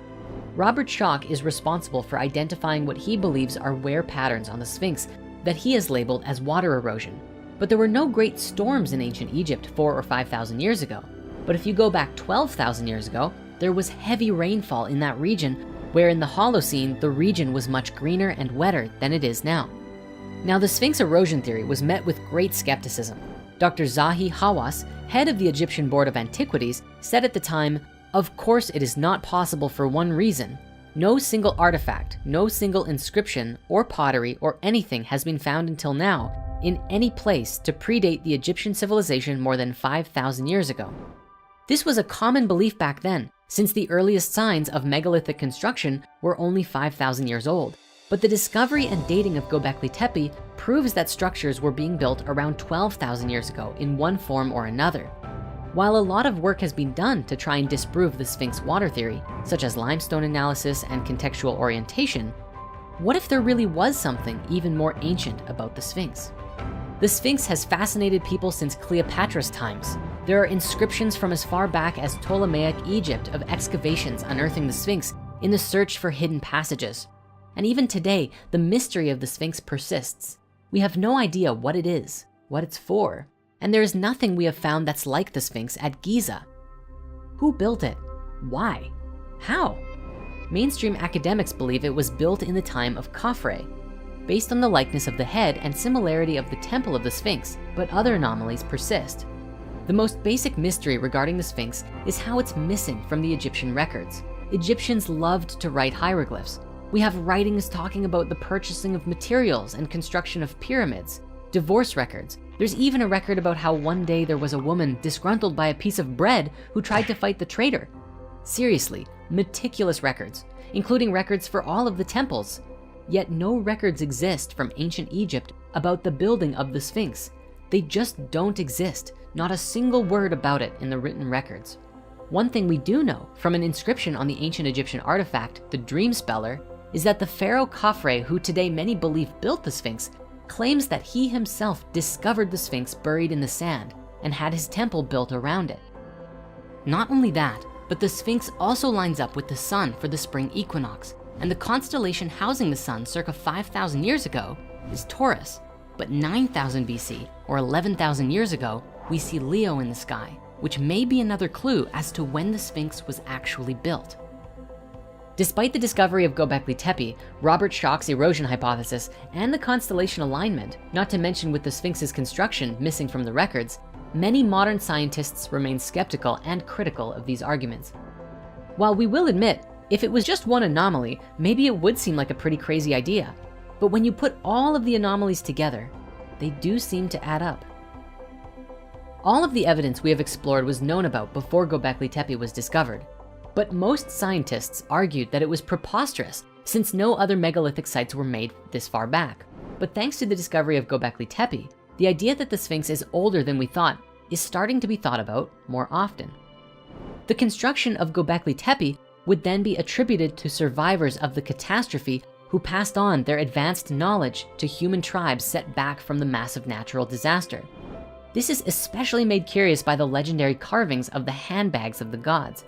Robert Schoch is responsible for identifying what he believes are wear patterns on the Sphinx that he has labeled as water erosion. But there were no great storms in ancient Egypt 4,000 or 5,000 years ago. But if you go back 12,000 years ago, there was heavy rainfall in that region, where in the Holocene, the region was much greener and wetter than it is now. Now, the Sphinx erosion theory was met with great skepticism. Dr. Zahi Hawass, head of the Egyptian Board of Antiquities, said at the time, "Of course it is not possible for one reason. No single artifact, no single inscription or pottery or anything has been found until now in any place to predate the Egyptian civilization more than 5,000 years ago." This was a common belief back then, since the earliest signs of megalithic construction were only 5,000 years old. But the discovery and dating of Göbekli Tepe proves that structures were being built around 12,000 years ago in one form or another. While a lot of work has been done to try and disprove the Sphinx water theory, such as limestone analysis and contextual orientation, what if there really was something even more ancient about the Sphinx? The Sphinx has fascinated people since Cleopatra's times. There are inscriptions from as far back as Ptolemaic Egypt of excavations unearthing the Sphinx in the search for hidden passages. And even today, the mystery of the Sphinx persists. We have no idea what it is, what it's for, and there is nothing we have found that's like the Sphinx at Giza. Who built it? Why? How? Mainstream academics believe it was built in the time of Khafre, based on the likeness of the head and similarity of the temple of the Sphinx, but other anomalies persist. The most basic mystery regarding the Sphinx is how it's missing from the Egyptian records. Egyptians loved to write hieroglyphs. We have writings talking about the purchasing of materials and construction of pyramids, divorce records. There's even a record about how one day there was a woman disgruntled by a piece of bread who tried to fight the traitor. Seriously, meticulous records, including records for all of the temples. Yet no records exist from ancient Egypt about the building of the Sphinx. They just don't exist, not a single word about it in the written records. One thing we do know from an inscription on the ancient Egyptian artifact, the Dream Speller, is that the pharaoh Khafre, who today many believe built the Sphinx, claims that he himself discovered the Sphinx buried in the sand and had his temple built around it. Not only that, but the Sphinx also lines up with the sun for the spring equinox, and the constellation housing the sun circa 5,000 years ago is Taurus. But 9,000 BC, or 11,000 years ago, we see Leo in the sky, which may be another clue as to when the Sphinx was actually built. Despite the discovery of Göbekli Tepe, Robert Schoch's erosion hypothesis, and the constellation alignment, not to mention with the Sphinx's construction missing from the records, many modern scientists remain skeptical and critical of these arguments. While we will admit, if it was just one anomaly, maybe it would seem like a pretty crazy idea. But when you put all of the anomalies together, they do seem to add up. All of the evidence we have explored was known about before Göbekli Tepe was discovered. But most scientists argued that it was preposterous since no other megalithic sites were made this far back. But thanks to the discovery of Göbekli Tepe, the idea that the Sphinx is older than we thought is starting to be thought about more often. The construction of Göbekli Tepe would then be attributed to survivors of the catastrophe who passed on their advanced knowledge to human tribes set back from the massive natural disaster. This is especially made curious by the legendary carvings of the handbags of the gods.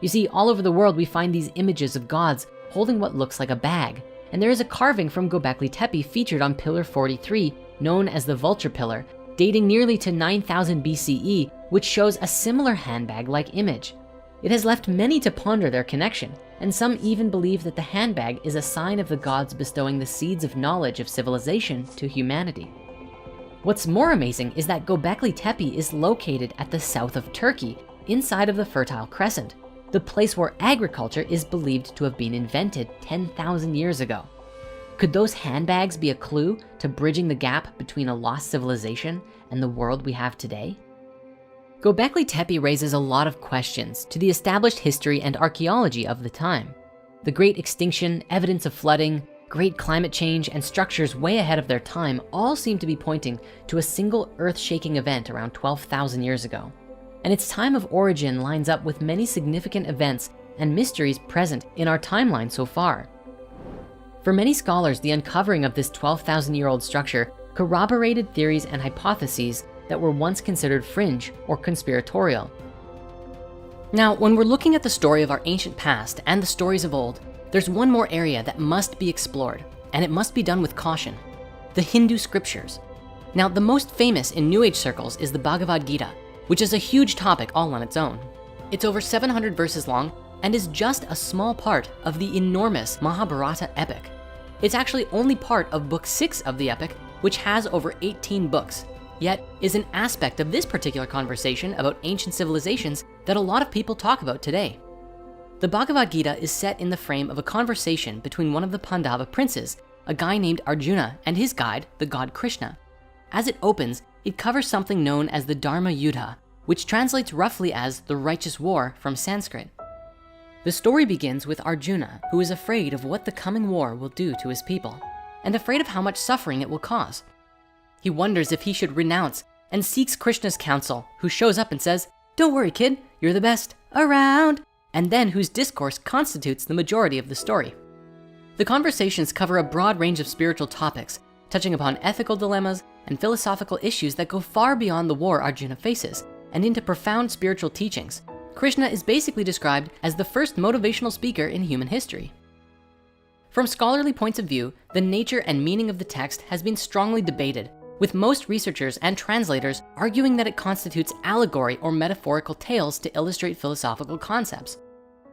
You see, all over the world, we find these images of gods holding what looks like a bag. And there is a carving from Göbekli Tepe featured on Pillar 43, known as the Vulture Pillar, dating nearly to 9,000 BCE, which shows a similar handbag-like image. It has left many to ponder their connection, and some even believe that the handbag is a sign of the gods bestowing the seeds of knowledge of civilization to humanity. What's more amazing is that Göbekli Tepe is located at the south of Turkey, inside of the Fertile Crescent, the place where agriculture is believed to have been invented 10,000 years ago. Could those handbags be a clue to bridging the gap between a lost civilization and the world we have today? Göbekli Tepe raises a lot of questions to the established history and archaeology of the time. The Great Extinction, evidence of flooding, great climate change, and structures way ahead of their time all seem to be pointing to a single earth-shaking event around 12,000 years ago. And its time of origin lines up with many significant events and mysteries present in our timeline so far. For many scholars, the uncovering of this 12,000-year-old structure corroborated theories and hypotheses that were once considered fringe or conspiratorial. Now, when we're looking at the story of our ancient past and the stories of old, there's one more area that must be explored, and it must be done with caution: the Hindu scriptures. Now, the most famous in New Age circles is the Bhagavad Gita, which is a huge topic all on its own. It's over 700 verses long and is just a small part of the enormous Mahabharata epic. It's actually only part of book 6 of the epic, which has over 18 books, yet is an aspect of this particular conversation about ancient civilizations that a lot of people talk about today. The Bhagavad Gita is set in the frame of a conversation between one of the Pandava princes, a guy named Arjuna, and his guide, the god Krishna. As it opens, it covers something known as the Dharma Yuddha, which translates roughly as the righteous war from Sanskrit. The story begins with Arjuna, who is afraid of what the coming war will do to his people, and afraid of how much suffering it will cause. He wonders if he should renounce and seeks Krishna's counsel, who shows up and says, "Don't worry, kid, you're the best around," and then whose discourse constitutes the majority of the story. The conversations cover a broad range of spiritual topics, touching upon ethical dilemmas and philosophical issues that go far beyond the war Arjuna faces and into profound spiritual teachings. Krishna is basically described as the first motivational speaker in human history. From scholarly points of view, the nature and meaning of the text has been strongly debated, with most researchers and translators arguing that it constitutes allegory or metaphorical tales to illustrate philosophical concepts.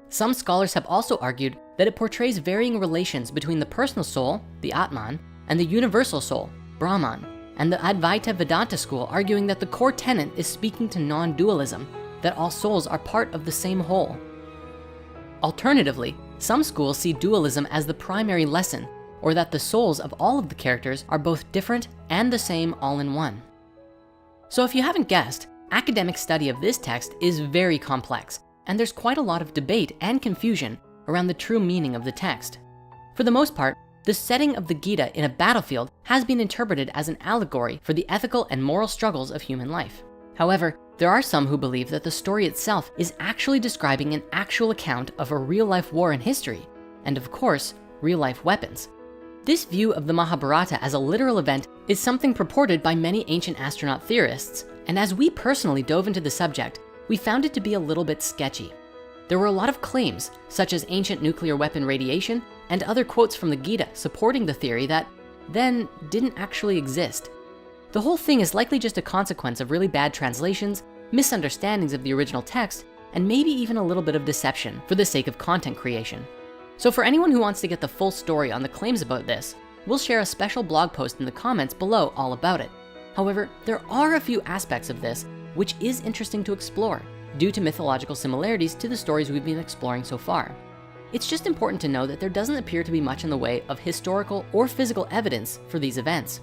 Some scholars have also argued that it portrays varying relations between the personal soul, the Atman, and the universal soul, Brahman, and the Advaita Vedanta school arguing that the core tenet is speaking to non-dualism, that all souls are part of the same whole. Alternatively, some schools see dualism as the primary lesson, or that the souls of all of the characters are both different and the same all in one. So if you haven't guessed, academic study of this text is very complex, and there's quite a lot of debate and confusion around the true meaning of the text. For the most part, the setting of the Gita in a battlefield has been interpreted as an allegory for the ethical and moral struggles of human life. However, there are some who believe that the story itself is actually describing an actual account of a real-life war in history, and of course, real-life weapons. This view of the Mahabharata as a literal event is something purported by many ancient astronaut theorists, and as we personally dove into the subject, we found it to be a little bit sketchy. There were a lot of claims, such as ancient nuclear weapon radiation and other quotes from the Gita supporting the theory that then didn't actually exist. The whole thing is likely just a consequence of really bad translations, misunderstandings of the original text, and maybe even a little bit of deception for the sake of content creation. So for anyone who wants to get the full story on the claims about this, we'll share a special blog post in the comments below all about it. However, there are a few aspects of this which is interesting to explore due to mythological similarities to the stories we've been exploring so far. It's just important to know that there doesn't appear to be much in the way of historical or physical evidence for these events.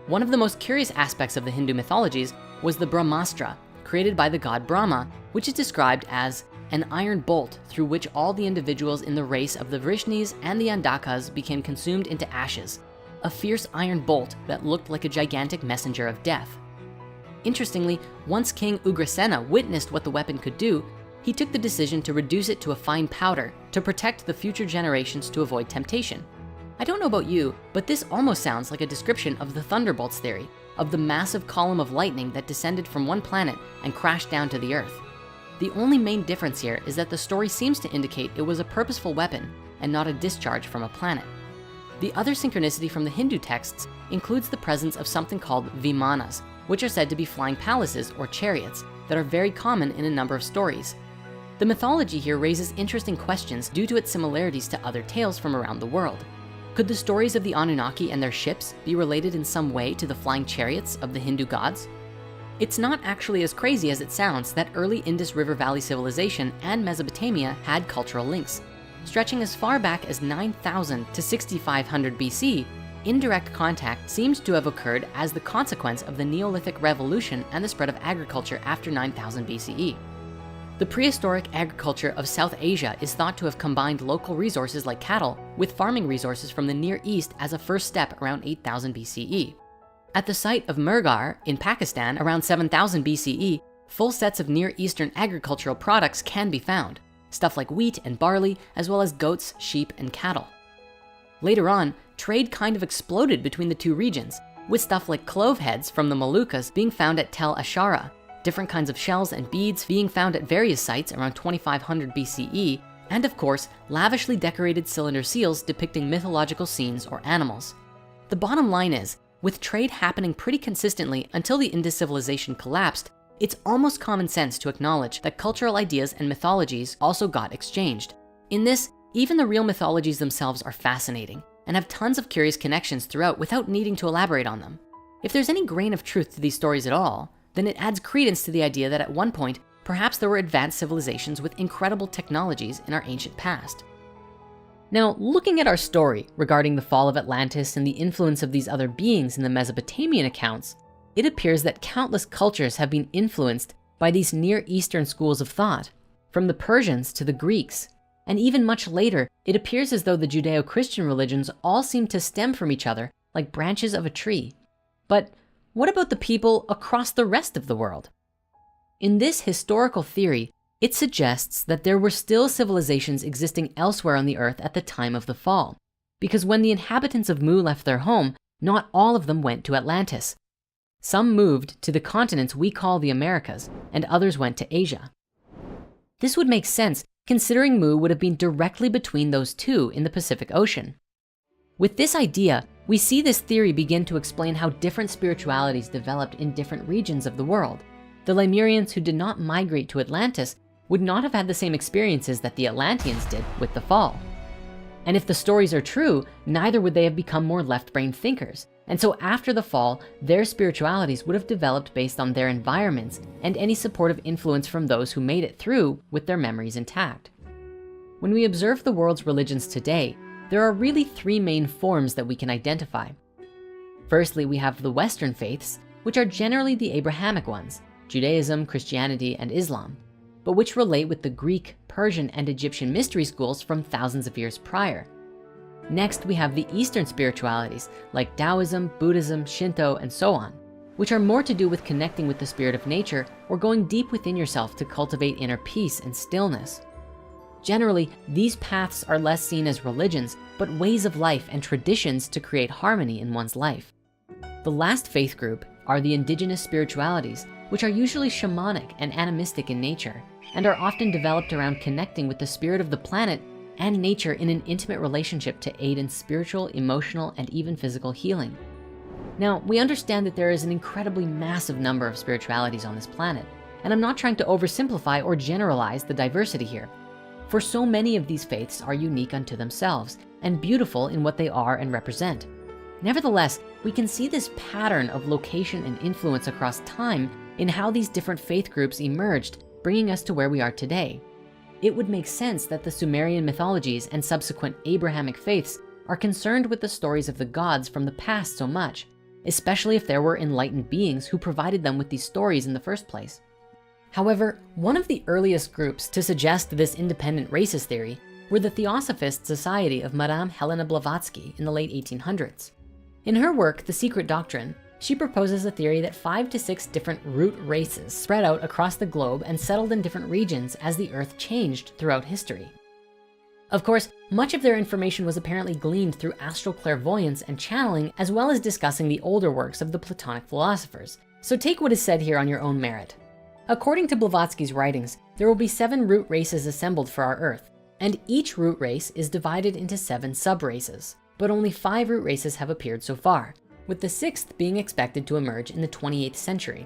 One of the most curious aspects of the Hindu mythologies was the Brahmastra, created by the god Brahma, which is described as an iron bolt through which all the individuals in the race of the Vrishnis and the Andakas became consumed into ashes, a fierce iron bolt that looked like a gigantic messenger of death. Interestingly, once King Ugrasena witnessed what the weapon could do, he took the decision to reduce it to a fine powder to protect the future generations to avoid temptation. I don't know about you, but this almost sounds like a description of the thunderbolts theory, of the massive column of lightning that descended from one planet and crashed down to the earth. The only main difference here is that the story seems to indicate it was a purposeful weapon and not a discharge from a planet. The other synchronicity from the Hindu texts includes the presence of something called vimanas, which are said to be flying palaces or chariots that are very common in a number of stories. The mythology here raises interesting questions due to its similarities to other tales from around the world. Could the stories of the Anunnaki and their ships be related in some way to the flying chariots of the Hindu gods? It's not actually as crazy as it sounds that early Indus River Valley civilization and Mesopotamia had cultural links. Stretching as far back as 9,000 to 6,500 BC, indirect contact seems to have occurred as the consequence of the Neolithic revolution and the spread of agriculture after 9,000 BCE. The prehistoric agriculture of South Asia is thought to have combined local resources like cattle with farming resources from the Near East as a first step around 8,000 BCE. At the site of Mehrgarh in Pakistan around 7,000 BCE, full sets of Near Eastern agricultural products can be found, stuff like wheat and barley, as well as goats, sheep, and cattle. Later on, trade kind of exploded between the two regions, with stuff like clove heads from the Moluccas being found at Tel Ashara, different kinds of shells and beads being found at various sites around 2500 BCE, and of course, lavishly decorated cylinder seals depicting mythological scenes or animals. The bottom line is, with trade happening pretty consistently until the Indus civilization collapsed, it's almost common sense to acknowledge that cultural ideas and mythologies also got exchanged. In this, even the real mythologies themselves are fascinating. and have tons of curious connections throughout without needing to elaborate on them. If there's any grain of truth to these stories at all, then it adds credence to the idea that at one point, perhaps there were advanced civilizations with incredible technologies in our ancient past. Now, looking at our story regarding the fall of Atlantis and the influence of these other beings in the Mesopotamian accounts, it appears that countless cultures have been influenced by these Near Eastern schools of thought, from the Persians to the Greeks. And even much later, it appears as though the Judeo-Christian religions all seem to stem from each other like branches of a tree. But what about the people across the rest of the world? In this historical theory, it suggests that there were still civilizations existing elsewhere on the earth at the time of the fall, because when the inhabitants of Mu left their home, not all of them went to Atlantis. Some moved to the continents we call the Americas, and others went to Asia. This would make sense considering Mu would have been directly between those two in the Pacific Ocean. With this idea, we see this theory begin to explain how different spiritualities developed in different regions of the world. The Lemurians who did not migrate to Atlantis would not have had the same experiences that the Atlanteans did with the fall. And if the stories are true, neither would they have become more left-brain thinkers. And so after the fall, their spiritualities would have developed based on their environments and any supportive influence from those who made it through with their memories intact. When we observe the world's religions today, there are really three main forms that we can identify. Firstly, we have the Western faiths, which are generally the Abrahamic ones, Judaism, Christianity, and Islam, but which relate with the Greek, Persian, and Egyptian mystery schools from thousands of years prior. Next, we have the Eastern spiritualities like Taoism, Buddhism, Shinto, and so on, which are more to do with connecting with the spirit of nature or going deep within yourself to cultivate inner peace and stillness. Generally, these paths are less seen as religions, but ways of life and traditions to create harmony in one's life. The last faith group are the indigenous spiritualities, which are usually shamanic and animistic in nature, and are often developed around connecting with the spirit of the planet and nature in an intimate relationship to aid in spiritual, emotional, and even physical healing. Now, we understand that there is an incredibly massive number of spiritualities on this planet, and I'm not trying to oversimplify or generalize the diversity here. For so many of these faiths are unique unto themselves and beautiful in what they are and represent. Nevertheless, we can see this pattern of location and influence across time in how these different faith groups emerged, bringing us to where we are today. It would make sense that the Sumerian mythologies and subsequent Abrahamic faiths are concerned with the stories of the gods from the past so much, especially if there were enlightened beings who provided them with these stories in the first place. However, one of the earliest groups to suggest this independent racist theory were the Theosophist Society of Madame Helena Blavatsky in the late 1800s. In her work, The Secret Doctrine, she proposes a theory that 5 to 6 different root races spread out across the globe and settled in different regions as the earth changed throughout history. Of course, much of their information was apparently gleaned through astral clairvoyance and channeling, as well as discussing the older works of the Platonic philosophers. So take what is said here on your own merit. According to Blavatsky's writings, there will be 7 root races assembled for our earth, and each root race is divided into 7 sub-races, but only 5 root races have appeared so far, with the 6th being expected to emerge in the 28th century.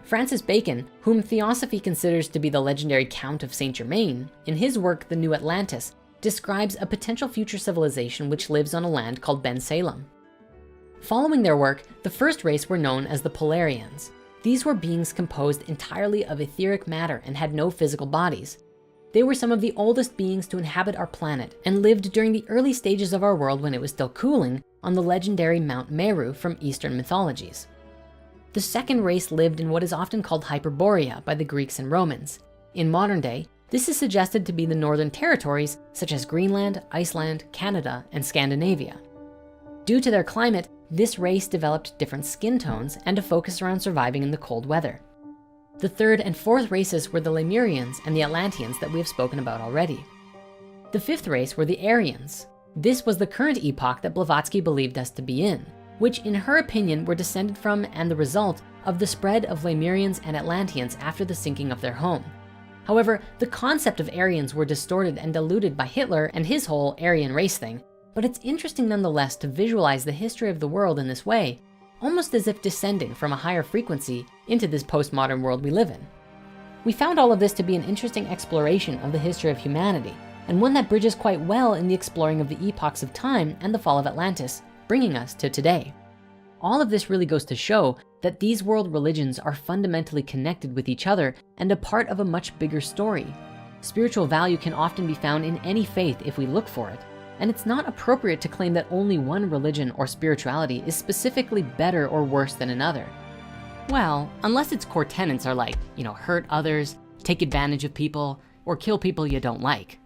Francis Bacon, whom Theosophy considers to be the legendary Count of Saint Germain, in his work, The New Atlantis, describes a potential future civilization which lives on a land called Ben Salem. Following their work, the first race were known as the Polarians. These were beings composed entirely of etheric matter and had no physical bodies. They were some of the oldest beings to inhabit our planet and lived during the early stages of our world when it was still cooling on the legendary Mount Meru from Eastern mythologies. The second race lived in what is often called Hyperborea by the Greeks and Romans. In modern day, this is suggested to be the northern territories such as Greenland, Iceland, Canada, and Scandinavia. Due to their climate, this race developed different skin tones and a focus around surviving in the cold weather. The third and fourth races were the Lemurians and the Atlanteans that we have spoken about already. The fifth race were the Aryans. This was the current epoch that Blavatsky believed us to be in, which in her opinion were descended from and the result of the spread of Lemurians and Atlanteans after the sinking of their home. However, the concept of Aryans were distorted and diluted by Hitler and his whole Aryan race thing, but it's interesting nonetheless to visualize the history of the world in this way, almost as if descending from a higher frequency into this postmodern world we live in. We found all of this to be an interesting exploration of the history of humanity, and one that bridges quite well in the exploring of the epochs of time and the fall of Atlantis, bringing us to today. All of this really goes to show that these world religions are fundamentally connected with each other and a part of a much bigger story. Spiritual value can often be found in any faith if we look for it, and it's not appropriate to claim that only one religion or spirituality is specifically better or worse than another. Well, unless its core tenets are like, hurt others, take advantage of people, or kill people you don't like.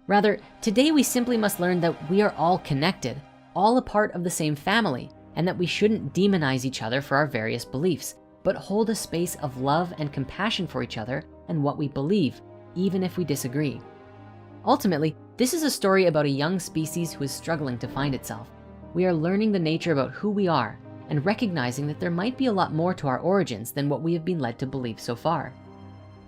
Rather, today we simply must learn that we are all connected, all a part of the same family, and that we shouldn't demonize each other for our various beliefs, but hold a space of love and compassion for each other and what we believe, even if we disagree. Ultimately, this is a story about a young species who is struggling to find itself. We are learning the nature about who we are and recognizing that there might be a lot more to our origins than what we have been led to believe so far.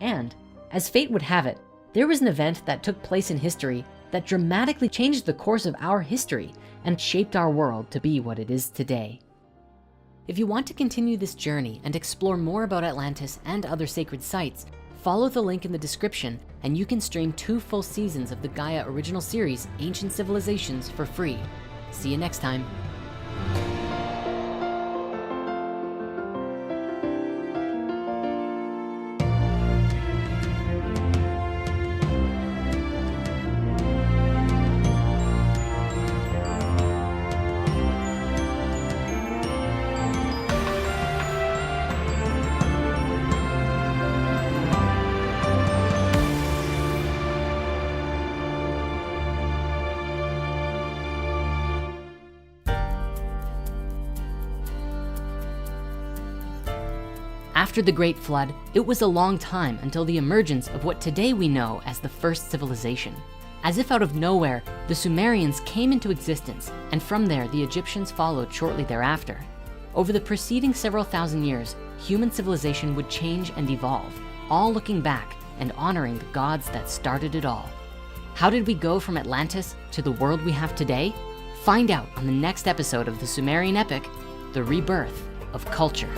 And, as fate would have it, there was an event that took place in history that dramatically changed the course of our history and shaped our world to be what it is today. If you want to continue this journey and explore more about Atlantis and other sacred sites, follow the link in the description and you can stream 2 full seasons of the Gaia original series, Ancient Civilizations, for free. See you next time. After the Great Flood, it was a long time until the emergence of what today we know as the first civilization. As if out of nowhere, the Sumerians came into existence, and from there, the Egyptians followed shortly thereafter. Over the preceding several thousand years, human civilization would change and evolve, all looking back and honoring the gods that started it all. How did we go from Atlantis to the world we have today? Find out on the next episode of the Sumerian epic, The Rebirth of Culture.